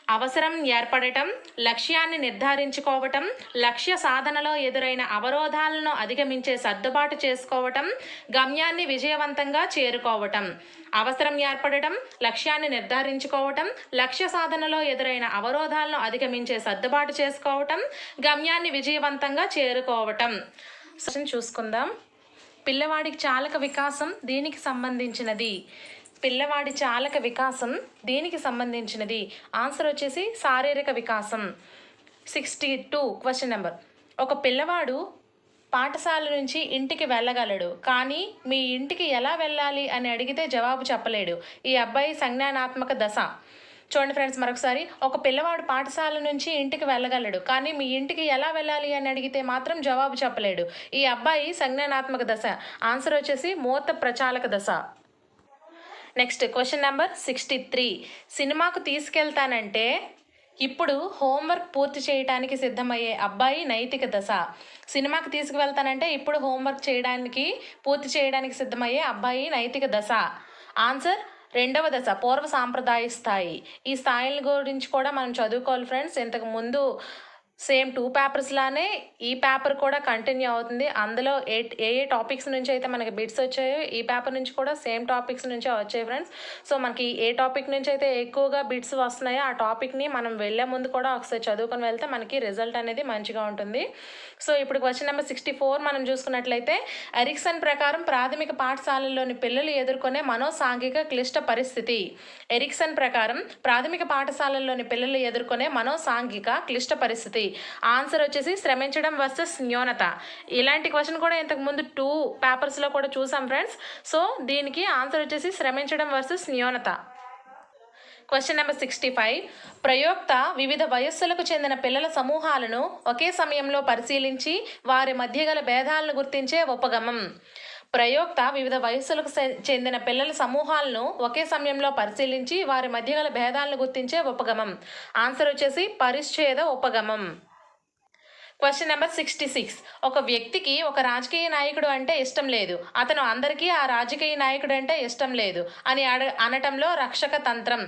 అవసరం ఏర్పడటం, లక్ష్యాన్ని నిర్ధారించుకోవటం, లక్ష్య సాధనలో ఎదురైన అవరోధాలను అధిగమించే సర్దుబాటు చేసుకోవటం, గమ్యాన్ని విజయవంతంగా చేరుకోవటం. అవసరం ఏర్పడటం, లక్ష్యాన్ని నిర్ధారించుకోవటం, లక్ష్య సాధనలో ఎదురైన అవరోధాలను అధిగమించే సర్దుబాటు చేసుకోవటం, గమ్యాన్ని విజయవంతంగా చేరుకోవటం. చూసుకుందాం. పిల్లవాడికి చాలక వికాసం దీనికి సంబంధించినది. పిల్లవాడి చాలక వికాసం దీనికి సంబంధించినది. ఆన్సర్ వచ్చేసి శారీరక వికాసం. 62 క్వశ్చన్ నెంబర్. ఒక పిల్లవాడు పాఠశాల నుంచి ఇంటికి వెళ్ళగలడు, కానీ మీ ఇంటికి ఎలా వెళ్ళాలి అని అడిగితే జవాబు చెప్పలేడు. ఈ అబ్బాయి సంజ్ఞానాత్మక దశ. చూడండి ఫ్రెండ్స్ మరొకసారి. ఒక పిల్లవాడు పాఠశాల నుంచి ఇంటికి వెళ్ళగలడు, కానీ మీ ఇంటికి ఎలా వెళ్ళాలి అని అడిగితే మాత్రం జవాబు చెప్పలేడు. ఈ అబ్బాయి సంజ్ఞానాత్మక దశ. ఆన్సర్ వచ్చేసి మూర్త ప్రచాలక దశ. Next question number 63. సినిమాకు తీసుకెళ్తానంటే ఇప్పుడు హోంవర్క్ పూర్తి చేయడానికి సిద్ధమయ్యే అబ్బాయి నైతిక దశ. సినిమాకి తీసుకువెళ్తానంటే ఇప్పుడు హోంవర్క్ పూర్తి చేయడానికి సిద్ధమయ్యే అబ్బాయి నైతిక దశ. ఆన్సర్ రెండవ దశ, పూర్వ సాంప్రదాయ స్థాయి. ఈ స్థాయిల గురించి కూడా మనం చదువుకోవాలి ఫ్రెండ్స్. ఇంతకు ముందు సేమ్ 2 పేపర్స్ లానే ఈ పేపర్ కూడా కంటిన్యూ అవుతుంది. అందులో ఏ టాపిక్స్ నుంచి అయితే మనకి బిట్స్ వచ్చాయో ఈ పేపర్ నుంచి కూడా సేమ్ టాపిక్స్ నుంచే వచ్చాయి ఫ్రెండ్స్. సో మనకి ఏ టాపిక్ నుంచి అయితే ఎక్కువగా బిట్స్ వస్తున్నాయో ఆ టాపిక్ని మనం వెళ్ళే ముందు కూడా ఒకసారి చదువుకొని వెళ్తే మనకి రిజల్ట్ అనేది మంచిగా ఉంటుంది. సో ఇప్పుడు క్వశ్చన్ నెంబర్ 64 మనం చూసుకున్నట్లయితే, ఎరిక్సన్ ప్రకారం ప్రాథమిక పాఠశాలల్లోని పిల్లలు ఎదుర్కొనే మనోసాంఘిక క్లిష్ట పరిస్థితి. ఎరిక్సన్ ప్రకారం ప్రాథమిక పాఠశాలల్లోని పిల్లలు ఎదుర్కొనే మనోసాంఘిక క్లిష్ట పరిస్థితి. ఆన్సర్ వచ్చేసి శ్రమించడం వర్సెస్ న్యూనత. ఇలాంటి క్వశ్చన్ కూడా ఇంతకు ముందు 2 పేపర్స్లో కూడా చూసాం ఫ్రెండ్స్. సో దీనికి ఆన్సర్ వచ్చేసి శ్రమించడం వర్సెస్ న్యూనత. Question number 65. ప్రయోక్త వివిధ వయస్సులకు చెందిన పిల్లల సమూహాలను ఒకే సమయంలో పరిశీలించి వారి మధ్య గల భేదాలను గుర్తించే ఉపగమం. ప్రయోక్త వివిధ వయస్సులకు చెందిన పిల్లల సమూహాలను ఒకే సమయంలో పరిశీలించి వారి మధ్య గల భేదాలను గుర్తించే ఉపగమం. ఆన్సర్ వచ్చేసి పరిచ్ఛేద ఉపగమం. Question number 66. ఒక వ్యక్తికి ఒక రాజకీయ నాయకుడు అంటే ఇష్టం లేదు, అతను అందరికీ ఆ రాజకీయ నాయకుడు అంటే ఇష్టం లేదు అని అనటంలో రక్షక తంత్రం.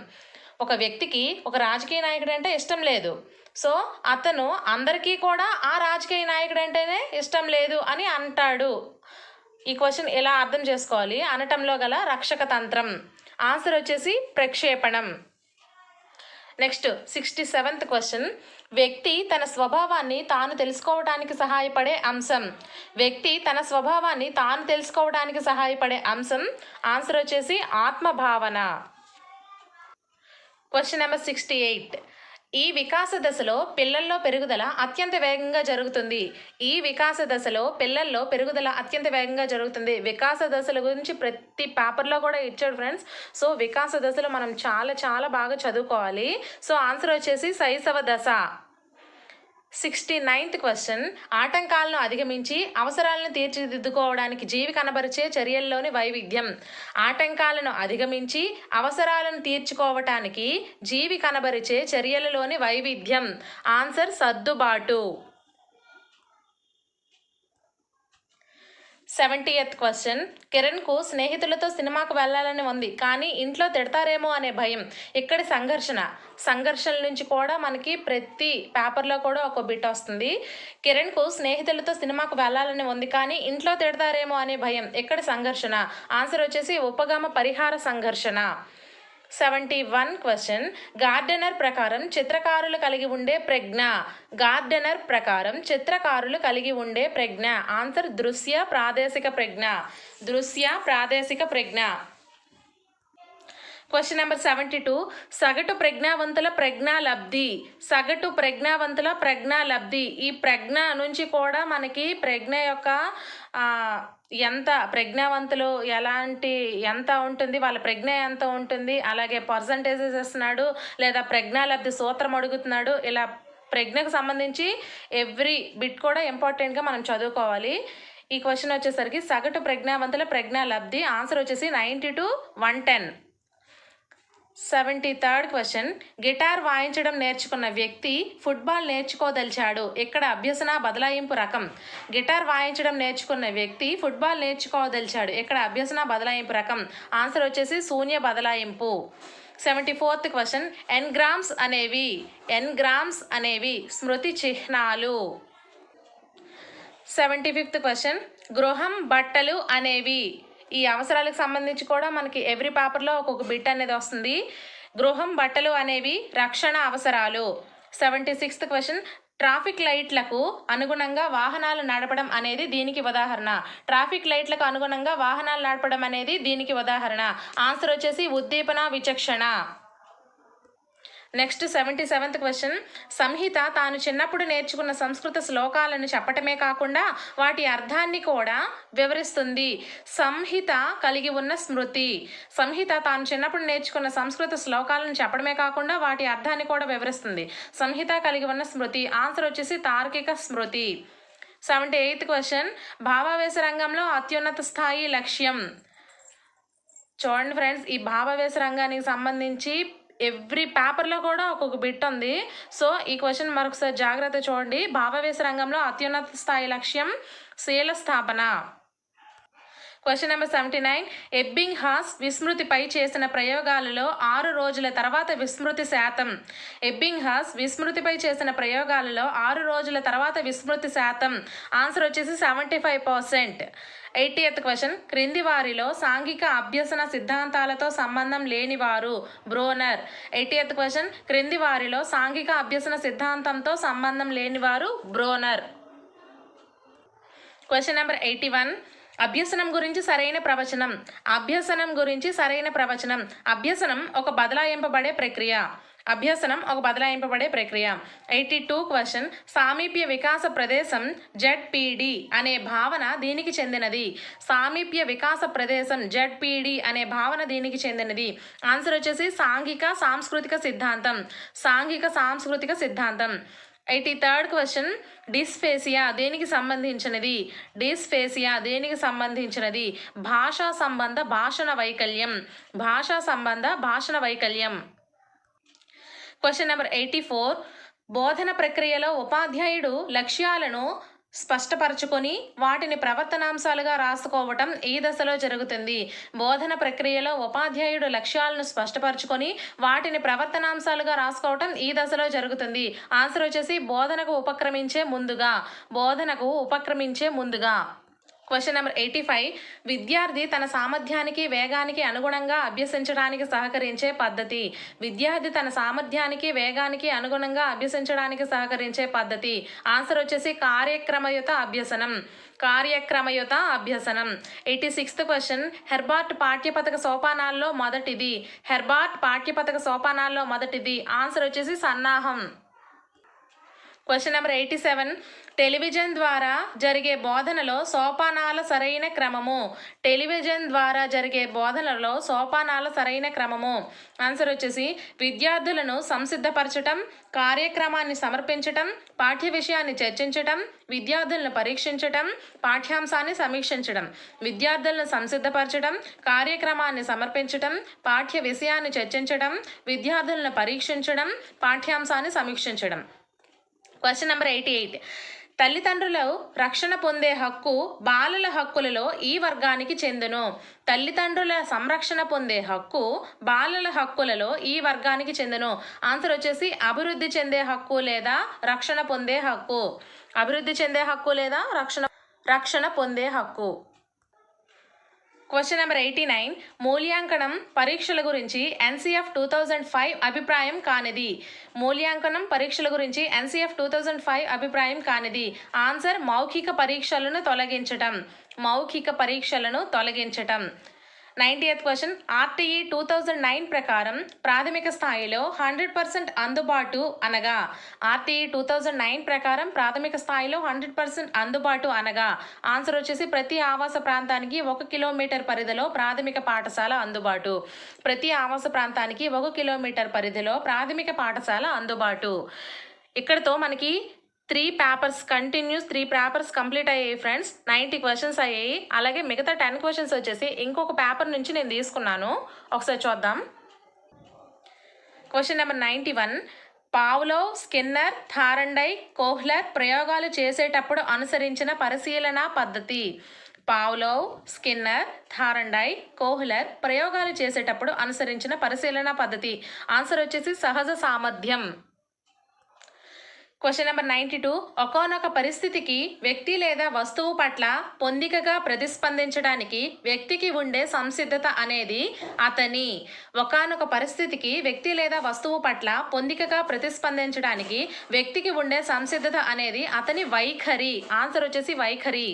ఒక వ్యక్తికి ఒక రాజకీయ నాయకుడు అంటే ఇష్టం లేదు, సో అతను అందరికీ కూడా ఆ రాజకీయ నాయకుడు అంటేనే ఇష్టం లేదు అని అంటాడు. ఈ క్వశ్చన్ ఎలా అర్థం చేసుకోవాలి? అనటంలో గల రక్షక తంత్రం. ఆన్సర్ వచ్చేసి ప్రక్షేపణం. Next 67th question. వ్యక్తి తన స్వభావాన్ని తాను తెలుసుకోవడానికి సహాయపడే అంశం. వ్యక్తి తన స్వభావాన్ని తాను తెలుసుకోవడానికి సహాయపడే అంశం. ఆన్సర్ వచ్చేసి ఆత్మభావన. Question number 68. ఈ వికాస దశలో పిల్లల్లో పెరుగుదల అత్యంత వేగంగా జరుగుతుంది. ఈ వికాస దశలో పిల్లల్లో పెరుగుదల అత్యంత వేగంగా జరుగుతుంది. వికాస దశల గురించి ప్రతి పేపర్లో కూడా ఇచ్చాడు ఫ్రెండ్స్. సో వికాస దశలో మనం చాలా బాగా చదువుకోవాలి. సో ఆన్సర్ వచ్చేసి శైశవ దశ. 69th question. ఆటంకాలను అధిగమించి అవసరాలను తీర్చిదిద్దుకోవడానికి జీవి కనబరిచే చర్యల్లోని వైవిధ్యం. ఆటంకాలను అధిగమించి అవసరాలను తీర్చుకోవటానికి జీవి కనబరిచే చర్యలలోని వైవిధ్యం. ఆన్సర్ సర్దుబాటు. 70th question. కిరణ్కు స్నేహితులతో సినిమాకు వెళ్ళాలని ఉంది, కానీ ఇంట్లో తిడతారేమో అనే భయం. ఇక్కడి సంఘర్షణ నుంచి కూడా మనకి ప్రతి పేపర్లో కూడా ఒక బిట్ వస్తుంది. కిరణ్కు స్నేహితులతో సినిమాకు వెళ్ళాలని ఉంది, కానీ ఇంట్లో తిడతారేమో అనే భయం. ఇక్కడ సంఘర్షణ. ఆన్సర్ వచ్చేసి ఉపగమ పరిహార సంఘర్షణ. 71 క్వశ్చన్. గార్డెనర్ ప్రకారం చిత్రకారులు కలిగి ఉండే ప్రజ్ఞ. గార్డెనర్ ప్రకారం చిత్రకారులు కలిగి ఉండే ప్రజ్ఞ. ఆన్సర్ దృశ్య ప్రాదేశిక ప్రజ్ఞ. దృశ్య ప్రాదేశిక ప్రజ్ఞ. Question number 72. సగటు ప్రజ్ఞావంతుల ప్రజ్ఞాలబ్ధి. సగటు ప్రజ్ఞావంతుల ప్రజ్ఞాలబ్ధి. ఈ ప్రజ్ఞ నుంచి కూడా మనకి ప్రజ్ఞ యొక్క ఎంత ప్రజ్ఞావంతులు ఎంత ఉంటుంది, వాళ్ళ ప్రజ్ఞ ఎంత ఉంటుంది, అలాగే పర్సంటేజెస్ ఇస్తున్నాడు లేదా ప్రజ్ఞాలబ్ధి సూత్రం అడుగుతున్నాడు. ఇలా ప్రజ్ఞకు సంబంధించి ఎవ్రీ బిట్ కూడా ఇంపార్టెంట్గా మనం చదువుకోవాలి. ఈ క్వశ్చన్ వచ్చేసరికి సగటు ప్రజ్ఞావంతుల ప్రజ్ఞాలబ్ధి. ఆన్సర్ వచ్చేసి 90 to 110. 73rd question. గిటార్ వాయించడం నేర్చుకున్న వ్యక్తి ఫుట్బాల్ నేర్చుకోదలిచాడు. ఇక్కడ అభ్యసన బదలాయింపు రకం. గిటార్ వాయించడం నేర్చుకున్న వ్యక్తి ఫుట్బాల్ నేర్చుకోదలిచాడు. ఇక్కడ అభ్యసన బదలాయింపు రకం. ఆన్సర్ వచ్చేసి శూన్య బదలాయింపు. 74th క్వశ్చన్, ఎన్గ్రామ్స్ అనేవి స్మృతి చిహ్నాలు. 75th క్వశ్చన్, గృహం, బట్టలు అనేవి. ఈ అవసరాలకు సంబంధించి కూడా మనకి ఎవ్రీ పేపర్లో ఒక్కొక్క బిట్ అనేది వస్తుంది. గృహం, బట్టలు అనేవి రక్షణ అవసరాలు. 76th క్వశ్చన్, ట్రాఫిక్ లైట్లకు అనుగుణంగా వాహనాలు నడపడం అనేది దీనికి ఉదాహరణ. ట్రాఫిక్ లైట్లకు అనుగుణంగా వాహనాలు నడపడం అనేది దీనికి ఉదాహరణ. ఆన్సర్ వచ్చేసి ఉద్దీపన, విచక్షణ. నెక్స్ట్ 77th క్వశ్చన్, సంహిత తాను చిన్నప్పుడు నేర్చుకున్న సంస్కృత శ్లోకాలను చెప్పటమే కాకుండా వాటి అర్థాన్ని కూడా వివరిస్తుంది. సంహిత కలిగి ఉన్న స్మృతి. సంహిత తాను చిన్నప్పుడు నేర్చుకున్న సంస్కృత శ్లోకాలను చెప్పడమే కాకుండా వాటి అర్థాన్ని కూడా వివరిస్తుంది. సంహిత కలిగి ఉన్న స్మృతి. ఆన్సర్ వచ్చేసి తార్కిక స్మృతి. 78th క్వశ్చన్, భావావేశ రంగంలో అత్యున్నత స్థాయి లక్ష్యం. చూడండి ఫ్రెండ్స్, ఈ భావావేశ రంగానికి సంబంధించి ఎవ్రీ పేపర్లో కూడా ఒక్కొక్క బిట్ ఉంది. సో ఈ క్వశ్చన్ మరొకసారి జాగ్రత్త చూడండి. భావావేశ రంగంలో అత్యున్నత స్థాయి లక్ష్యం శీల స్థాపన. క్వశ్చన్ నెంబర్ 79, ఎబ్బింగ్హాస్ విస్మృతిపై చేసిన ప్రయోగాలలో 6 రోజుల తర్వాత విస్మృతి శాతం. ఎబ్బింగ్హాస్ విస్మృతిపై చేసిన ప్రయోగాలలో 6 రోజుల తర్వాత విస్మృతి శాతం. ఆన్సర్ వచ్చేసి 75%. 80th క్వశ్చన్, క్రింది వారిలో సాంఘిక అభ్యసన సిద్ధాంతాలతో సంబంధం లేనివారు. బ్రోనర్. 80th క్వశ్చన్, క్రింది వారిలో సాంఘిక అభ్యసన సిద్ధాంతంతో సంబంధం లేనివారు. బ్రోనర్. క్వశ్చన్ నెంబర్ 81, అభ్యసనం గురించి సరైన ప్రవచనం. అభ్యసనం గురించి సరైన ప్రవచనం. అభ్యసనం ఒక బదలాయింపబడే ప్రక్రియ. అభ్యసనం ఒక బదలాయింపబడే ప్రక్రియ. 82 క్వశ్చన్, సామీప్య వికాస ప్రదేశం ZPD అనే భావన దీనికి చెందినది. సామీప్య వికాస ప్రదేశం ZPD అనే భావన దీనికి చెందినది. ఆన్సర్ వచ్చేసి సాంఘిక సాంస్కృతిక సిద్ధాంతం. సాంఘిక సాంస్కృతిక సిద్ధాంతం. 83rd క్వశ్చన్, డిస్ఫేసియా దేనికి సంబంధించినది. డిస్ఫేసియా దేనికి సంబంధించినది. భాషా సంబంధ భాషణ వైకల్యం. భాషా సంబంధ భాషణ వైకల్యం. క్వశ్చన్ నెంబర్ 84, బోధన ప్రక్రియలో ఉపాధ్యాయుడు లక్ష్యాలను స్పష్టపరచుకొని వాటిని ప్రవర్తనాంశాలుగా రాసుకోవటం ఈ దశలో జరుగుతుంది. బోధన ప్రక్రియలో ఉపాధ్యాయుడు లక్ష్యాలను స్పష్టపరచుకొని వాటిని ప్రవర్తనాంశాలుగా రాసుకోవటం ఈ దశలో జరుగుతుంది. ఆన్సర్ వచ్చేసి బోధనకు ఉపక్రమించే ముందుగా. బోధనకు ఉపక్రమించే ముందుగా. క్వశ్చన్ నెంబర్ 85, విద్యార్థి తన సామర్థ్యానికి వేగానికి అనుగుణంగా అభ్యసించడానికి సహకరించే పద్ధతి. విద్యార్థి తన సామర్థ్యానికి వేగానికి అనుగుణంగా అభ్యసించడానికి సహకరించే పద్ధతి. ఆన్సర్ వచ్చేసి కార్యక్రమయుత అభ్యసనం. కార్యక్రమయుత అభ్యసనం. 86th క్వశ్చన్, హెర్బార్ట్ పాఠ్యపథక సోపానాల్లో మొదటిది. హెర్బార్ట్ పాఠ్యపథక సోపానాల్లో మొదటిది. ఆన్సర్ వచ్చేసి సన్నాహం. క్వశ్చన్ నెంబర్ 87, టెలివిజన్ ద్వారా జరిగే బోధనలో సోపానాల సరైన క్రమము. టెలివిజన్ ద్వారా జరిగే బోధనలో సోపానాల సరైన క్రమము. ఆన్సర్ వచ్చేసి విద్యార్థులను సంసిద్ధపరచటం, కార్యక్రమాన్ని సమర్పించటం, పాఠ్య విషయాన్ని చర్చించటం, విద్యార్థులను పరీక్షించటం, పాఠ్యాంశాన్ని సమీక్షించడం. విద్యార్థులను సంసిద్ధపరచడం, కార్యక్రమాన్ని సమర్పించటం, పాఠ్య విషయాన్ని చర్చించడం, విద్యార్థులను పరీక్షించడం, పాఠ్యాంశాన్ని సమీక్షించడం. క్వశ్చన్ నెంబర్ 88, తల్లిదండ్రులు రక్షణ పొందే హక్కు బాలల హక్కులలో ఈ వర్గానికి చెందును. తల్లిదండ్రుల సంరక్షణ పొందే హక్కు బాలల హక్కులలో ఈ వర్గానికి చెందును. ఆన్సర్ వచ్చేసి అభివృద్ధి చెందే హక్కు లేదా రక్షణ పొందే హక్కు. అభివృద్ధి చెందే హక్కు లేదా రక్షణ పొందే హక్కు. క్వశ్చన్ నెంబర్ 89, మూల్యాంకనం పరీక్షల గురించి NCF 2005 అభిప్రాయం కానిది. మూల్యాంకనం పరీక్షల గురించి NCF 2005 అభిప్రాయం కానిది. ఆన్సర్ మౌఖిక పరీక్షలను తొలగించటం. మౌఖిక పరీక్షలను తొలగించటం. 90th క్వశ్చన్, RTE 2009 ప్రకారం ప్రాథమిక స్థాయిలో 100% అందుబాటు అనగా. RTE 2009 ప్రకారం ప్రాథమిక స్థాయిలో 100% అందుబాటు అనగా. ఆన్సర్ వచ్చేసి ప్రతి ఆవాస ప్రాంతానికి 1 కిలోమీటర్ పరిధిలో ప్రాథమిక పాఠశాల అందుబాటు. ప్రతి ఆవాస ప్రాంతానికి 1 కిలోమీటర్ పరిధిలో ప్రాథమిక పాఠశాల అందుబాటు. ఇక్కడతో మనకి 3 పేపర్స్ కంటిన్యూస్ 3 పేపర్స్ కంప్లీట్ అయ్యాయి ఫ్రెండ్స్. 90 క్వశ్చన్స్ అయ్యాయి. అలాగే మిగతా 10 క్వశ్చన్స్ వచ్చేసి ఇంకొక పేపర్ నుంచి నేను తీసుకున్నాను. ఒకసారి చూద్దాం. Question number 91, Pavlov, Skinner, Thorndike, Kohler ప్రయోగాలు చేసేటప్పుడు అనుసరించిన పరిశీలన పద్ధతి. పావ్లోవ్, స్కిన్నర్, థారండైక్, కోహ్లర్ ప్రయోగాలు చేసేటప్పుడు అనుసరించిన పరిశీలన పద్ధతి. ఆన్సర్ వచ్చేసి సహజ సామర్థ్యం. Question number 92. ఒకానొక పరిస్థితికి వ్యక్తి లేదా వస్తువు పట్ల పొందికగా ప్రతిస్పందించడానికి వ్యక్తికి ఉండే సంసిద్ధత అనేది అతని. ఒకానొక పరిస్థితికి వ్యక్తి లేదా వస్తువు పట్ల పొందికగా ప్రతిస్పందించడానికి వ్యక్తికి ఉండే సంసిద్ధత అనేది అతని వైఖరి. ఆన్సర్ వచ్చేసి వైఖరి.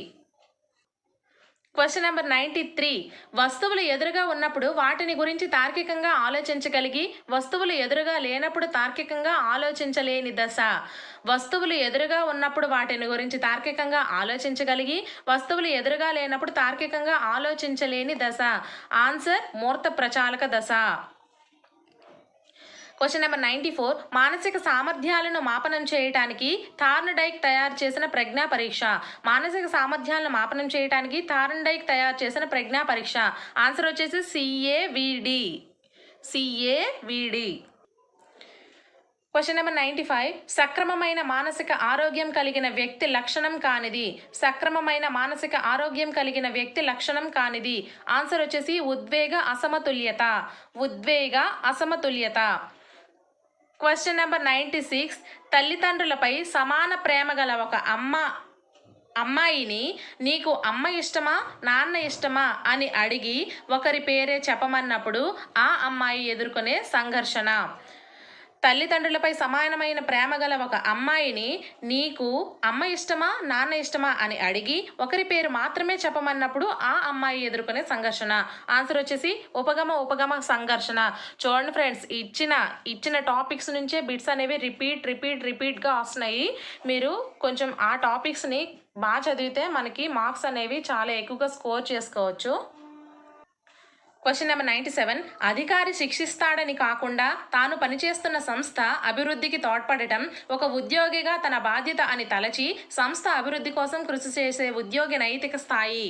Question number 93. వస్తువులు ఎదురుగా ఉన్నప్పుడు వాటిని గురించి తార్కికంగా ఆలోచించగలిగి వస్తువులు ఎదురుగా లేనప్పుడు తార్కికంగా ఆలోచించలేని దశ. వస్తువులు ఎదురుగా ఉన్నప్పుడు వాటిని గురించి తార్కికంగా ఆలోచించగలిగి వస్తువులు ఎదురుగా లేనప్పుడు తార్కికంగా ఆలోచించలేని దశ. ఆన్సర్ మూర్త ప్రచాలక దశ. Question number 94. మానసిక సామర్థ్యాలను మాపనం చేయడానికి థార్న్డైక్ తయారు చేసిన ప్రజ్ఞా పరీక్ష. మానసిక సామర్థ్యాలను మాపనం చేయడానికి థార్న్డైక్ తయారు చేసిన ప్రజ్ఞా పరీక్ష. ఆన్సర్ వచ్చేసి CAVD. Question number 95. సక్రమమైన మానసిక ఆరోగ్యం కలిగిన వ్యక్తి లక్షణం కానిది. సక్రమమైన మానసిక ఆరోగ్యం కలిగిన వ్యక్తి లక్షణం కానిది. ఆన్సర్ వచ్చేసి ఉద్వేగ అసమతుల్యత. Question number 96. తల్లిదండ్రులపై సమాన ప్రేమ గల ఒక అమ్మాయిని నీకు అమ్మ ఇష్టమా నాన్న ఇష్టమా అని అడిగి ఒకరి పేరే చెప్పమన్నప్పుడు ఆ అమ్మాయి ఎదుర్కొనే సంఘర్షణ. తల్లిదండ్రులపై సమానమైన ప్రేమ గల ఒక అమ్మాయిని నీకు అమ్మ ఇష్టమా నాన్న ఇష్టమా అని అడిగి ఒకరి పేరు మాత్రమే చెప్పమన్నప్పుడు ఆ అమ్మాయి ఎదుర్కొనే సంఘర్షణ. ఆన్సర్ వచ్చేసి ఉపగమ సంఘర్షణ. చూడండి ఫ్రెండ్స్, ఇచ్చిన టాపిక్స్ నుంచే బిట్స్ అనేవి రిపీట్గా వస్తున్నాయి. మీరు కొంచెం ఆ టాపిక్స్ని బాగా చదివితే మనకి మార్క్స్ అనేవి చాలా ఎక్కువగా స్కోర్ చేసుకోవచ్చు. Question number 97. అధికారి శిక్షిస్తాడని కాకుండా తాను పనిచేస్తున్న సంస్థ అభివృద్ధికి తోడ్పడటం ఒక ఉద్యోగిగా తన బాధ్యత అని తలచి సంస్థ అభివృద్ధి కోసం కృషి చేసే ఉద్యోగి నైతిక స్థాయి.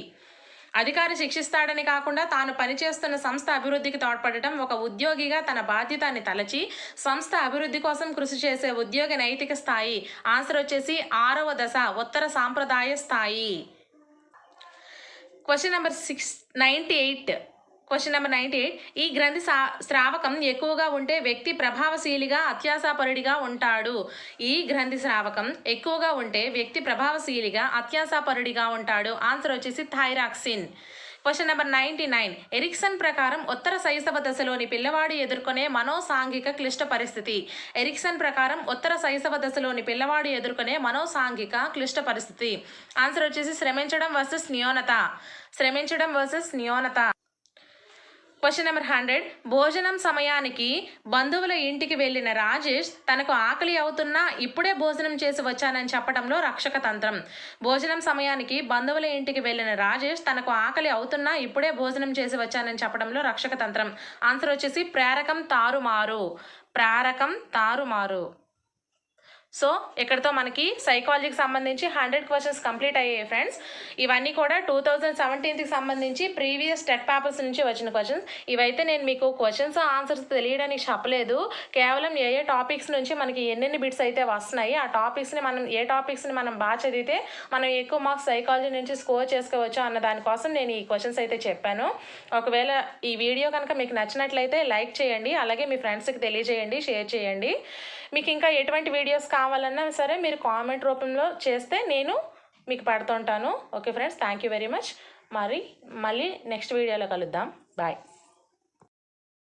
అధికారి శిక్షిస్తాడని కాకుండా తాను పనిచేస్తున్న సంస్థ అభివృద్ధికి తోడ్పడటం ఒక ఉద్యోగిగా తన బాధ్యత అని తలచి సంస్థ అభివృద్ధి కోసం కృషి చేసే ఉద్యోగి నైతిక స్థాయి. ఆన్సర్ వచ్చేసి 6వ దశ ఉత్తర సాంప్రదాయ స్థాయి. Question number 98. ఈ గ్రంథి స్రావకం ఎక్కువగా ఉంటే వ్యక్తి ప్రభావశీలిగా అత్యాశాపరుడిగా ఉంటాడు. ఈ గ్రంథి స్రావకం ఎక్కువగా ఉంటే వ్యక్తి ప్రభావశీలిగా అత్యాశాపరుడిగా ఉంటాడు. ఆన్సర్ వచ్చేసి థైరాక్సిన్. Question number 99. ఎరిక్సన్ ప్రకారం ఉత్తర శైశవ దశలోని పిల్లవాడు ఎదుర్కొనే మనోసాంఘిక క్లిష్ట పరిస్థితి. ఎరిక్సన్ ప్రకారం ఉత్తర శైశవ దశలోని పిల్లవాడు ఎదుర్కొనే మనోసాంఘిక క్లిష్ట పరిస్థితి. ఆన్సర్ వచ్చేసి శ్రమించడం వర్సెస్ న్యూనత. Question number 100. భోజనం సమయానికి బంధువుల ఇంటికి వెళ్ళిన రాజేష్ తనకు ఆకలి అవుతున్నా ఇప్పుడే భోజనం చేసి వచ్చానని చెప్పడంలో రక్షక తంత్రం. భోజనం సమయానికి బంధువుల ఇంటికి వెళ్ళిన రాజేష్ తనకు ఆకలి అవుతున్నా ఇప్పుడే భోజనం చేసి వచ్చానని చెప్పడంలో రక్షక తంత్రం. ఆన్సర్ వచ్చేసి ప్రేరకం తారుమారు. సో ఇక్కడితో మనకి సైకాలజీకి సంబంధించి 100 క్వశ్చన్స్ కంప్లీట్ అయ్యాయి ఫ్రెండ్స్. ఇవన్నీ కూడా 2017కి సంబంధించి ప్రీవియస్ టెట్ పేపర్స్ నుంచి వచ్చిన క్వశ్చన్స్. ఇవైతే నేను మీకు క్వశ్చన్స్ ఆన్సర్స్ తెలియడానికి చెప్పలేదు. కేవలం ఏ టాపిక్స్ నుంచి మనకి ఎన్నెన్ని బిట్స్ అయితే వస్తున్నాయి ఆ టాపిక్స్ని మనం బాగా చదివితే మనం ఎక్కువ మార్క్స్ సైకాలజీ నుంచి స్కోర్ చేసుకోవచ్చు అన్న దానికోసం నేను ఈ క్వశ్చన్స్ అయితే చెప్పాను. ఒకవేళ ఈ వీడియో కనుక మీకు నచ్చినట్లయితే లైక్ చేయండి, అలాగే మీ ఫ్రెండ్స్కి తెలియజేయండి, షేర్ చేయండి. మీకు ఇంకా ఎటువంటి వీడియోస్ కావాలన్నా సరే మీరు కామెంట్ రూపంలో చేస్తే నేను మీకు పెడుతుంటాను. Okay friends, thank you very much. మళ్ళీ నెక్స్ట్ వీడియోలో కలుద్దాం. బాయ్.